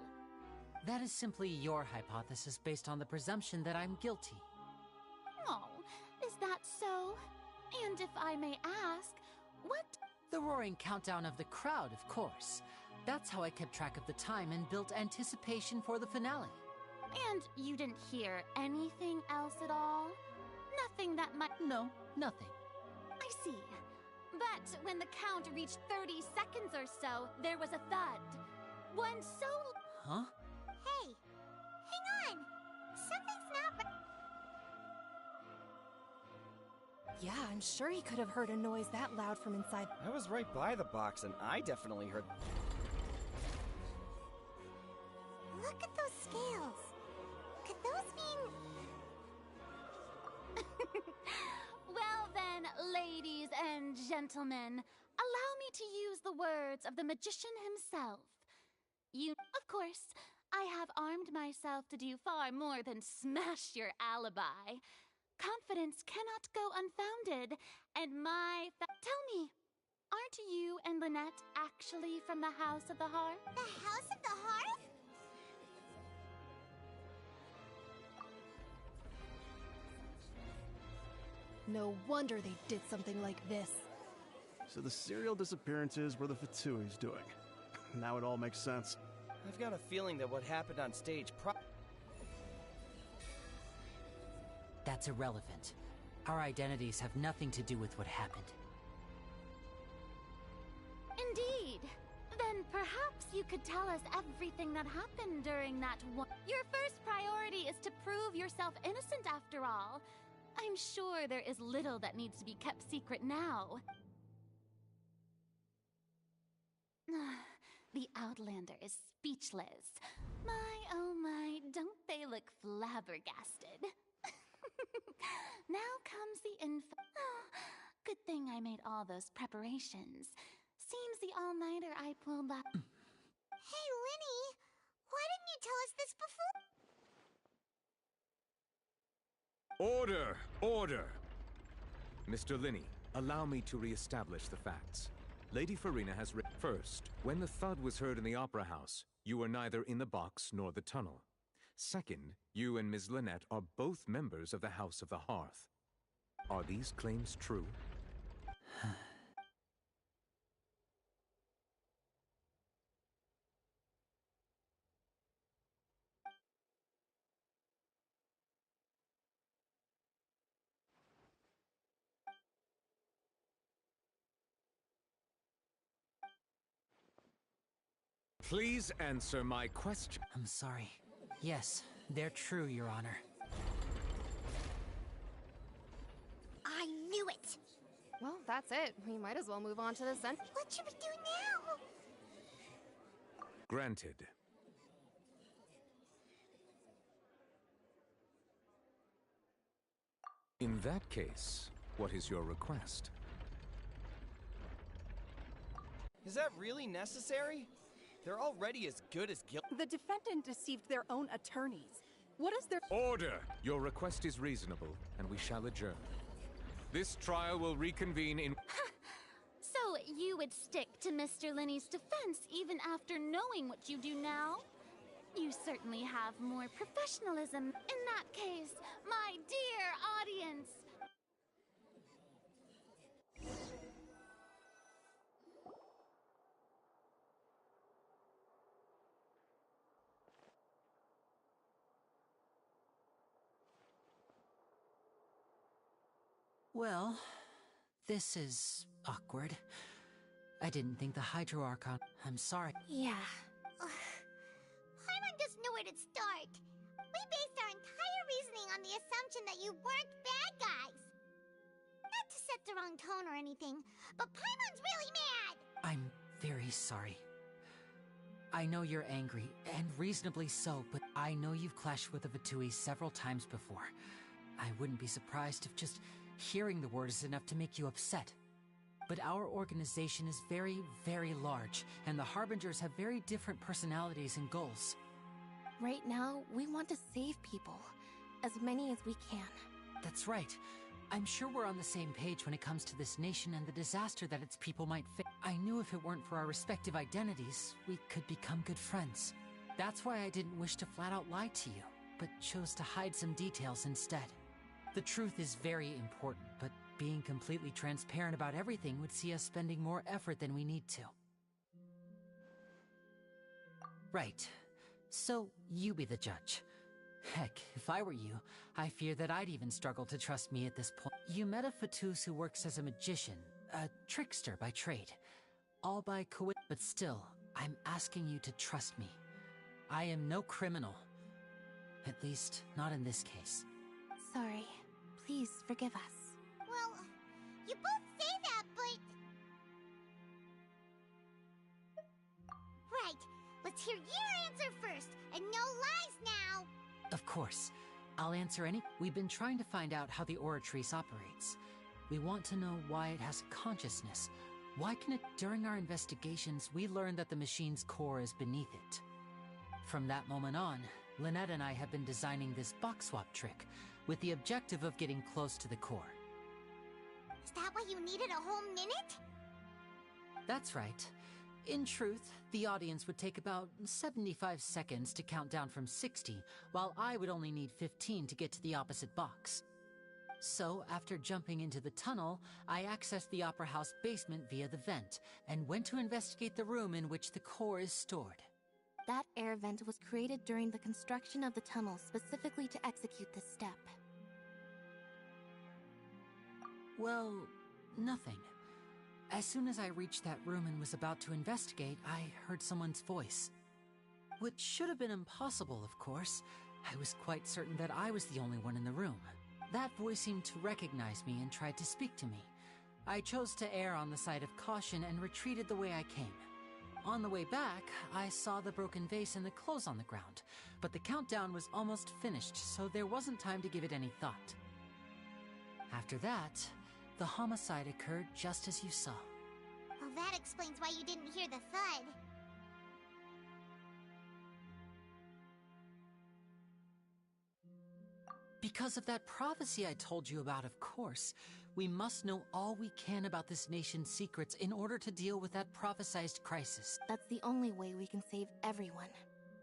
That is simply your hypothesis based on the presumption that I'm guilty. Oh, is that so? And if I may ask, what— The roaring countdown of the crowd, of course. That's how I kept track of the time and built anticipation for the finale. And you didn't hear anything else at all? Nothing that might— No, nothing. I see. But when the count reached 30 seconds or so, there was a thud. One so— Huh? Hey, hang on. Something's not— Yeah, I'm sure he could have heard a noise that loud from inside. I was right by the box, and I definitely heard— Look at those scales. Could those mean— Well then, ladies and gentlemen, allow me to use the words of the magician himself. Of course, I have armed myself to do far more than smash your alibi. Confidence cannot go unfounded, and Tell me, aren't you and Lynette actually from the House of the Hearth? The House of the Hearth? No wonder they did something like this. So the serial disappearances were the Fatui's doing. Now it all makes sense. I've got a feeling that what happened on stage That's irrelevant. Our identities have nothing to do with what happened. Indeed. Then perhaps you could tell us everything that happened during that one— Your first priority is to prove yourself innocent after all. I'm sure there is little that needs to be kept secret now. The Outlander is speechless. My, oh my, don't they look flabbergasted? Now comes the info. Oh, good thing I made all those preparations. Seems the all-nighter I pulled up— Hey, Linny, why didn't you tell us this before? Order! Order! Mr. Linney, allow me to re-establish the facts. Lady Farina has written— First, when the thud was heard in the Opera House, you were neither in the box nor the tunnel. Second, you and Ms. Lynette are both members of the House of the Hearth. Are these claims true? Please answer my question. I'm sorry. Yes, they're true, Your Honor. I knew it! Well, that's it. We might as well move on to the center. What should we do now? Granted. In that case, what is your request? Is that really necessary? They're already as good as guilty. The defendant deceived their own attorneys. What is their— Order! Your request is reasonable, and we shall adjourn. This trial will reconvene in— So you would stick to Mr. Linney's defense even after knowing what you do now? You certainly have more professionalism. In that case, my dear audience, Well, this is awkward. I didn't think the Hydro Archon— I'm sorry. Yeah. Paimon doesn't know where to start. We based our entire reasoning on the assumption that you weren't bad guys. Not to set the wrong tone or anything, but Paimon's really mad! I'm very sorry. I know you're angry, and reasonably so, but I know you've clashed with the Fatui several times before. I wouldn't be surprised if just hearing the word is enough to make you upset. But our organization is very, very large, and the Harbingers have very different personalities and goals. Right now, we want to save people. As many as we can. That's right. I'm sure we're on the same page when it comes to this nation and the disaster that its people might face. I knew if it weren't for our respective identities, we could become good friends. That's why I didn't wish to flat out lie to you, but chose to hide some details instead. The truth is very important, but being completely transparent about everything would see us spending more effort than we need to. Right. So, you be the judge. Heck, if I were you, I fear that I'd even struggle to trust me at this point. You met a Fatus who works as a magician, a trickster by trade. All by coincidence, but still, I'm asking you to trust me. I am no criminal. At least, not in this case. Sorry. Please forgive us. Well, you both say that, but... Right. Let's hear your answer first, and no lies now! Of course. I'll answer any— We've been trying to find out how the Oratrice operates. We want to know why it has a consciousness. Why can it— During our investigations, we learned that the machine's core is beneath it. From that moment on, Lynette and I have been designing this box swap trick, with the objective of getting close to the core. Is that why you needed a whole minute? That's right. In truth, the audience would take about 75 seconds to count down from 60, while I would only need 15 to get to the opposite box. So, after jumping into the tunnel, I accessed the Opera House basement via the vent, and went to investigate the room in which the core is stored. That air vent was created during the construction of the tunnel specifically to execute this step. Well, nothing. As soon as I reached that room and was about to investigate, I heard someone's voice. Which should have been impossible, of course. I was quite certain that I was the only one in the room. That voice seemed to recognize me and tried to speak to me. I chose to err on the side of caution and retreated the way I came. On the way back, I saw the broken vase and the clothes on the ground, but the countdown was almost finished, so there wasn't time to give it any thought. After that, the homicide occurred just as you saw. Well, that explains why you didn't hear the thud. Because of that prophecy I told you about, of course. We must know all we can about this nation's secrets in order to deal with that prophesized crisis. That's the only way we can save everyone.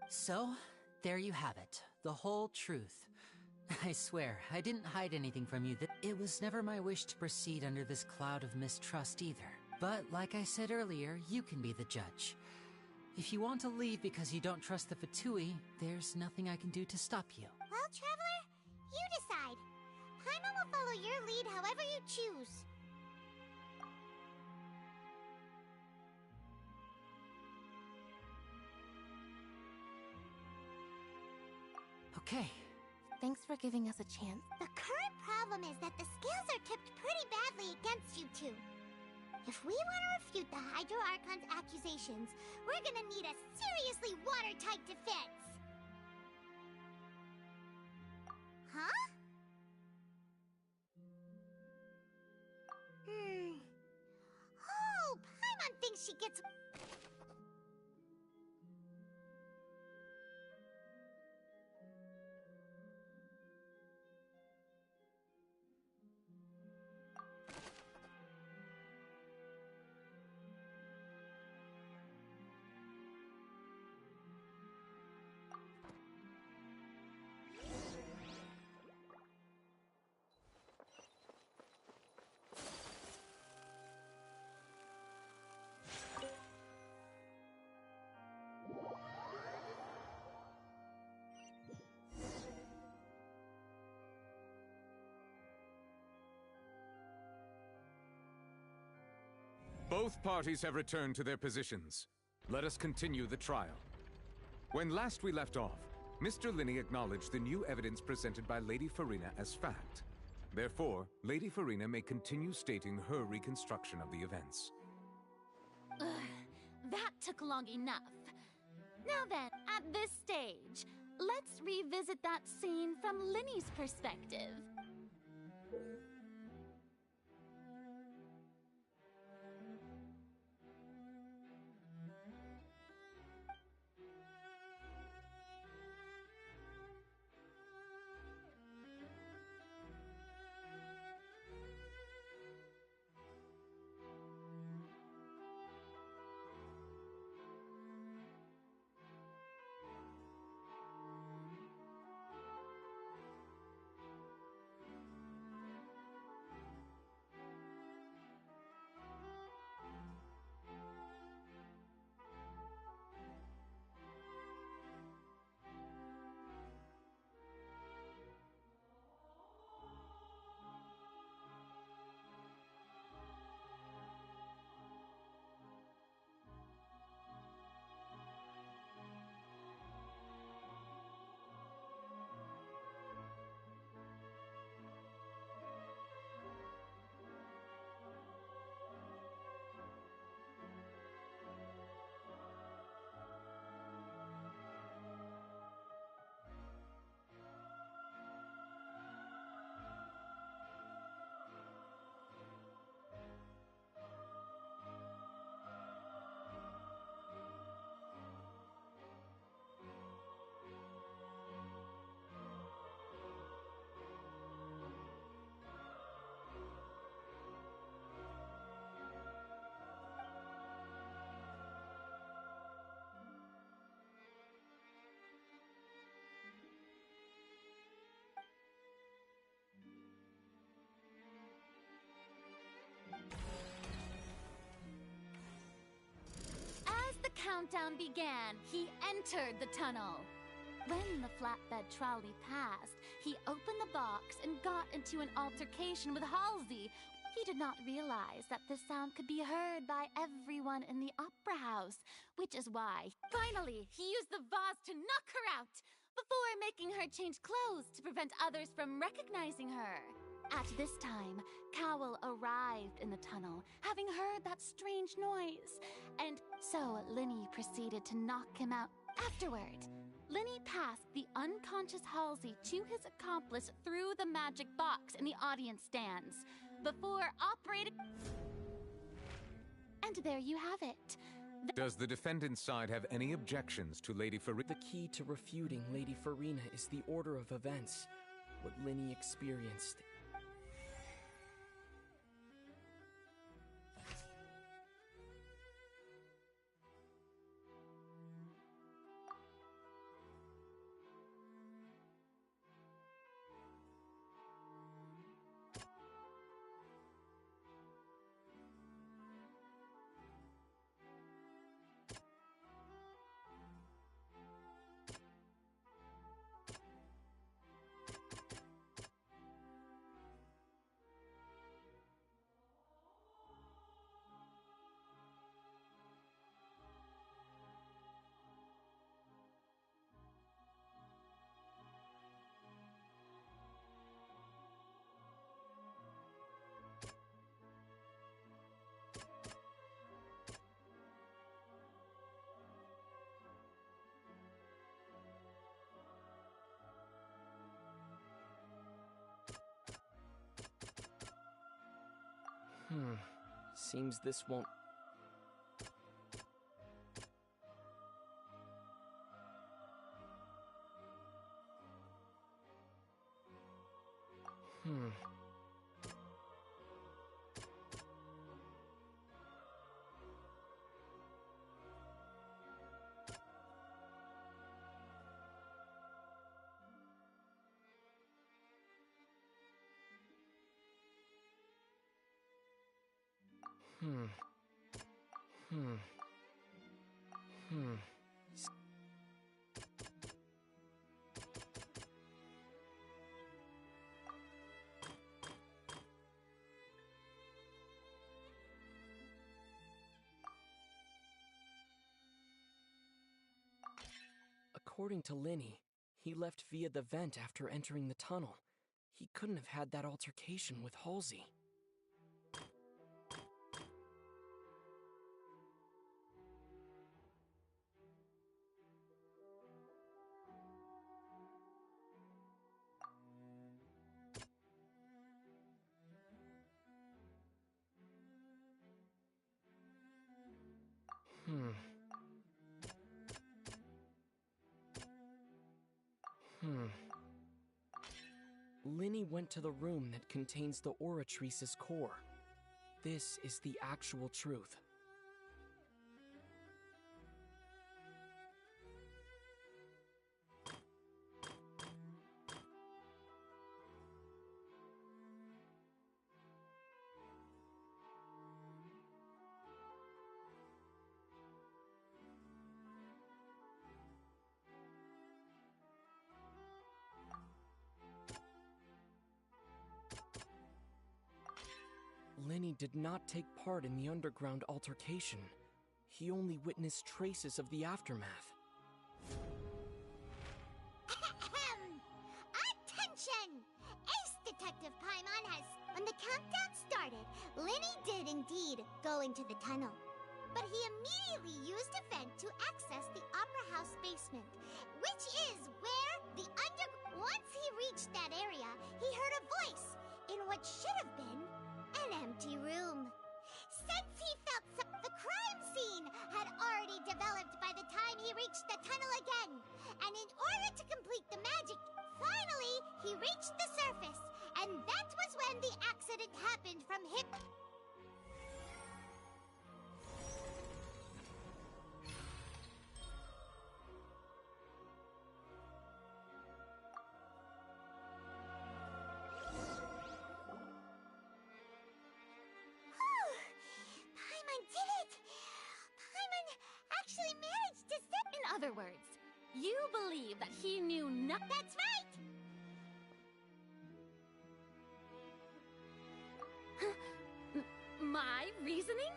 So, there you have it. The whole truth. I swear, I didn't hide anything from you. It was never my wish to proceed under this cloud of mistrust either. But, like I said earlier, you can be the judge. If you want to leave because you don't trust the Fatui, there's nothing I can do to stop you. Well, Traveler, you decide. Paimon will follow your lead however you choose. Okay. Thanks for giving us a chance. The current problem is that the scales are tipped pretty badly against you two. If we want to refute the Hydro Archon's accusations, we're gonna need a seriously watertight defense. Huh? Oh, Paimon thinks she gets... Both parties have returned to their positions. Let us continue the trial. When last we left off, Mr. Linney acknowledged the new evidence presented by Lady Farina as fact. Therefore, Lady Farina may continue stating her reconstruction of the events. Ugh, that took long enough. Now then, at this stage, let's revisit that scene from Linney's perspective. Countdown began, he entered the tunnel. When the flatbed trolley passed, he opened the box and got into an altercation with Halsey. He did not realize that the sound could be heard by everyone in the opera house, which is why, finally, he used the vase to knock her out, before making her change clothes to prevent others from recognizing her. At this time, Cowell arrived in the tunnel, having heard that strange noise, and so Linny proceeded to knock him out. Afterward, Linny passed the unconscious Halsey to his accomplice through the magic box in the audience stands, before operating... And there you have it. Does the defendant's side have any objections to Lady Farina? The key to refuting Lady Farina is the order of events, what Linny experienced. Seems this won't... According to Linny, he left via the vent after entering the tunnel. He couldn't have had that altercation with Halsey. Linny went to the room that contains the Oratrice's core. This is the actual truth. Linny did not take part in the underground altercation. He only witnessed traces of the aftermath. Attention! Ace Detective Paimon has... When the countdown started, Linny did indeed go into the tunnel. But he immediately used a vent to access the Opera House basement, which is where the Once he reached that area, he heard a voice in what should have been an empty room. Since he felt the crime scene had already developed by the time he reached the tunnel again, and in order to complete the magic, finally he reached the surface, and that was when the accident happened from him. In other words, you believe that he knew nothing. That's right! My reasoning?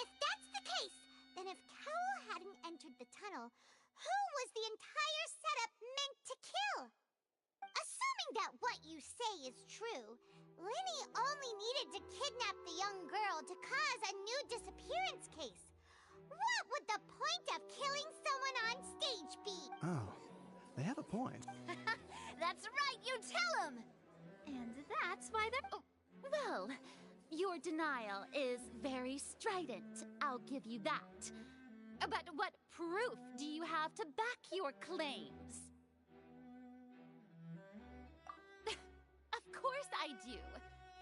If that's the case, then if Carol hadn't entered the tunnel, who was the entire setup meant to kill? Assuming that what you say is true, Linny only needed to kidnap the young girl to cause a new disappearance case. What would the point of killing someone on stage be? Oh, they have a point. That's right, you tell him! And that's why they're... Oh, well, your denial is very strident, I'll give you that. But what proof do you have to back your claims? Of course I do.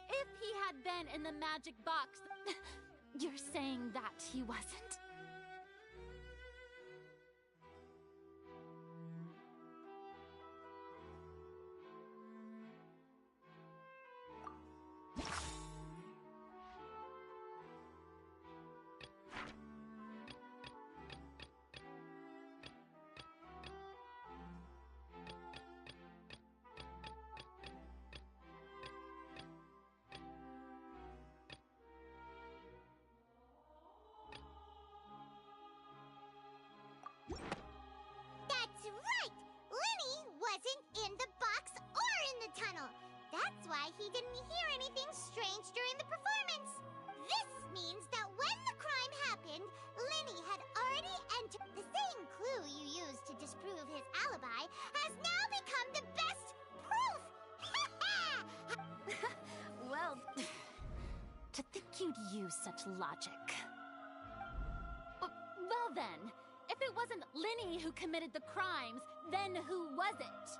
If he had been in the magic box... You're saying that he wasn't? don't use such logic. Well then, if it wasn't Linny who committed the crimes, then who was it?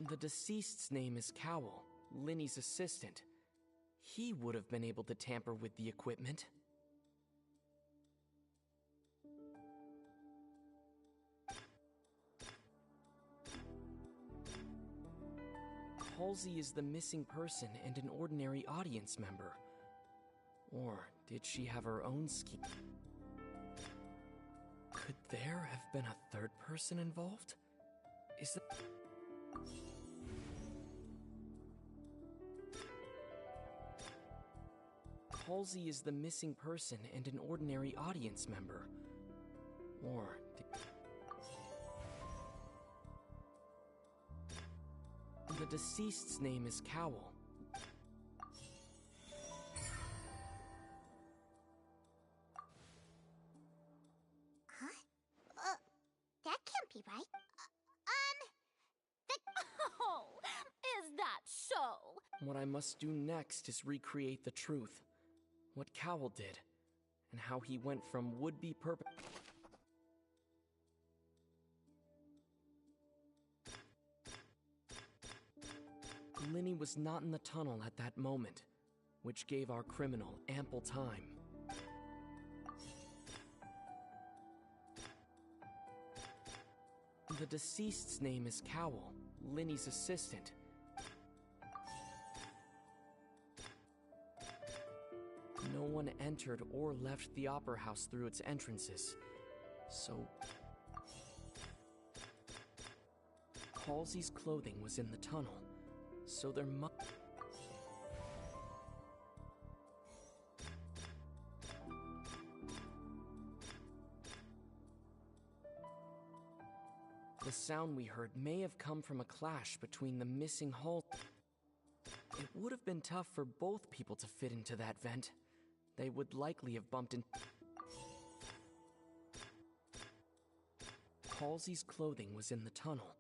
The deceased's name is Cowell, Linny's assistant. He would have been able to tamper with the equipment. Halsey is the missing person and an ordinary audience member. Or did she have her own scheme? Could there have been a third person involved? Is the... Halsey is the missing person and an ordinary audience member. Or the deceased's name is Cowell. Huh? That can't be right. Oh, is that so? What I must do next is recreate the truth. What Cowell did, and how he went from would-be Linny was not in the tunnel at that moment, which gave our criminal ample time. The deceased's name is Cowell, Linny's assistant. No one entered or left the Opera House through its entrances, so... Halsey's clothing was in the tunnel, so there must... The sound we heard may have come from a clash between the missing Halsey. It would have been tough for both people to fit into that vent. They would likely have bumped into... Halsey's clothing was in the tunnel.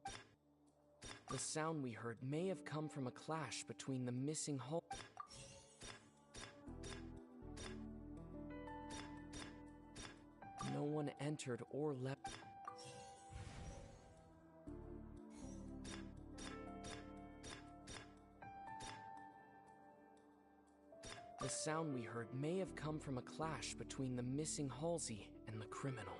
The sound we heard may have come from a clash between the missing Halsey. No one entered or left... The sound we heard may have come from a clash between the missing Halsey and the criminal.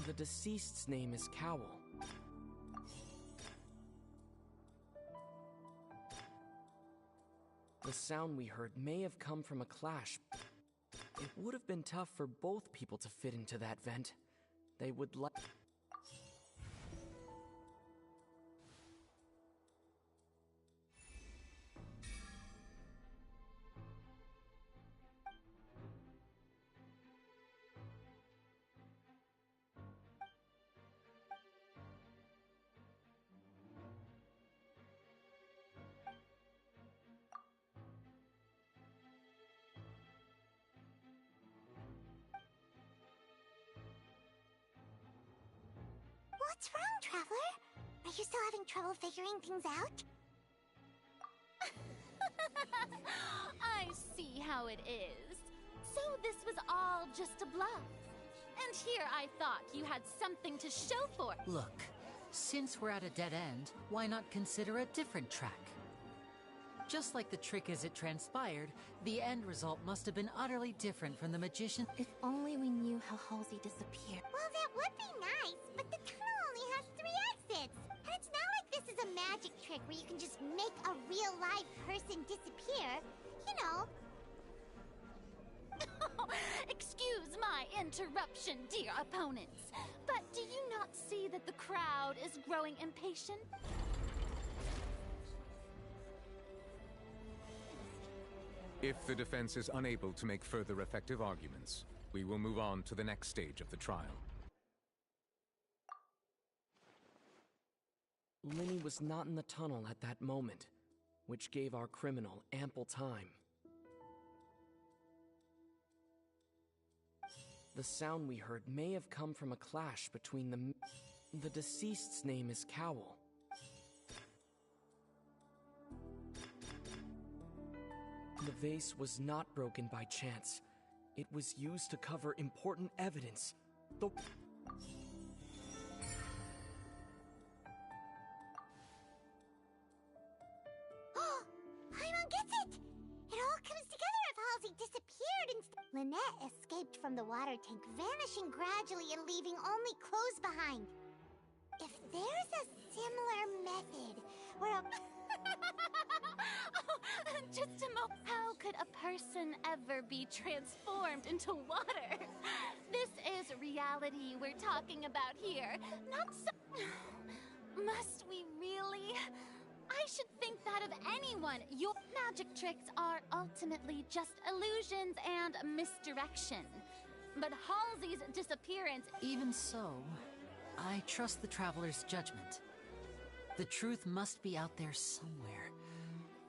The deceased's name is Cowell. The sound we heard may have come from a clash. It would have been tough for both people to fit into that vent. They would like... What's wrong, Traveler? Are you still having trouble figuring things out? I see how it is. So this was all just a bluff. And here I thought you had something to show for it. Look, since we're at a dead end, why not consider a different track? Just like the trick as it transpired, the end result must have been utterly different from the magician. If only we knew how Halsey disappeared. Well, that would be nice, but the tunnel only has 3 exits. And it's not like this is a magic trick where you can just make a real live person disappear. You know. Excuse my interruption, dear opponents, but do you not see that the crowd is growing impatient? If the defense is unable to make further effective arguments, we will move on to the next stage of the trial. Linny was not in the tunnel at that moment, which gave our criminal ample time. The sound we heard may have come from a clash between the deceased's name is Cowl. The vase was not broken by chance. It was used to cover important evidence. Paimon gets it! It all comes together if Halsey disappeared and Lynette escaped from the water tank, vanishing gradually and leaving only clothes behind. If there's a similar method where a... Just a moment. How could a person ever be transformed into water? This is reality we're talking about here, not so... Must we really? I should think that of anyone. Your magic tricks are ultimately just illusions and misdirection. But Halsey's disappearance... Even so, I trust the Traveler's judgment. The truth must be out there somewhere.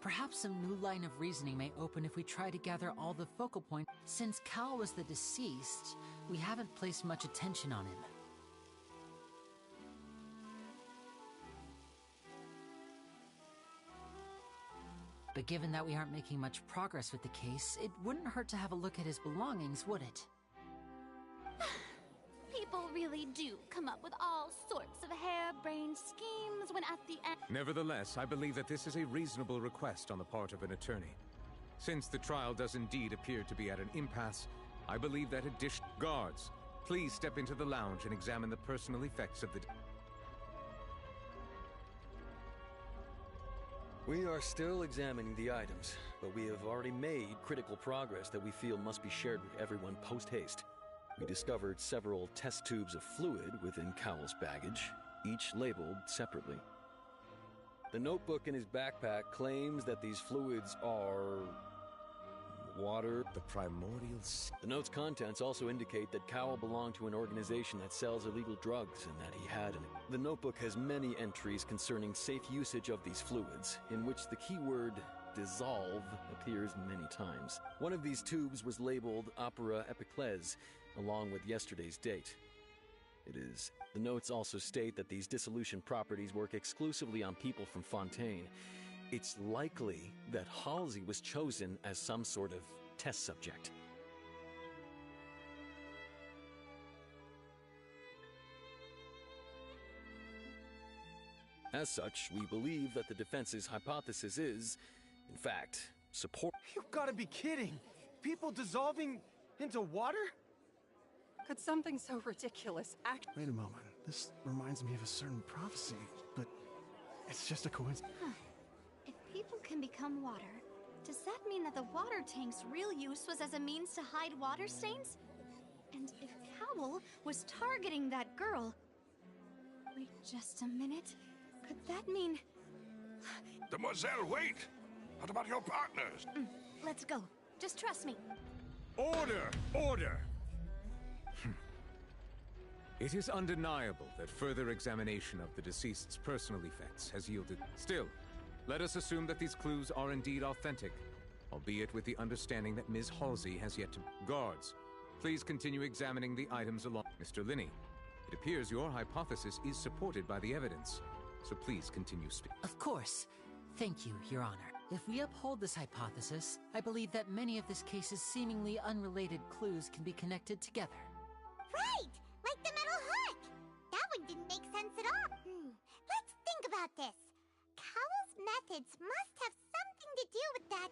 Perhaps some new line of reasoning may open if we try to gather all the focal points. Since Cal was the deceased, we haven't placed much attention on him. But given that we aren't making much progress with the case, it wouldn't hurt to have a look at his belongings, would it? People really do come up with all sorts of harebrained schemes when at the end... Nevertheless, I believe that this is a reasonable request on the part of an attorney. Since the trial does indeed appear to be at an impasse, I believe that Guards, please step into the lounge and examine the personal effects of the... We are still examining the items, but we have already made critical progress that we feel must be shared with everyone post-haste. We discovered several test tubes of fluid within Cowell's baggage, each labeled separately. The notebook in his backpack claims that these fluids are... water. The primordial... The note's contents also indicate that Cowell belonged to an organization that sells illegal drugs and that he had an... The notebook has many entries concerning safe usage of these fluids, in which the keyword dissolve appears many times. One of these tubes was labeled Opera Epiclese, along with yesterday's date. It is. The notes also state that these dissolution properties work exclusively on people from Fontaine. It's likely that Halsey was chosen as some sort of test subject. As such, we believe that the defense's hypothesis is, in fact, support... You gotta be kidding! People dissolving into water? Could something so ridiculous act... Wait a moment. This reminds me of a certain prophecy, but it's just a coincidence. Huh. If people can become water, does that mean that the water tank's real use was as a means to hide water stains? And if Cowell was targeting that girl... Wait just a minute. Could that mean... Demoiselle, wait! What about your partners? Let's go. Just trust me. Order! Order! It is undeniable that further examination of the deceased's personal effects has yielded... Still, let us assume that these clues are indeed authentic, albeit with the understanding that Ms. Halsey has yet to... Guards, please continue examining the items along... Mr. Linney, It appears your hypothesis is supported by the evidence, so please continue speaking. Of course. Thank you, Your Honor. If we uphold this hypothesis, I believe that many of this case's seemingly unrelated clues can be connected together. Right! Like the metal hook! That one didn't make sense at all. Let's think about this. Cowell's methods must have something to do with that.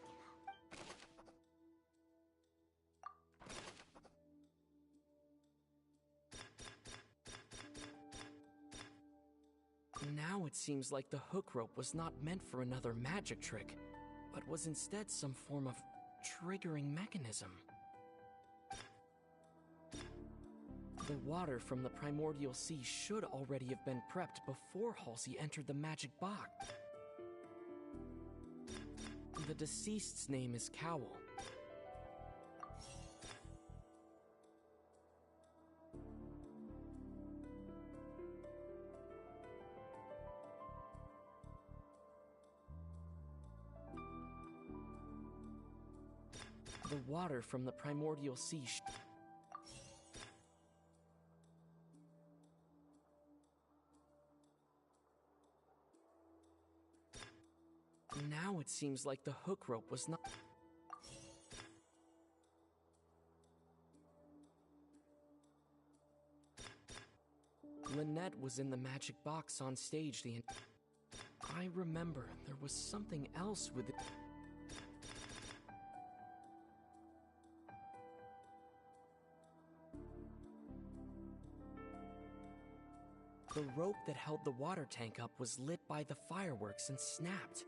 Now it seems like the hook rope was not meant for another magic trick, but was instead some form of triggering mechanism. The water from the primordial sea should already have been prepped before Halsey entered the magic box. The deceased's name is Cowell. The water from the primordial sea Now it seems like the hook rope was not... Lynette was in the magic box on stage I remember there was something else with it. The rope that held the water tank up was lit by the fireworks and snapped.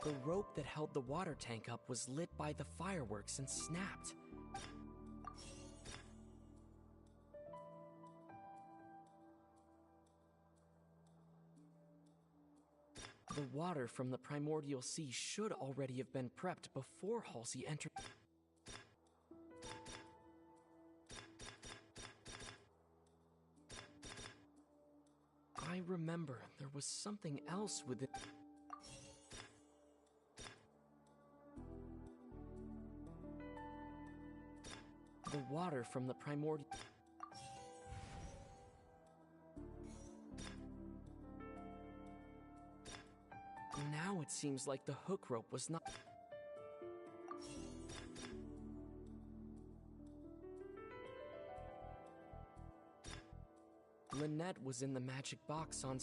The rope that held the water tank up was lit by the fireworks and snapped. The water from the primordial sea should already have been prepped before Halsey entered. I remember there was something else with it. The water from the primordial... Now it seems like the hook rope was not... Lynette was in the magic box on...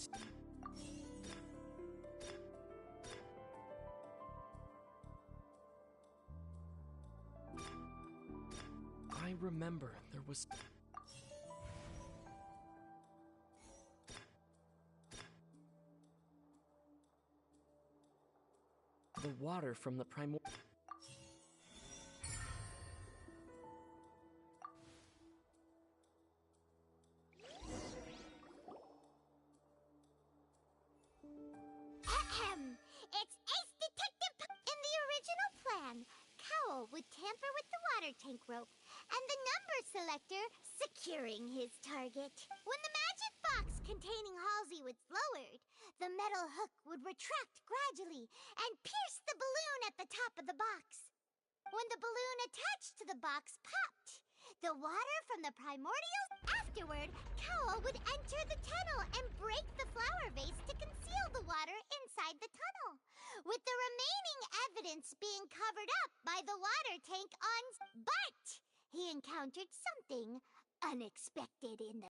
I remember there was... The water from the primordial... It's Ace Detective... In the original plan, Cowell would tamper with the water tank rope and the number selector securing his target. When the magic box containing Halsey was lowered, the metal hook would retract gradually and pierce the balloon at the top of the box. When the balloon attached to the box popped, the water from the primordial... Afterward, Cowell would enter the tunnel and break the flower vase to conceal the water inside the tunnel, with the remaining evidence being covered up by the water tank on... But he encountered something unexpected in the